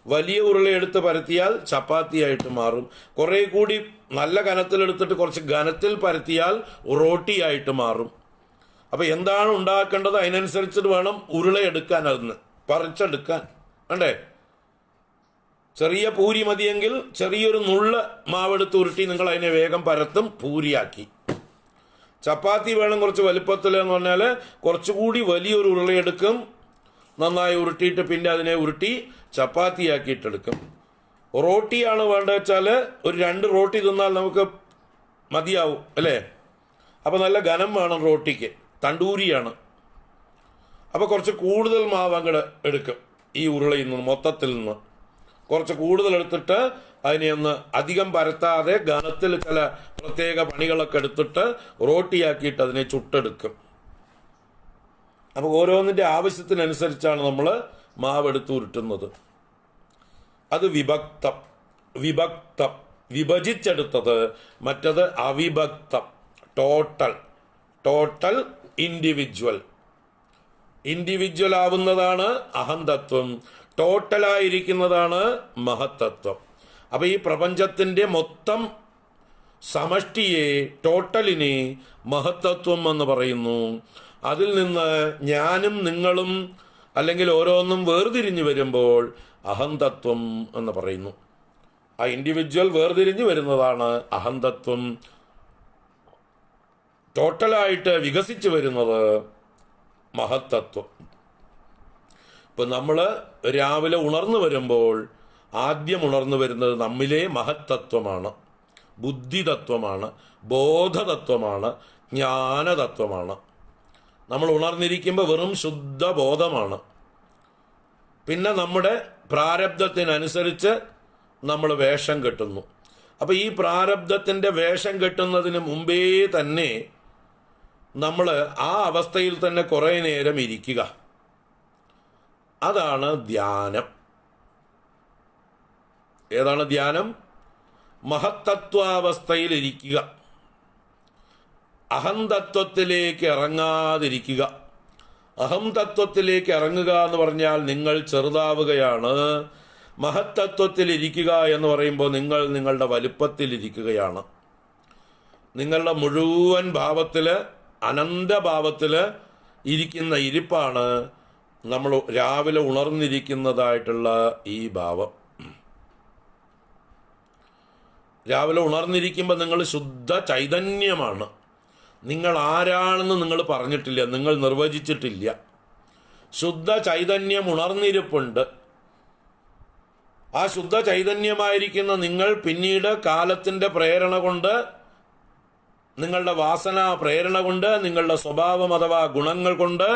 വലിയ ഉരുളയെടുത്ത് പരത്തിയാൽ ചപ്പാത്തിയായിട്ട് മാറും, കുറെ കൂടി നല്ല കനത്തിലെടുത്തിട്ട് കുറച്ച് ഘനത്തിൽ പരത്തിയാൽ റോട്ടിയായിട്ട് മാറും. അപ്പം എന്താണ് ഉണ്ടാക്കേണ്ടത് അതിനനുസരിച്ചിട്ട് വേണം ഉരുളയെടുക്കാൻ, അതിന് പറിച്ചെടുക്കാൻ വേണ്ടേ. ചെറിയ പൂരി മതിയെങ്കിൽ ചെറിയൊരു നുള്ള മാവെടുത്ത് ഉരുട്ടി നിങ്ങൾ അതിനെ വേഗം പരത്തും, പൂരിയാക്കി. ചപ്പാത്തി വേണം കുറച്ച് വലുപ്പത്തിൽ എന്ന് പറഞ്ഞാൽ കുറച്ചുകൂടി വലിയൊരു ഉരുളയെടുക്കും, നന്നായി ഉരുട്ടിയിട്ട് പിന്നെ അതിനെ ഉരുട്ടി ചപ്പാത്തിയാക്കിയിട്ടെടുക്കും. റോട്ടിയാണ് വേണ്ടത് വെച്ചാൽ ഒരു 2 റോട്ടി തിന്നാൽ നമുക്ക് മതിയാവും അല്ലേ. അപ്പോൾ നല്ല ഘനം വേണം റോട്ടിക്ക്, തണ്ടൂരിയാണ്. അപ്പോൾ കുറച്ച് കൂടുതൽ മാവ് അങ്ങോട്ട് എടുക്കും. ഈ ഉരുളയിൽ നിന്ന് മൊത്തത്തിൽ നിന്ന് കുറച്ച് കൂടുതൽ എടുത്തിട്ട് അതിനെ ഒന്ന് അധികം പരത്താതെ ഘനത്തിൽ ചില പ്രത്യേക പണികളൊക്കെ എടുത്തിട്ട് റോട്ടിയാക്കിയിട്ട് അതിനെ ചുട്ടെടുക്കും. അപ്പോൾ ഓരോന്നിൻ്റെ ആവശ്യത്തിനനുസരിച്ചാണ് നമ്മൾ മാവെടുത്ത് ഉരുട്ടുന്നത്. അത് വിഭക്തം. വിഭജിച്ചെടുത്തത്. മറ്റത് അവിഭക്തം, ടോട്ടൽ ഇൻഡിവിജ്വൽ ആവുന്നതാണ് അഹന്തത്വം, ടോട്ടലായിരിക്കുന്നതാണ് മഹത്തത്വം. അപ്പൊ ഈ പ്രപഞ്ചത്തിന്റെ മൊത്തം സമഷ്ടിയെ, ടോട്ടലിനെ മഹത്തത്വം എന്ന് പറയുന്നു. അതിൽ നിന്ന് ഞാനും നിങ്ങളും അല്ലെങ്കിൽ ഓരോന്നും വേർതിരിഞ്ഞു വരുമ്പോൾ അഹന്തത്വം എന്ന് പറയുന്നു. ആ ഇൻഡിവിജ്വൽ വേർതിരിഞ്ഞു വരുന്നതാണ് അഹന്തത്വം. ടോട്ടലായിട്ട് വികസിച്ചു വരുന്നത് മഹത്തത്വം. ഇപ്പം നമ്മൾ രാവിലെ ഉണർന്നു വരുമ്പോൾ ആദ്യം ഉണർന്നു വരുന്നത് നമ്മിലെ മഹത്തത്വമാണ്, ബുദ്ധിതത്വമാണ്, ബോധതത്വമാണ്, ജ്ഞാനതത്വമാണ്. നമ്മൾ ഉണർന്നിരിക്കുമ്പോൾ വെറും ശുദ്ധ ബോധമാണ്. പിന്നെ നമ്മുടെ പ്രാരബ്ധത്തിനനുസരിച്ച് നമ്മൾ വേഷം കെട്ടുന്നു. അപ്പോൾ ഈ പ്രാരബ്ധത്തിൻ്റെ വേഷം കെട്ടുന്നതിന് മുമ്പേ തന്നെ നമ്മൾ ആ അവസ്ഥയിൽ തന്നെ കുറേ നേരം ഇരിക്കുക. അതാണ് ധ്യാനം. ഏതാണ് ധ്യാനം? മഹത്തത്വാവസ്ഥയിൽ ഇരിക്കുക, അഹംതത്വത്തിലേക്ക് ഇറങ്ങാതിരിക്കുക. അഹംതത്വത്തിലേക്ക് ഇറങ്ങുക എന്ന് പറഞ്ഞാൽ നിങ്ങൾ ചെറുതാവുകയാണ്. മഹത്തത്വത്തിൽ ഇരിക്കുക എന്ന് പറയുമ്പോൾ നിങ്ങൾ നിങ്ങളുടെ വലുപ്പത്തിലിരിക്കുകയാണ്. നിങ്ങളുടെ മുഴുവൻ ഭാവത്തിൽ, അനന്തഭാവത്തിൽ ഇരിക്കുന്ന ഇരിപ്പാണ് നമ്മൾ രാവിലെ ഉണർന്നിരിക്കുന്നതായിട്ടുള്ള ഈ ഭാവം. രാവിലെ ഉണർന്നിരിക്കുമ്പോൾ നിങ്ങൾ ശുദ്ധ ചൈതന്യമാണ്. നിങ്ങൾ ആരാണെന്ന് നിങ്ങൾ പറഞ്ഞിട്ടില്ല, നിങ്ങൾ നിർവചിച്ചിട്ടില്ല. ശുദ്ധ ചൈതന്യം ഉണർന്നിരിപ്പുണ്ട്. ആ ശുദ്ധ ചൈതന്യമായിരിക്കുന്ന നിങ്ങൾ പിന്നീട് കാലത്തിൻ്റെ പ്രേരണ കൊണ്ട്, നിങ്ങളുടെ വാസന പ്രേരണ കൊണ്ട്, നിങ്ങളുടെ സ്വഭാവം അഥവാ ഗുണങ്ങൾ കൊണ്ട്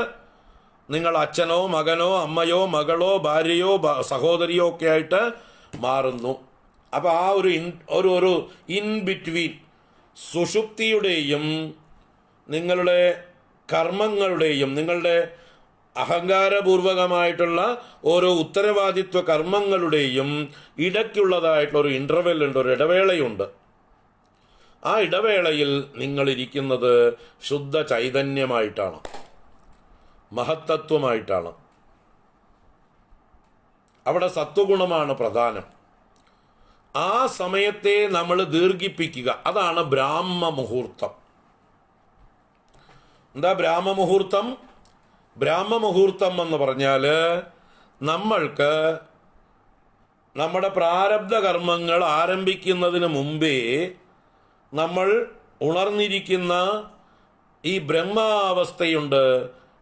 നിങ്ങൾ അച്ഛനോ മകനോ അമ്മയോ മകളോ ഭാര്യയോ സഹോദരിയോ ഒക്കെ ആയിട്ട് മാറുന്നു. അപ്പോൾ ആ ഒരു ഇൻ ബിറ്റ്വീൻ സുഷുപ്തിയുടെയും നിങ്ങളുടെ കർമ്മങ്ങളുടെയും നിങ്ങളുടെ അഹങ്കാരപൂർവകമായിട്ടുള്ള ഓരോ ഉത്തരവാദിത്വ കർമ്മങ്ങളുടെയും ഇടയ്ക്കുള്ളതായിട്ടുള്ള ഒരു ഇൻ്റർവെൽ ഉണ്ട്, ഒരു ഇടവേളയുണ്ട്. ആ ഇടവേളയിൽ നിങ്ങളിരിക്കുന്നത് ശുദ്ധ ചൈതന്യമായിട്ടാണ്, മഹത്തത്വമായിട്ടാണ്. അവിടെ സത്വഗുണമാണ് പ്രധാനം. ആ സമയത്തെ നമ്മൾ ദീർഘിപ്പിക്കുക, അതാണ് ബ്രാഹ്മ മുഹൂർത്തം. എന്താ ബ്രാഹ്മ മുഹൂർത്തം? ബ്രാഹ്മ മുഹൂർത്തം എന്ന് പറഞ്ഞാൽ നമ്മൾക്ക് നമ്മുടെ പ്രാരബ്ധ കർമ്മങ്ങൾ ആരംഭിക്കുന്നതിന് മുമ്പേ നമ്മൾ ഉണർന്നിരിക്കുന്ന ഈ ബ്രഹ്മാവസ്ഥയുണ്ട്,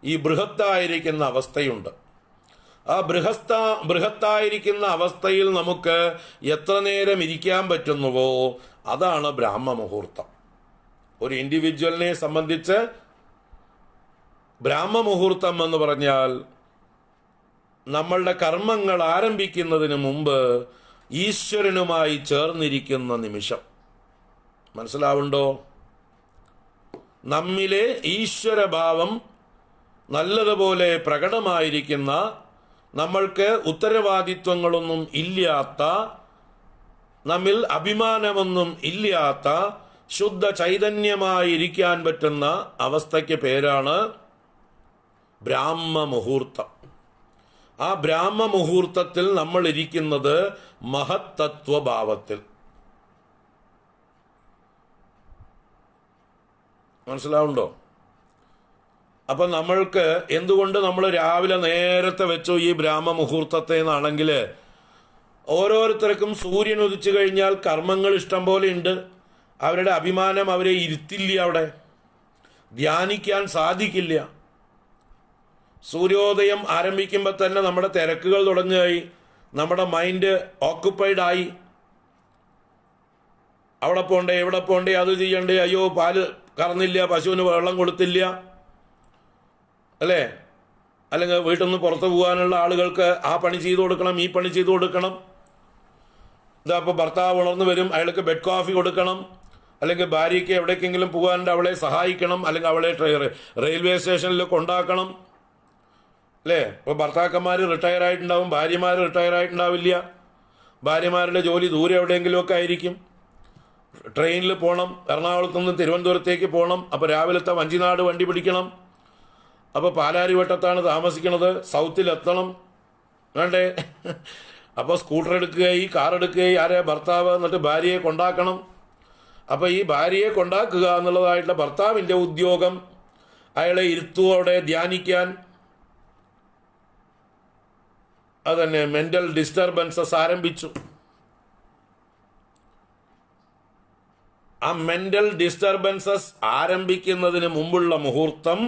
ഈ ബൃഹത്തായിരിക്കുന്ന അവസ്ഥയുണ്ട്. ആ ബൃഹത്തായിരിക്കുന്ന അവസ്ഥയിൽ നമുക്ക് എത്ര നേരം ഇരിക്കാൻ പറ്റുന്നുവോ അതാണ് ബ്രാഹ്മ മുഹൂർത്തം. ഒരു ഇൻഡിവിജ്വലിനെ സംബന്ധിച്ച് ബ്രാഹ്മ മുഹൂർത്തം എന്ന് പറഞ്ഞാൽ നമ്മളുടെ കർമ്മങ്ങൾ ആരംഭിക്കുന്നതിന് മുമ്പ് ഈശ്വരനുമായി ചേർന്നിരിക്കുന്ന നിമിഷം. മനസ്സിലാവുണ്ടോ? നമ്മിലെ ഈശ്വരഭാവം നല്ലതുപോലെ പ്രകടമായിരിക്കുന്ന, നമ്മൾക്ക് ഉത്തരവാദിത്വങ്ങളൊന്നും ഇല്ലാത്ത, നമ്മിൽ അഭിമാനമൊന്നും ഇല്ലാത്ത ശുദ്ധ ചൈതന്യമായിരിക്കാൻ പറ്റുന്ന അവസ്ഥയ്ക്ക് പേരാണ് ബ്രാഹ്മ മുഹൂർത്തം. ആ ബ്രാഹ്മ മുഹൂർത്തത്തിൽ നമ്മൾ ഇരിക്കുന്നത് മഹത്തത്വഭാവത്തിൽ. മനസ്സിലാവുണ്ടോ? അപ്പം നമ്മൾക്ക് എന്തുകൊണ്ട് നമ്മൾ രാവിലെ നേരത്തെ വെച്ചു ഈ ബ്രാഹ്മ മുഹൂർത്തത്തെ എന്നാണെങ്കിൽ, ഓരോരുത്തർക്കും സൂര്യൻ ഉദിച്ചു കഴിഞ്ഞാൽ കർമ്മങ്ങൾ ഇഷ്ടം പോലെ ഉണ്ട്. അവരുടെ അഭിമാനം അവരെ ഇരുത്തില്ല, അവിടെ ധ്യാനിക്കാൻ സാധിക്കില്ല. സൂര്യോദയം ആരംഭിക്കുമ്പോൾ തന്നെ നമ്മുടെ തിരക്കുകൾ തുടങ്ങുകയായി, നമ്മുടെ മൈൻഡ് ഓക്കുപ്പൈഡ് ആയി. അവിടെ പോണ്ടേ ഇവിടെ പോണ്ടേ, അത് ചെയ്യണ്ടേ, അയ്യോ പാല് കറന്നില്ല, പശുവിന് വെള്ളം കൊടുത്തില്ല, അല്ലേ? അല്ലെങ്കിൽ വീട്ടിൽ നിന്ന് പുറത്തു പോകാനുള്ള ആളുകൾക്ക് ആ പണി ചെയ്തു കൊടുക്കണം, ഈ പണി ചെയ്തു കൊടുക്കണം. ഇതാ ഇപ്പോൾ ഭർത്താവ് ഉണർന്നു വരും, അയാൾക്ക് ബെഡ് കോഫി കൊടുക്കണം, അല്ലെങ്കിൽ ഭാര്യയ്ക്ക് എവിടേക്കെങ്കിലും പോകാനുണ്ട് അവളെ സഹായിക്കണം, അല്ലെങ്കിൽ അവളെ റെയിൽവേ സ്റ്റേഷനിൽ കൊണ്ടാക്കണം, അല്ലേ? ഇപ്പോൾ ഭർത്താക്കന്മാർ റിട്ടയർ ആയിട്ടുണ്ടാവും, ഭാര്യമാർ റിട്ടയർ ആയിട്ടുണ്ടാവില്ല. ഭാര്യമാരുടെ ജോലി ദൂരെ എവിടെയെങ്കിലുമൊക്കെ ആയിരിക്കും. ട്രെയിനിൽ പോകണം, എറണാകുളത്ത് നിന്ന് തിരുവനന്തപുരത്തേക്ക് പോകണം. അപ്പോൾ രാവിലത്തെ വഞ്ചിനാട് വണ്ടി പിടിക്കണം. അപ്പോൾ പാലാരിവട്ടത്താണ് താമസിക്കുന്നത്, സൗത്തിലെത്തണം, വേണ്ടേ? അപ്പോൾ സ്കൂട്ടർ എടുക്കുകയായി, കാർ എടുക്കുകയായി, ആരെ ഭർത്താവ്, എന്നിട്ട് ഭാര്യയെ കൊണ്ടാക്കണം. അപ്പോൾ ഈ ഭാര്യയെ കൊണ്ടാക്കുക എന്നുള്ളതായിട്ടുള്ള ഭർത്താവിൻ്റെ ഉദ്യോഗം, അയാളെ ഇരുത്തുവോടെ ധ്യാനിക്കാൻ. അതന്നെ മെൻ്റൽ ഡിസ്റ്റർബൻസസ് ആരംഭിച്ചു. ആ മെൻ്റൽ ഡിസ്റ്റർബൻസസ് ആരംഭിക്കുന്നതിന് മുമ്പുള്ള മുഹൂർത്തം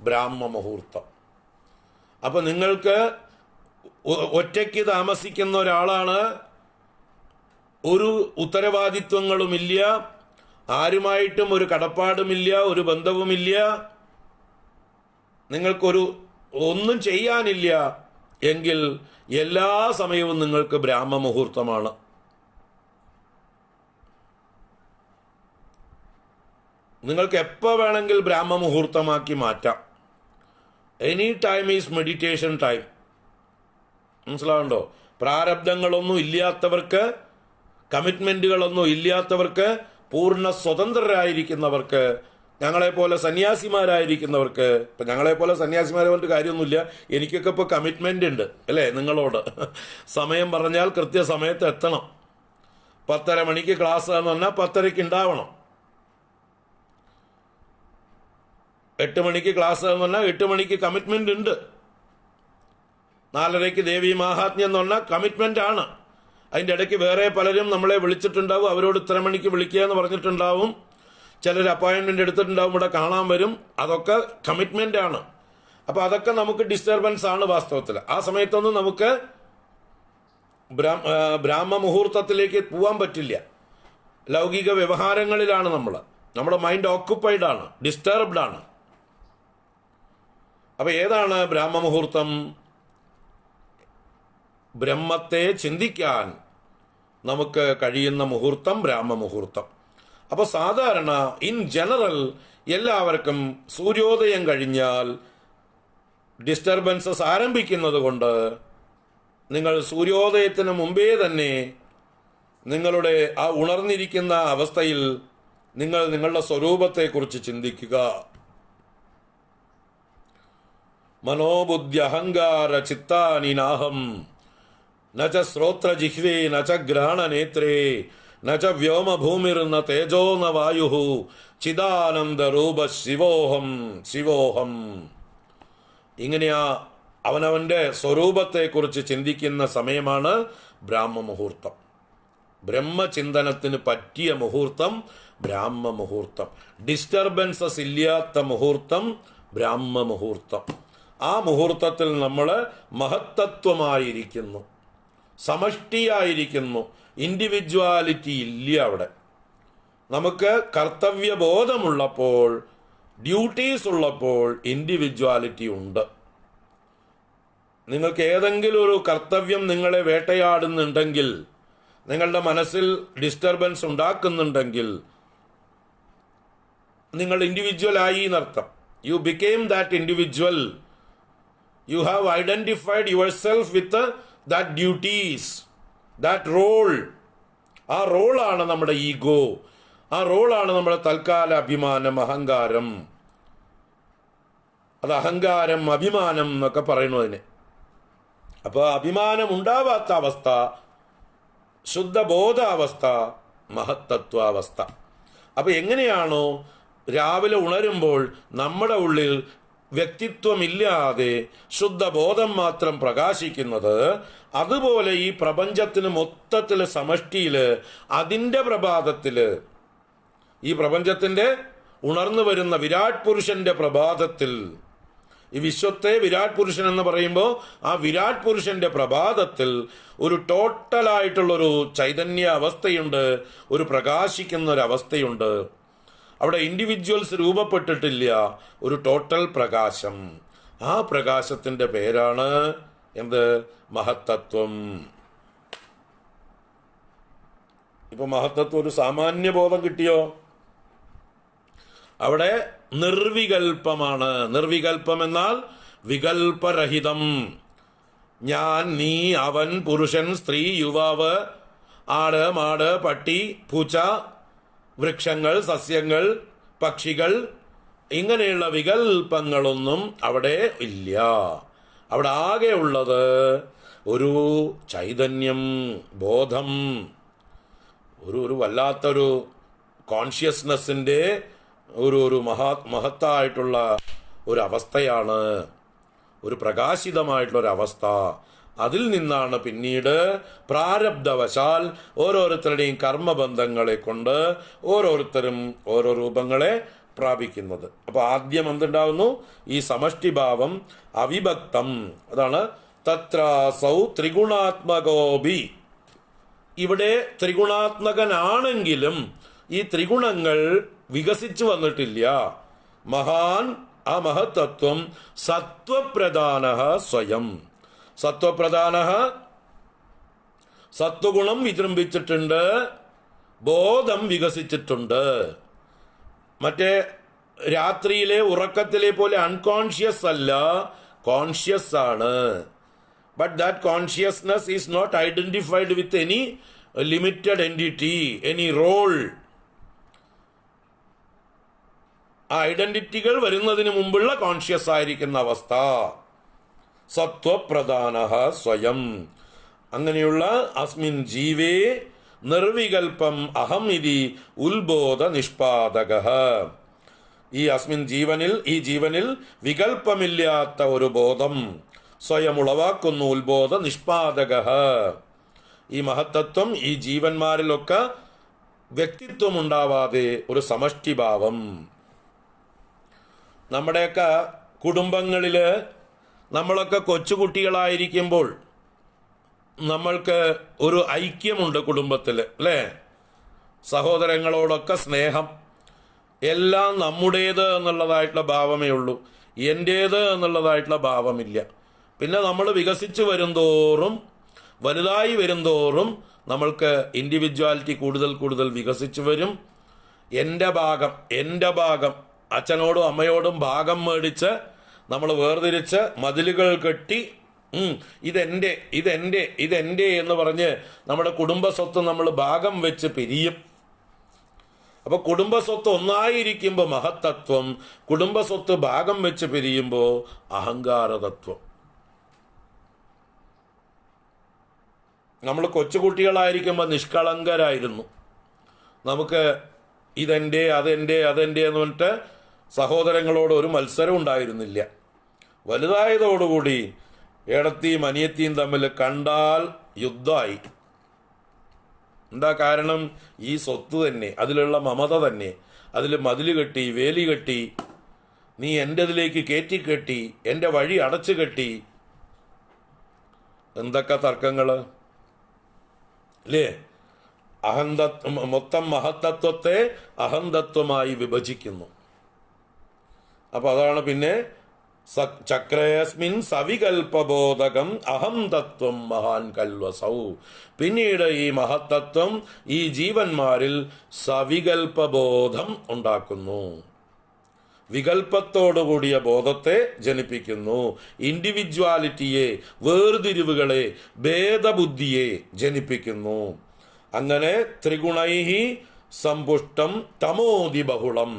ബ്രാഹ്മ മുഹൂർത്തം. അപ്പോൾ നിങ്ങൾക്ക് ഒറ്റയ്ക്ക് താമസിക്കുന്ന ഒരാളാണ്, ഒരു ഉത്തരവാദിത്വങ്ങളുമില്ല, ആരുമായിട്ടും ഒരു കടപ്പാടുമില്ല, ഒരു ബന്ധവുമില്ല, നിങ്ങൾക്കൊരു ഒന്നും ചെയ്യാനില്ല എങ്കിൽ എല്ലാ സമയവും നിങ്ങൾക്ക് ബ്രാഹ്മ മുഹൂർത്തമാണ്. നിങ്ങൾക്ക് എപ്പോൾ വേണമെങ്കിൽ ബ്രാഹ്മ മുഹൂർത്തമാക്കി മാറ്റാം. Any time is meditation time. മനസ്സിലാവുണ്ടോ? പ്രാരബ്ധങ്ങളൊന്നും ഇല്ലാത്തവർക്ക്, കമ്മിറ്റ്മെൻറ്റുകളൊന്നും ഇല്ലാത്തവർക്ക്, പൂർണ്ണ സ്വതന്ത്രരായിരിക്കുന്നവർക്ക്, ഞങ്ങളെപ്പോലെ സന്യാസിമാരായിരിക്കുന്നവർക്ക്. ഇപ്പം ഞങ്ങളെപ്പോലെ സന്യാസിമാരെ പറഞ്ഞിട്ട് കാര്യമൊന്നുമില്ല, എനിക്കൊക്കെ ഇപ്പോൾ കമ്മിറ്റ്മെൻ്റ് ഉണ്ട്, അല്ലേ? നിങ്ങളോട് സമയം പറഞ്ഞാൽ കൃത്യസമയത്ത് എത്തണം. 10:30 മണിക്ക് ക്ലാസ് എന്ന് പറഞ്ഞാൽ 10:30 ഉണ്ടാവണം. 8 മണിക്ക് ക്ലാസ് എന്ന് പറഞ്ഞാൽ 8 മണിക്ക് കമ്മിറ്റ്മെൻ്റ് ഉണ്ട്. 4:30 ദേവി മാഹാത്മ്യം എന്ന് പറഞ്ഞാൽ കമ്മിറ്റ്മെൻ്റ് ആണ്. അതിൻ്റെ ഇടയ്ക്ക് വേറെ പലരും നമ്മളെ വിളിച്ചിട്ടുണ്ടാവും, അവരോട് ഇത്ര മണിക്ക് വിളിക്കുക എന്ന് പറഞ്ഞിട്ടുണ്ടാവും. ചിലർ അപ്പോയിൻമെൻ്റ് എടുത്തിട്ടുണ്ടാവും, ഇവിടെ കാണാൻ വരും. അതൊക്കെ കമ്മിറ്റ്മെൻ്റ് ആണ്. അപ്പോൾ അതൊക്കെ നമുക്ക് ഡിസ്റ്റർബൻസ് ആണ് വാസ്തവത്തിൽ. ആ സമയത്തൊന്നും നമുക്ക് ബ്രാഹ്മ മുഹൂർത്തത്തിലേക്ക് പോകാൻ പറ്റില്ല. ലൗകിക വ്യവഹാരങ്ങളിലാണ് നമ്മുടെ മൈൻഡ് ഓക്കുപ്പൈഡ് ആണ്, ഡിസ്റ്റർബ്ഡ് ആണ്. അപ്പം ഏതാണ് ബ്രാഹ്മമുഹൂർത്തം? ബ്രഹ്മത്തെ ചിന്തിക്കാൻ നമുക്ക് കഴിയുന്ന മുഹൂർത്തം ബ്രാഹ്മമുഹൂർത്തം. അപ്പോൾ സാധാരണ ഇൻ ജനറൽ എല്ലാവർക്കും സൂര്യോദയം കഴിഞ്ഞാൽ ഡിസ്റ്റർബൻസസ് ആരംഭിക്കുന്നത് കൊണ്ട് നിങ്ങൾ സൂര്യോദയത്തിന് മുമ്പേ തന്നെ നിങ്ങളുടെ ആ ഉണർന്നിരിക്കുന്ന അവസ്ഥയിൽ നിങ്ങൾ നിങ്ങളുടെ സ്വരൂപത്തെക്കുറിച്ച് ചിന്തിക്കുക. മനോബുദ്ധി അഹങ്കാര ചിത്താനി നാഹം നച ശ്രോത്ര ജിഹ്വേ നച ഗ്രഹണനേത്രേ നച വ്യോമഭൂമിർ ന തേജോ ന വായു ചിദാനന്ദ രൂപ ശിവോഹം ശിവോഹം. ഇങ്ങനെയാ അവനവൻ്റെ സ്വരൂപത്തെക്കുറിച്ച് ചിന്തിക്കുന്ന സമയമാണ് ബ്രാഹ്മമുഹൂർത്തം. ബ്രഹ്മചിന്തനത്തിന് പറ്റിയ മുഹൂർത്തം ബ്രാഹ്മമുഹൂർത്തം. ഡിസ്റ്റർബൻസസ് ഇല്ലാത്ത മുഹൂർത്തം ബ്രാഹ്മമുഹൂർത്തം. ആ മുഹൂർത്തത്തിൽ നമ്മൾ മഹത്തത്വമായിരിക്കുന്നു, സമഷ്ടിയായിരിക്കുന്നു. ഇൻഡിവിജ്വാലിറ്റി ഇല്ല അവിടെ. നമുക്ക് കർത്തവ്യബോധമുള്ളപ്പോൾ, ഡ്യൂട്ടീസ് ഉള്ളപ്പോൾ ഇൻഡിവിജ്വാലിറ്റി ഉണ്ട്. നിങ്ങൾക്ക് ഏതെങ്കിലും ഒരു കർത്തവ്യം നിങ്ങളെ വേട്ടയാടുന്നുണ്ടെങ്കിൽ, നിങ്ങളുടെ മനസ്സിൽ ഡിസ്റ്റർബൻസ് ഉണ്ടാക്കുന്നുണ്ടെങ്കിൽ, നിങ്ങൾ ഇൻഡിവിജ്വലായി എന്നർത്ഥം. You became that individual. You have identified yourself with that duties, that role. ആ റോളാണ് നമ്മുടെ ഈഗോ. ആ റോളാണ് നമ്മുടെ തൽക്കാല അഭിമാനം, അഹങ്കാരം. അത് അഹങ്കാരം, അഭിമാനം എന്നൊക്കെ പറയുന്നതിന്. അപ്പോൾ അഭിമാനം ഉണ്ടാവാത്ത അവസ്ഥ ശുദ്ധബോധാവസ്ഥ, മഹത്തത്വാവസ്ഥ. അപ്പോൾ എങ്ങനെയാണോ രാവിലെ ഉണരുമ്പോൾ നമ്മുടെ ഉള്ളിൽ വ്യക്തിത്വമില്ലാതെ ശുദ്ധബോധം മാത്രം പ്രകാശിക്കുന്നത്, അതുപോലെ ഈ പ്രപഞ്ചത്തിന് മൊത്തത്തിൽ സമഷ്ടിയിൽ അതിൻ്റെ പ്രഭാതത്തിൽ, ഈ പ്രപഞ്ചത്തിൻ്റെ ഉണർന്നു വരുന്ന വിരാട് പുരുഷന്റെ പ്രഭാതത്തിൽ, ഈ വിശ്വത്തെ വിരാട് പുരുഷൻ എന്ന് പറയുമ്പോൾ ആ വിരാട് പുരുഷന്റെ പ്രഭാതത്തിൽ ഒരു ടോട്ടലായിട്ടുള്ളൊരു ചൈതന്യ അവസ്ഥയുണ്ട്, ഒരു പ്രകാശിക്കുന്ന ഒരു അവസ്ഥയുണ്ട്. അവിടെ ഇൻഡിവിജ്വൽസ് രൂപപ്പെട്ടിട്ടില്ല, ഒരു ടോട്ടൽ പ്രകാശം. ആ പ്രകാശത്തിന്റെ പേരാണ് എന്ത്? മഹത്തത്വം. ഇപ്പൊ മഹത്തത്വം ഒരു സാമാന്യ ബോധം കിട്ടിയോ? അവിടെ നിർവികൽപ്പമാണ്. നിർവികൽപ്പം എന്നാൽ വികൽപ്പരഹിതം. ഞാൻ, നീ, അവൻ, പുരുഷൻ, സ്ത്രീ, യുവാവ്, ആട്, മാട്, പട്ടി, പൂച്ച, വൃക്ഷങ്ങൾ, സസ്യങ്ങൾ, പക്ഷികൾ, ഇങ്ങനെയുള്ള വികൽപ്പങ്ങളൊന്നും അവിടെ ഇല്ല. അവിടെ ആകെ ഉള്ളത് ഒരു ചൈതന്യം, ബോധം, ഒരു വല്ലാത്തൊരു കോൺഷ്യസ്നെസ്സിൻ്റെ ഒരു മഹത്തായിട്ടുള്ള ഒരു അവസ്ഥയാണ്, ഒരു പ്രകാശിതമായിട്ടുള്ളൊരവസ്ഥ. അതിൽ നിന്നാണ് പിന്നീട് പ്രാരബ്ധവശാൽ ഓരോരുത്തരുടെയും കർമ്മബന്ധങ്ങളെ കൊണ്ട് ഓരോരുത്തരും ഓരോ രൂപങ്ങളെ പ്രാപിക്കുന്നത്. അപ്പോൾ ആദ്യം എന്തുണ്ടാവുന്നു? ഈ സമഷ്ടിഭാവം അവിഭക്തം. അതാണ് തത്രാസൗ ത്രിഗുണാത്മകോപി. ഇവിടെ ത്രിഗുണാത്മകനാണെങ്കിലും ഈ ത്രിഗുണങ്ങൾ വികസിച്ചു വന്നിട്ടില്ല. മഹാൻ, ആ മഹത്തത്വം സത്വപ്രധാന സ്വയം. സത്വപ്രധാന, സത്വഗുണം വിജൃംഭിച്ചിട്ടുണ്ട്, ബോധം വികസിച്ചിട്ടുണ്ട്. മറ്റേ രാത്രിയിലെ ഉറക്കത്തിലെ പോലെ അൺകോൺഷ്യസ് അല്ല, കോൺഷ്യസ് ആണ്. But that consciousness is not identified with any limited entity, any role. ആ ഐഡന്റിറ്റികൾ വരുന്നതിന് മുമ്പുള്ള കോൺഷ്യസ് ആയിരിക്കുന്ന അവസ്ഥ സത്വപ്രധാന സ്വയം. അങ്ങനെയുള്ള അസ്മിൻ ജീവേ നിർവികൽപ്പം അഹം ഇതി ഉത്ബോധ നിഷ്പാദക. ഈ അസ്മിൻ ജീവനിൽ, ഈ ജീവനിൽ വികൽപ്പമില്ലാത്ത ഒരു ബോധം സ്വയം ഉളവാക്കുന്നു. ഉത്ബോധ നിഷ്പാദക. ഈ മഹത്തത്വം ഈ ജീവന്മാരിലൊക്കെ വ്യക്തിത്വം ഉണ്ടാവാതെ ഒരു സമഷ്ടിഭാവം. നമ്മുടെയൊക്കെ കുടുംബങ്ങളിൽ നമ്മളൊക്കെ കൊച്ചുകുട്ടികളായിരിക്കുമ്പോൾ നമ്മൾക്ക് ഒരു ഐക്യമുണ്ട് കുടുംബത്തിൽ, അല്ലേ? സഹോദരങ്ങളോടൊക്കെ സ്നേഹം, എല്ലാം നമ്മുടേത് എന്നുള്ളതായിട്ടുള്ള ഭാവമേ ഉള്ളൂ. എൻ്റേത് എന്നുള്ളതായിട്ടുള്ള ഭാവമില്ല. പിന്നെ നമ്മൾ വികസിച്ച് വരുംതോറും, വലുതായി വരുംതോറും നമ്മൾക്ക് ഇൻഡിവിജ്വാലിറ്റി കൂടുതൽ കൂടുതൽ വികസിച്ച് വരും. എൻ്റെ ഭാഗം അച്ഛനോടും അമ്മയോടും ഭാഗം മേടിച്ച് നമ്മൾ വേർതിരിച്ച് മതിലുകൾ കെട്ടി ഇതെൻ്റെ എന്ന് പറഞ്ഞ് നമ്മുടെ കുടുംബസ്വത്ത് നമ്മൾ ഭാഗം വെച്ച് പിരിയും. അപ്പൊ കുടുംബസ്വത്ത് ഒന്നായിരിക്കുമ്പോൾ മഹത്തത്വം, കുടുംബസ്വത്ത് ഭാഗം വെച്ച് പിരിയുമ്പോൾ അഹങ്കാരതത്വം. നമ്മൾ കൊച്ചുകുട്ടികളായിരിക്കുമ്പോൾ നിഷ്കളങ്കരായിരുന്നു. നമുക്ക് ഇതെൻ്റെ അതെൻ്റെ എന്ന് പറഞ്ഞിട്ട് സഹോദരങ്ങളോട് ഒരു മത്സരം ഉണ്ടായിരുന്നില്ല. വലുതായതോടുകൂടി ഏടത്തിയും അനിയത്തിയും തമ്മിൽ കണ്ടാൽ യുദ്ധമായി. എന്താ കാരണം? ഈ സ്വത്ത് തന്നെ, അതിലുള്ള മമത തന്നെ, അതിൽ മതില് കെട്ടി, വേലി കെട്ടി, നീ എൻ്റെതിലേക്ക് കയറ്റി, എൻ്റെ വഴി അടച്ചു കെട്ടി. എന്തൊക്കെ തർക്കങ്ങള് അല്ലേ? മൊത്തം മഹത്തത്വത്തെ അഹന്തത്വമായി വിഭജിക്കുന്നു. അപ്പൊ അതാണ് പിന്നെ ചക്രയസ്മിൻ സവികൽപബോധകം അഹം തത്വം മഹാൻ കൽവസൗ. പിന്നീട് ഈ മഹത്തത്വം ഈ ജീവന്മാരിൽ സവികൽപബോധം ഉണ്ടാക്കുന്നു, വികൽപ്പത്തോടുകൂടിയ ബോധത്തെ ജനിപ്പിക്കുന്നു, ഇൻഡിവിജ്വാലിറ്റിയെ, വേർതിരിവുകളെ, ഭേദബുദ്ധിയെ ജനിപ്പിക്കുന്നു. അങ്ങനെ ത്രിഗുണൈഹി സമ്പുഷ്ടം തമോതി ബഹുളം,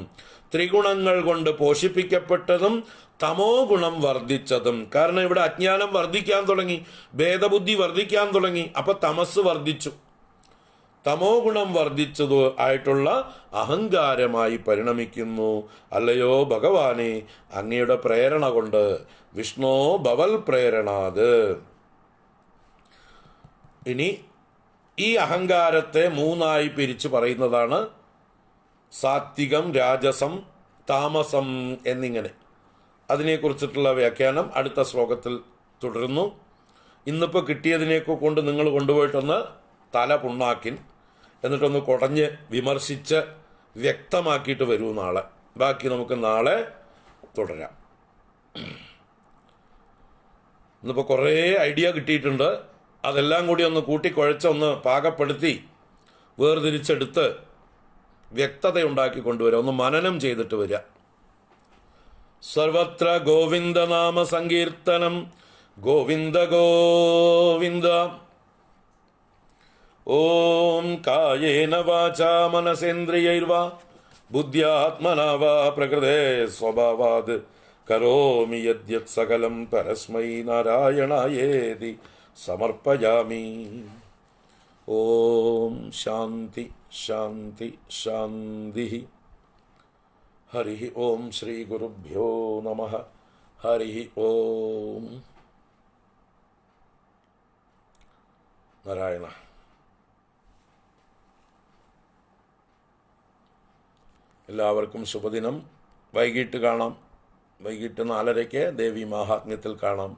ത്രിഗുണങ്ങൾ കൊണ്ട് പോഷിപ്പിക്കപ്പെട്ടതും തമോ ഗുണം വർദ്ധിച്ചതും. കാരണം ഇവിടെ അജ്ഞാനം വർദ്ധിക്കാൻ തുടങ്ങി, ഭേദബുദ്ധി വർദ്ധിക്കാൻ തുടങ്ങി, അപ്പൊ തമസ് വർദ്ധിച്ചു. തമോ ഗുണം വർദ്ധിച്ചത് ആയിട്ടുള്ള അഹങ്കാരമായി പരിണമിക്കുന്നു. അല്ലയോ ഭഗവാനെ, അങ്ങയുടെ പ്രേരണ കൊണ്ട്, വിഷ്ണോ ഭവൽ പ്രേരണാത്. ഇനി ഈ അഹങ്കാരത്തെ മൂന്നായി പിരിച്ചു പറയുന്നതാണ് സാത്വികം, രാജസം, താമസം എന്നിങ്ങനെ. അതിനെക്കുറിച്ചിട്ടുള്ള വ്യാഖ്യാനം അടുത്ത ശ്ലോകത്തിൽ തുടരുന്നു. ഇന്നിപ്പോൾ കിട്ടിയതിനെയൊക്കെ കൊണ്ട് നിങ്ങൾ കൊണ്ടുപോയിട്ടൊന്ന് തല പുണ്ണാക്കിൻ, എന്നിട്ടൊന്ന് കുടഞ്ഞ് വിമർശിച്ച് വ്യക്തമാക്കിയിട്ട് വരൂ നാളെ. ബാക്കി നമുക്ക് നാളെ തുടരാം. ഇന്നിപ്പോൾ കുറേ ഐഡിയ കിട്ടിയിട്ടുണ്ട്. അതെല്ലാം കൂടി ഒന്ന് കൂട്ടിക്കുഴച്ച് ഒന്ന് പാകപ്പെടുത്തി വേർതിരിച്ചെടുത്ത് വ്യക്തതയുണ്ടാക്കി കൊണ്ടുവരിക, ഒന്ന് മനനം ചെയ്തിട്ട് വരിക. സർവത്ര ഗോവിന്ദനാമ സങ്കീർത്തനം, ഗോവിന്ദ ഗോവിന്ദ. ഓം കായേന വാചാ മനസേന്ദ്രിയൈർവാ ബുദ്ധ്യാത്മനാ വാ പ്രകൃതേ സ്വഭാവാത് കരോമി യദ്യത് സകലം പരസ്മൈ നാരായണായേതി സമർപ്പയാമി. ഓം ശാന്തി ശാന്തി ശാന്തി. ഹരി ഓം ശ്രീ ഗുരുഭ്യോ നമഃ. ഹരി ഓം നാരായണ. എല്ലാവർക്കും ശുഭദിനം. വൈകിട്ട് കാണാം. വൈകിട്ട് 4:30 ദേവി മാഹാത്മ്യത്തിൽ കാണാം.